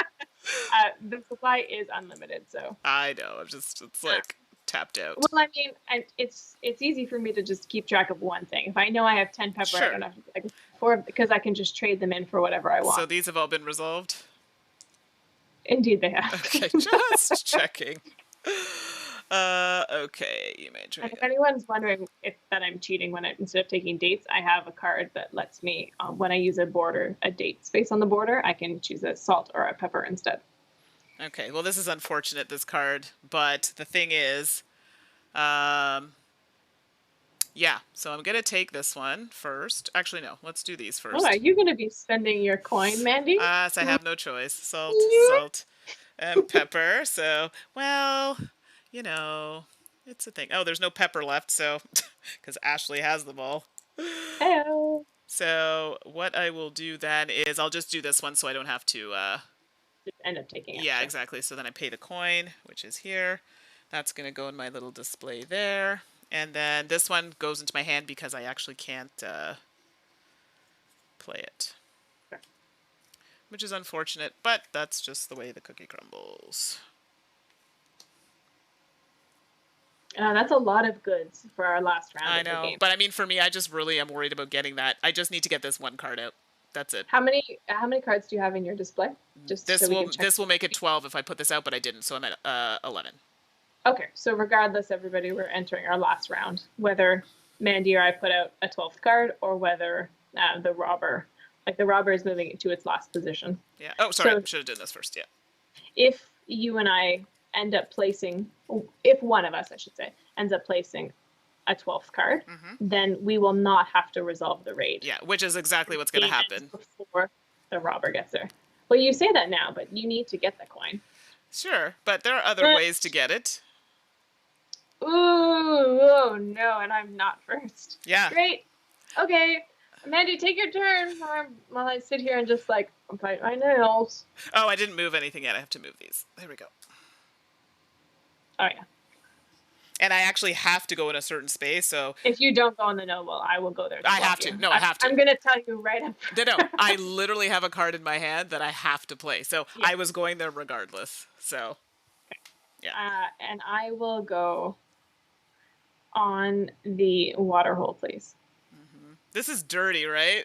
The supply is unlimited, so. I know. It's like tapped out. Well, I mean, it's easy for me to just keep track of one thing. If I know I have 10 pepper, I don't have to like 4 because I can just trade them in for whatever I want. So these have all been resolved? Indeed, they have. Okay, just checking. Okay, you may trade. And if anyone's wondering that I'm cheating when instead of taking dates, I have a card that lets me, when I use a date space on the border, I can choose a salt or a pepper instead. Okay, well, this is unfortunate, this card, but the thing is, yeah, so I'm going to take this one first. Actually, no, let's do these first. Oh, are you going to be spending your coin, Mandy? Yes, I have no choice. Salt, and pepper. So, well, you know, it's a thing. Oh, there's no pepper left, so, because Ashley has them all. Hello. So what I will do then is I'll just do this one so I don't have to just end up taking Yeah, extra. exactly. So then I paid a coin, which is here. That's going to go in my little display there. And then this one goes into my hand because I actually can't play it. Sure. Which is unfortunate, but that's just the way the cookie crumbles. That's a lot of goods for our last round I of the know. game. But I mean, for me, I just really am worried about getting that. I just need to get this one card out. That's it. How many cards do you have in your display? Just so we can check. This will make it 12 if I put this out, but I didn't, so I'm at 11. Okay, so regardless, everybody, we're entering our last round. Whether Mandy or I put out a 12th card, or whether the robber is moving it to its last position. Yeah. Oh, sorry. So, should have done this first. Yeah. if you and I end up placing, if one of us, I should say, ends up placing a 12th card, then we will not have to resolve the raid. Yeah, which is exactly what's going to happen. Before the robber gets there. Well, you say that now, but you need to get the coin. Sure, but there are other ways to get it. Ooh, oh no, and I'm not first. Yeah. Great. Okay. Mandy, take your turn while I sit here and just bite my nails. Oh, I didn't move anything yet. I have to move these. There we go. Oh, yeah. And I actually have to go in a certain space, so... If you don't go in the noble, I will go there. I have to. No, I have to. I'm going to tell you right up front. No, I literally have a card in my hand that I have to play, so yeah. I was going there regardless, so... Okay. Yeah. And I will go on the water hole, please. This is dirty, right?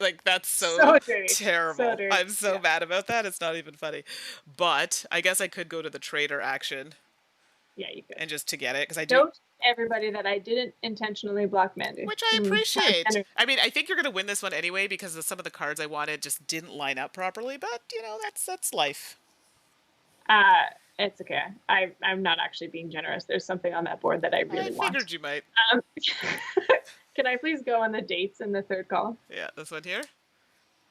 Like, that's so terrible. So dirty. I'm so mad about that. It's not even funny. But I guess I could go to the trader action. Yeah, you could. And just to get it, because I do... Note, everybody, that I didn't intentionally block Mandy. Which I appreciate. I mean, I think you're going to win this one anyway, because some of the cards I wanted just didn't line up properly, but, you know, that's life. It's okay. I'm not actually being generous. There's something on that board that I really want. I figured you might. Can I please go on the dates in the third column? Yeah, this one here.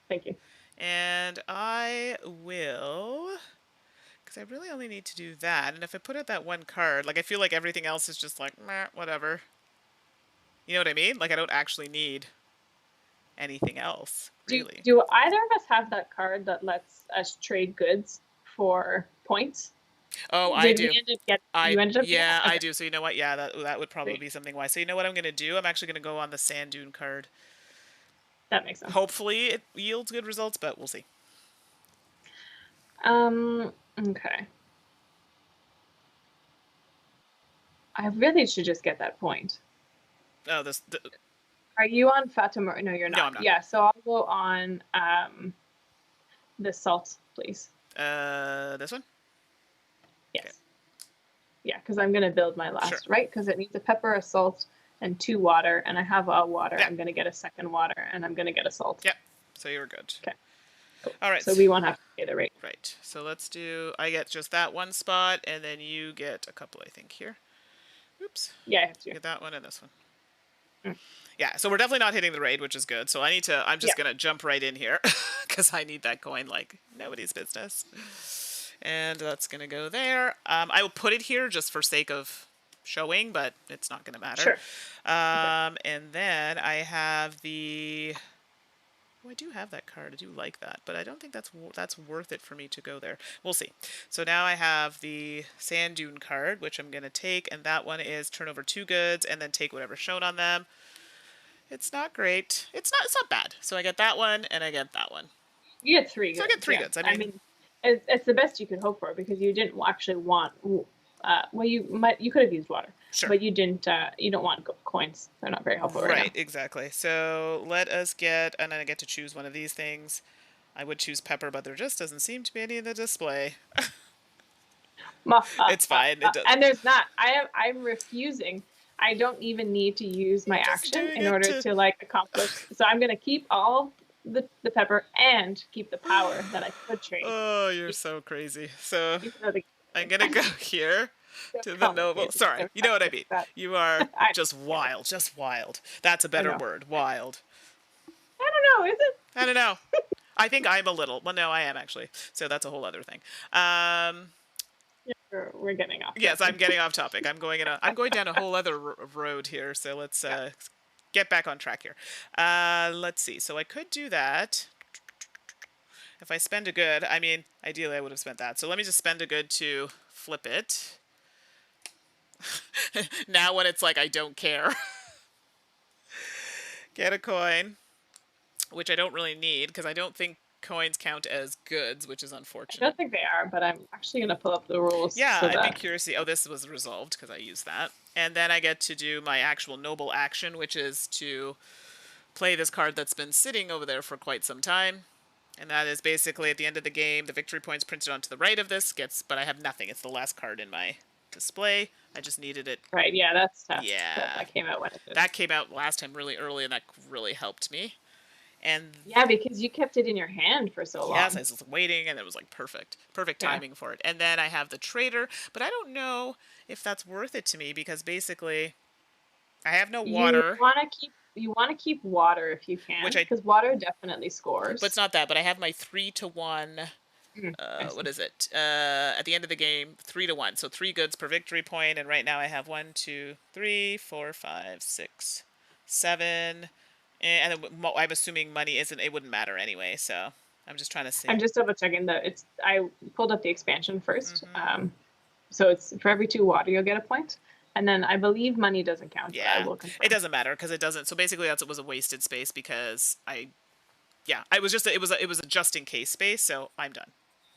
Thank you. And I will, because I really only need to do that. And if I put out that one card, like, I feel like everything else is just like, meh, whatever. You know what I mean? Like, I don't actually need anything else, really. Do either of us have that card that lets us trade goods for points? Oh, I do. Yeah, I do. So you know what? Yeah, that would probably be something wise. So you know what I'm going to do? I'm actually going to go on the sand dune card. That makes sense. Hopefully it yields good results, but we'll see. Okay. I really should just get that point. Oh, Are you on Fatima? No, you're not. No, I'm not. Yeah, so I'll go on the salt, please. This one? Yes. Okay. Yeah, because I'm going to build my last, right? Because it needs a pepper, a salt, and 2 water, and I have a water. Yeah. I'm going to get a second water, and I'm going to get a salt. Yep. So you were good. Okay. Cool. All right. So we won't have to pay the rate. Right. So let's do, I get just that one spot, and then you get a couple, I think, here. Oops. Yeah, I have to. Get that one and this one. Yeah, so we're definitely not hitting the raid, which is good. So I'm just going to jump right in here, because I need that coin like nobody's business. And that's going to go there. I will put it here just for sake of showing, but it's not going to matter. Sure. And then I have the... Oh, I do have that card. I do like that, but I don't think that's worth it for me to go there. We'll see. So now I have the sand dune card, which I'm going to take, and that one is turn over 2 goods and then take whatever's shown on them. It's not great. It's not bad. So I get that one and I get that one. You get 3 goods. So I get 3 goods. I mean, it's the best you could hope for, because you didn't actually want. Well, you could have used water, sure, but you didn't. You don't want coins. They're not very helpful. Right, exactly. So let us get, and then I get to choose one of these things. I would choose pepper, but there just doesn't seem to be any in the display. It's fine. And there's not. I'm refusing. I don't even need to use my action in order to accomplish. So I'm gonna keep all the pepper and keep the power that I could trade. Oh, you're so crazy. So I'm gonna go here to the noble. Sorry, you know what I mean. You are just wild, just wild. That's a better word, wild. I don't know, is it? I don't know. I think I'm a little. Well, no, I am actually. So that's a whole other thing. We're getting off. Yes, I'm getting off topic. I'm going down a whole other road here. So let's get back on track here. Let's see. So I could do that. If I spend a good, I mean, ideally I would have spent that. So let me just spend a good to flip it. Now when it's like I don't care. Get a coin, which I don't really need because I don't think coins count as goods, which is I unfortunate. don't think they are, but I'm actually going to pull up the rules Yeah, so I'd be that. curious to see. Oh, this was resolved because I used that. And then I get to do my actual noble action, which is to play this card that's been sitting over there for quite some time. And that is basically at the end of the game, the victory points printed onto the right of this gets, but I have nothing. It's the last card in my display. I just needed it. Right, yeah, that's tough. Yeah. That came out when it did. That came out last time really early, and that really helped me. And Yeah, because you kept it in your hand for so yes, long. I was waiting, and it was like perfect Yeah. timing for it. And then I have the trader, but I don't know if that's worth it to me because basically I have no You water, want to keep water if you which can, I, because water definitely but it's scores. not that. But I have my 3-to-1. I What see. is it? At the end of the game, 3-to-1. So 3 goods per victory point, and right now I have 1, 2, 3, 4, 5, 6, 7, and then I'm assuming money isn't. It wouldn't matter anyway. So I'm just trying to see. I'm just double checking that it's. I pulled up the expansion first. Mm-hmm. So it's for every 2 water you'll get a point, and then I believe money doesn't count, but I Yeah, will it confirm. doesn't matter because it doesn't. So basically, it was a wasted space because yeah, I was just it was a just in case space. So I'm done.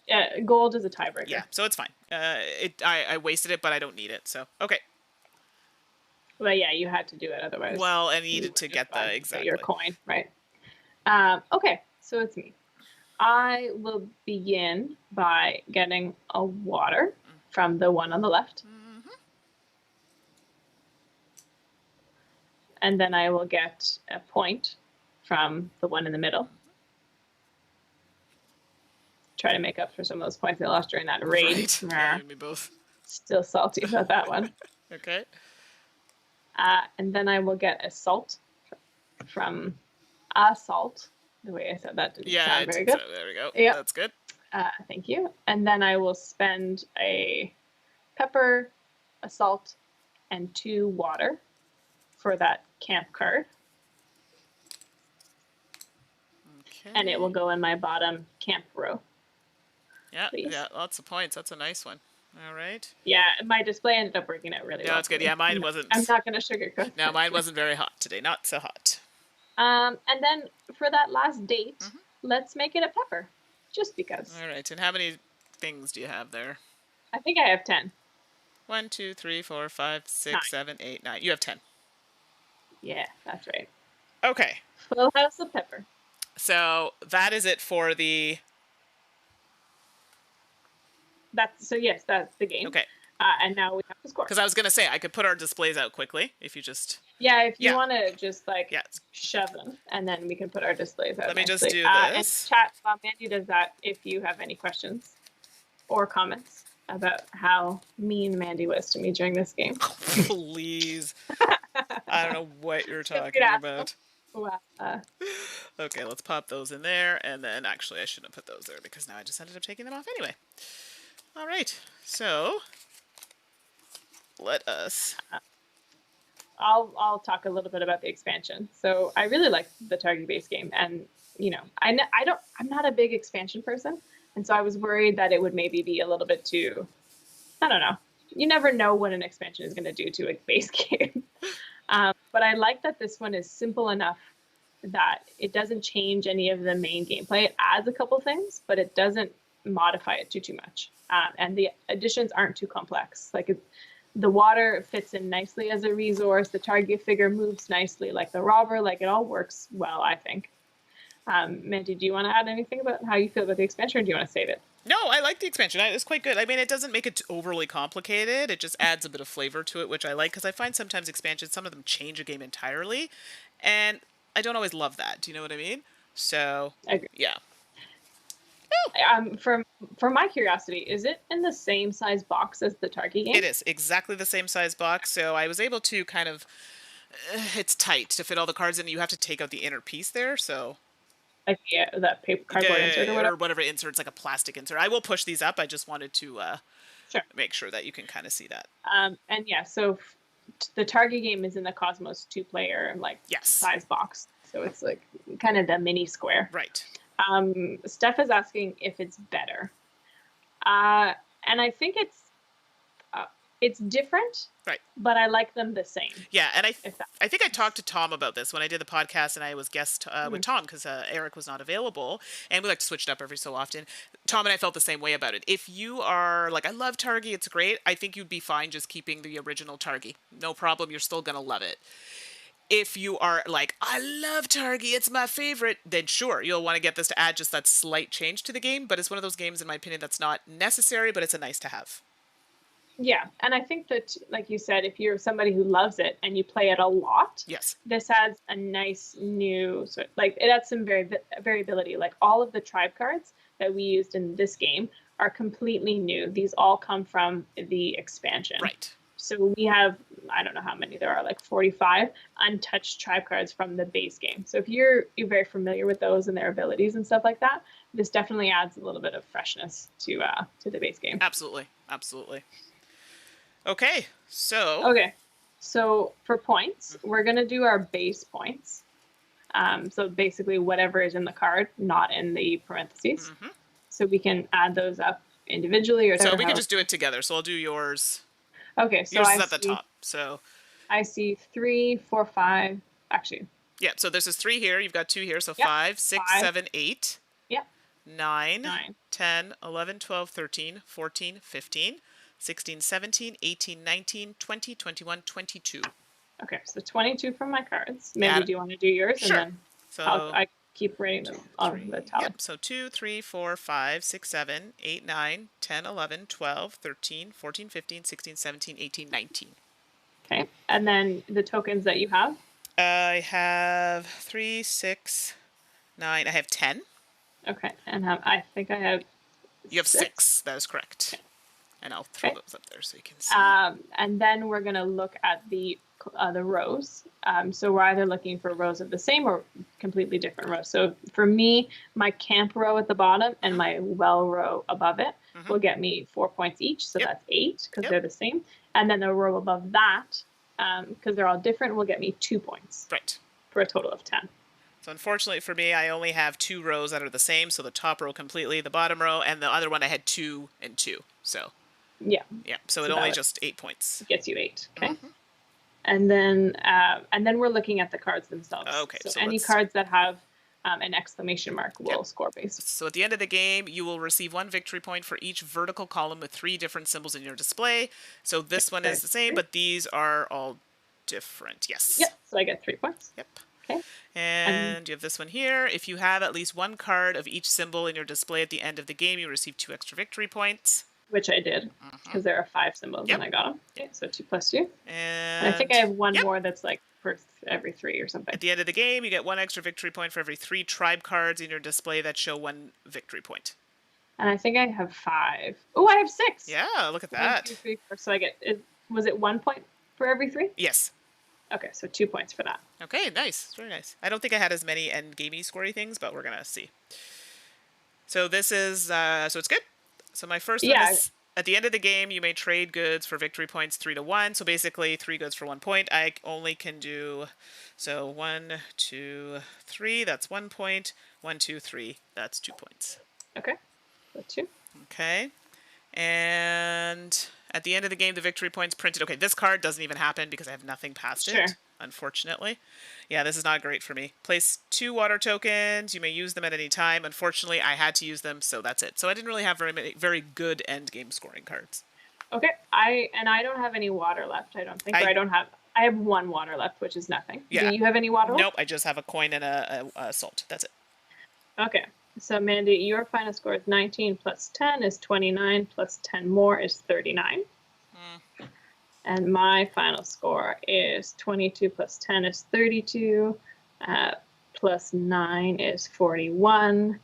Yeah, gold is a Yeah, tiebreaker. so it's fine. I wasted it, but I don't need it. So okay. But yeah, you had to do it, otherwise Well, I you needed would to just get the get your exactly. coin, right? Okay, so it's me. I will begin by getting a water from the one on the left, Mm-hmm. and then I will get a point from the one in the middle. Try to make up for some of those points I lost during that raid. Right. Yeah, you and me both. Still salty about that one. Okay. And then I will get a salt from a salt. The way I said that didn't Yeah, sound very good. there we go. Yep. That's good. Thank you. And then I will spend a pepper, a salt, and 2 water for that camp card. Okay. And it will go in my bottom camp row. Yeah, Please. yeah, lots of points. That's a nice one. All right. Yeah, my display ended up working out really well. No, it's good. Yeah, mine wasn't. I'm not going to sugarcoat. No, mine wasn't very hot today. Not so hot. And then for that last date, let's make it a pepper, just because. All right. And how many things do you have there? I think I have 10. 1, 2, 3, 4, 5, 6, 9. 7, 8, 9. You have 10. Yeah, that's right. Okay. Full house of pepper. So that is it for the. Yes, that's the game. Okay. And now we have to score. Because I was gonna say I could put our displays out quickly if you just. Yeah, if you want to just Yeah. shove them, and then we can put our displays out. Let me just nicely. do this. And chat, Mandy does that if you have any questions or comments about how mean Mandy was to me during this game. Please. I don't know what you're talking about. Okay, let's pop those in there, and then actually I shouldn't have put those there because now I just ended up taking them off anyway. All right, so let us. I'll talk a little bit about the expansion. So I really like the Targi base game, and I'm not a big expansion person, and so I was worried that it would maybe be a little bit too. I don't know. You never know what an expansion is going to do to a base game. But I like that this one is simple enough that it doesn't change any of the main gameplay. It adds a couple things, but it doesn't modify it too much. And the additions aren't too complex. The water fits in nicely as a resource. The target figure moves nicely, like the robber. Like, it all works well, I think. Mandy, do you want to add anything about how you feel about the expansion, or do you want to save it? No, I like the expansion. It's quite good. I mean, it doesn't make it overly complicated. It just adds a bit of flavor to it, which I like, because I find sometimes expansions, some of them change a game entirely, and I don't always love that. Do you know what I mean? So, I agree. Yeah. For my curiosity, is it in the same size box as the Targi game? It is exactly the same size box, so I was able to kind of. It's tight to fit all the cards in. You have to take out the inner piece there, so. Like, yeah, that paper cardboard insert or whatever insert. It's like a plastic insert. I will push these up. I just wanted to sure. make sure that you can kind of see that. And yeah, so the Targi game is in the Cosmos 2-player yes. size box, so it's like kind of the mini square. Right. Steph is asking if it's better. And I think it's different, Right. but I like them the same. Yeah, and I If that think I talked to Tom about this when I did the podcast, and I was guest with Tom because Eric was not available, and we like to switch it up every so often. Tom and I felt the same way about it. If you are like, I love Targi, it's great. I think you'd be fine just keeping the original Targi. No problem. You're still gonna love it. If you are like, I love Targi, it's my favorite, then sure, you'll want to get this to add just that slight change to the game. But it's one of those games, in my opinion, that's not necessary, but it's a nice to have. Yeah, and I think that, like you said, if you're somebody who loves it and you play it a lot, Yes. this adds a nice new sort of, like, it adds some variability. Like all of the tribe cards that we used in this game are completely new. These all come from the expansion. Right. So we have, I don't know how many there are, like 45 untouched tribe cards from the base game. So if you're very familiar with those and their abilities and stuff like that, this definitely adds a little bit of freshness to the base game. Absolutely. Absolutely. Okay, so. Okay, so for points, we're going to do our base points. So basically whatever is in the card, not in the parentheses. So we can add those up individually. Or so we can just do it together. So I'll do yours. Okay, so yours is at the top. So I see 3, 4, 5. Actually. Yeah, so this is 3 here. You've got 2 here. So 5, 6, 7, 8. Yep. 9, 10, 11, 12, 13, 14, 15. 16, 17, 18, 19, 20, 21, 22. Okay, so 22 from my cards. Maybe do you want to do yours? Sure. And then so I keep writing them on the tally. Yep, so 2, 3, 4, 5, 6, 7, 8, 9, 10, 11, 12, 13, 14, 15, 16, 17, 18, 19. Okay, and then the tokens that you have? I have 3, 6, 9. I have 10. Okay, and I think I have You have 6. That is correct. Okay. And I'll throw those up there so you can see. And then we're going to look at the rows. So we're either looking for rows of the same or completely different rows. So for me, my camp row at the bottom and my well row above it will get me 4 points each. So that's 8 because they're the same. And then the row above that, because they're all different, will get me 2 points. Right. For a total of 10. So unfortunately for me, I only have 2 rows that are the same. So the top row completely, the bottom row, and the other one I had 2 and 2. So. Yeah. Yeah. So it only just 8 points. Gets you 8. Okay. And then we're looking at the cards themselves. Okay. So any cards that have an exclamation mark will score base. So at the end of the game, you will receive 1 victory point for each vertical column with 3 different symbols in your display. So this one is the same, but these are all different. Yes. Yep. So I get 3 points. Yep. Okay. And you have this one here. If you have at least 1 card of each symbol in your display at the end of the game, you receive 2 extra victory points. Which I did, because there are 5 symbols and I got them. Okay, so 2 plus 2. And I think I have 1 more that's like for every 3 or something. At the end of the game, you get 1 extra victory point for every 3 tribe cards in your display that show 1 victory point. And I think I have 5. Oh, I have 6. Yeah, look at that. 1, 2, 3, 4. So I get, was it 1 point for every 3? Yes. Okay, so 2 points for that. Okay, nice. Very nice. I don't think I had as many end gamey scorey things, but we're going to see. So this is, so it's good. So my first one is, at the end of the game, you may trade goods for victory points 3 to 1. So basically 3 goods for 1 point. I only can do, so 1, 2, 3, that's 1 point. 1, 2, 3, that's 2 points. Okay, so 2. Okay. And at the end of the game, the victory points printed. Okay, this card doesn't even happen because I have nothing past it, unfortunately. Yeah, this is not great for me. Place 2 water tokens. You may use them at any time. Unfortunately, I had to use them, so that's it. So I didn't really have very good end game scoring cards. Okay, I don't have any water left, I don't think. I have 1 water left, which is nothing. Yeah. Do you have any water left? Nope, I just have a coin and a salt. That's it. Okay. So, Mandy, your final score is 19 plus 10 is 29 plus 10 more is 39. And my final score is 22 plus 10 is 32, plus 9 is 41,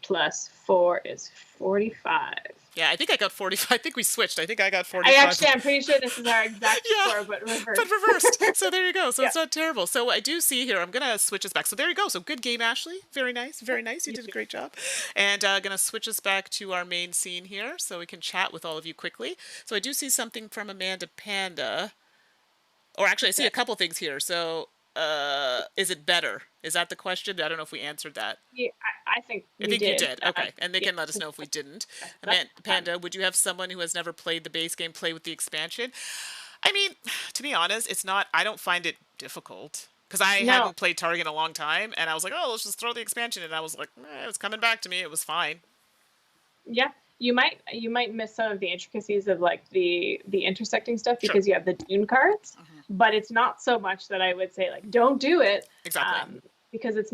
plus 4 is 45. Yeah, I think I got 45. I think we switched. I think I got 45. I'm pretty sure this is our exact score, but reversed. But reversed. So there you go. So it's not terrible. So I do see here, I'm going to switch us back. So there you go. So good game, Ashley. Very nice. Very nice. You did a great job. And going to switch us back to our main scene here so we can chat with all of you quickly. So I do see something from Amanda Panda. Or actually, I see a couple things here. So Is it better? Is that the question? I don't know if we answered that. Yeah, I think I we think you did. did. Okay. And they Yeah, can let us know if we didn't. stuff. Panda, would you have someone who has never played the base game play with the expansion? I mean, to be honest, it's not, I don't find it difficult. Because I No, hadn't played Target in a long time, and I was like, oh, let's just throw the expansion in. And I was like, it was coming back to me. It was fine. yeah, you might miss some of the intricacies of like the intersecting stuff Sure. because you have the dune cards, but it's not so much that I would say like don't do it, Exactly. because it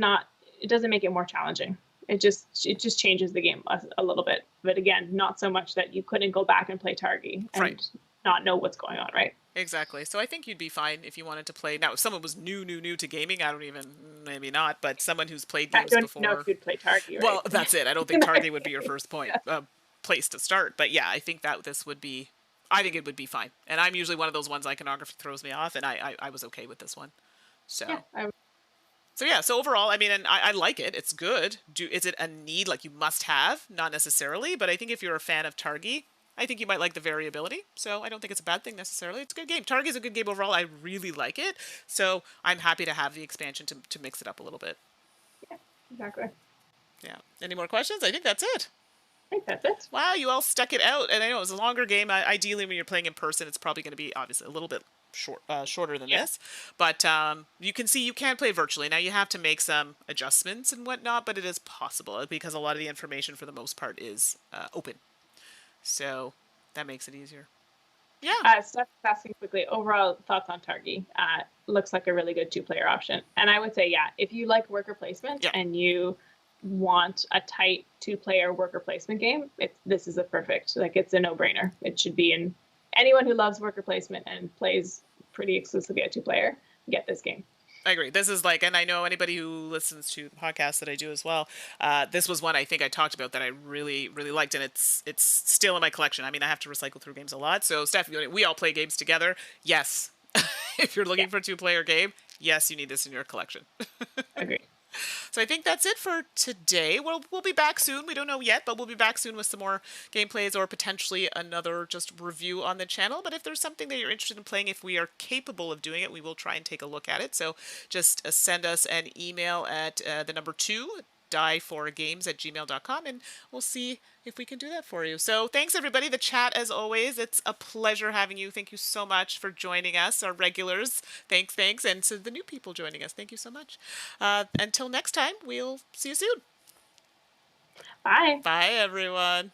doesn't make it more challenging. It just changes the game a little bit, but again, not so much that you couldn't go back and play Targi Right. and not know what's going on, right? Exactly. So I think you'd be fine if you wanted to play. Now, if someone was new to gaming, I don't even, maybe not, but someone who's played I games don't know if before. you'd play Targi, right? Well, that's it. I don't think Target would be your first point place to start. But yeah, I think that this would be. I think it would be fine. And I'm usually one of those ones iconography throws me off, and I was okay with this one. Yeah, So so yeah. So overall, I mean, and I like it. It's good. Is it a need like you must have? Not necessarily, but I think if you're a fan of Targi, I think you might like the variability. So I don't think it's a bad thing necessarily. It's a good game. Targi is a good game overall. I really like it. So I'm happy to have the expansion to mix it up a little bit. yeah, exactly. Yeah. Any more questions? I think that's it. I think that's it. Wow, you all stuck it out. And I know it was a longer game. Ideally, when you're playing in person, it's probably going to be obviously a little bit shorter than Yeah. this. But you can see you can play virtually. Now, you have to make some adjustments and whatnot, but it is possible because a lot of the information, for the most part, is open. So that makes it easier. Yeah. Steph asking quickly, overall thoughts on Targi. Looks like a really good two-player option. And I would say, yeah, if you like worker placement Yeah. and you want a tight two-player worker placement game, this is a perfect, like it's a no-brainer. It should be in anyone who loves worker placement and plays pretty exclusively a two-player, get this game. I agree. This is like, and I know anybody who listens to the podcast that I do as well. This was one I think I talked about that I really, really liked, and it's still in my collection. I mean, I have to recycle through games a lot. So, Steph, we all play games together. Yes, if you're looking for a two-player game, yes, you need this in your collection. Agreed. So I think that's it for today. We'll be back soon. We don't know yet, but we'll be back soon with some more gameplays or potentially another just review on the channel. But if there's something that you're interested in playing, if we are capable of doing it, we will try and take a look at it. So just send us an email at the number 2, die4games@gmail.com, and we'll see if we can do that for you. So thanks, everybody. The chat, as always, it's a pleasure having you. Thank you so much for joining us, our regulars. Thanks. And to the new people joining us, thank you so much. Until next time, we'll see you soon. Bye. Bye, everyone.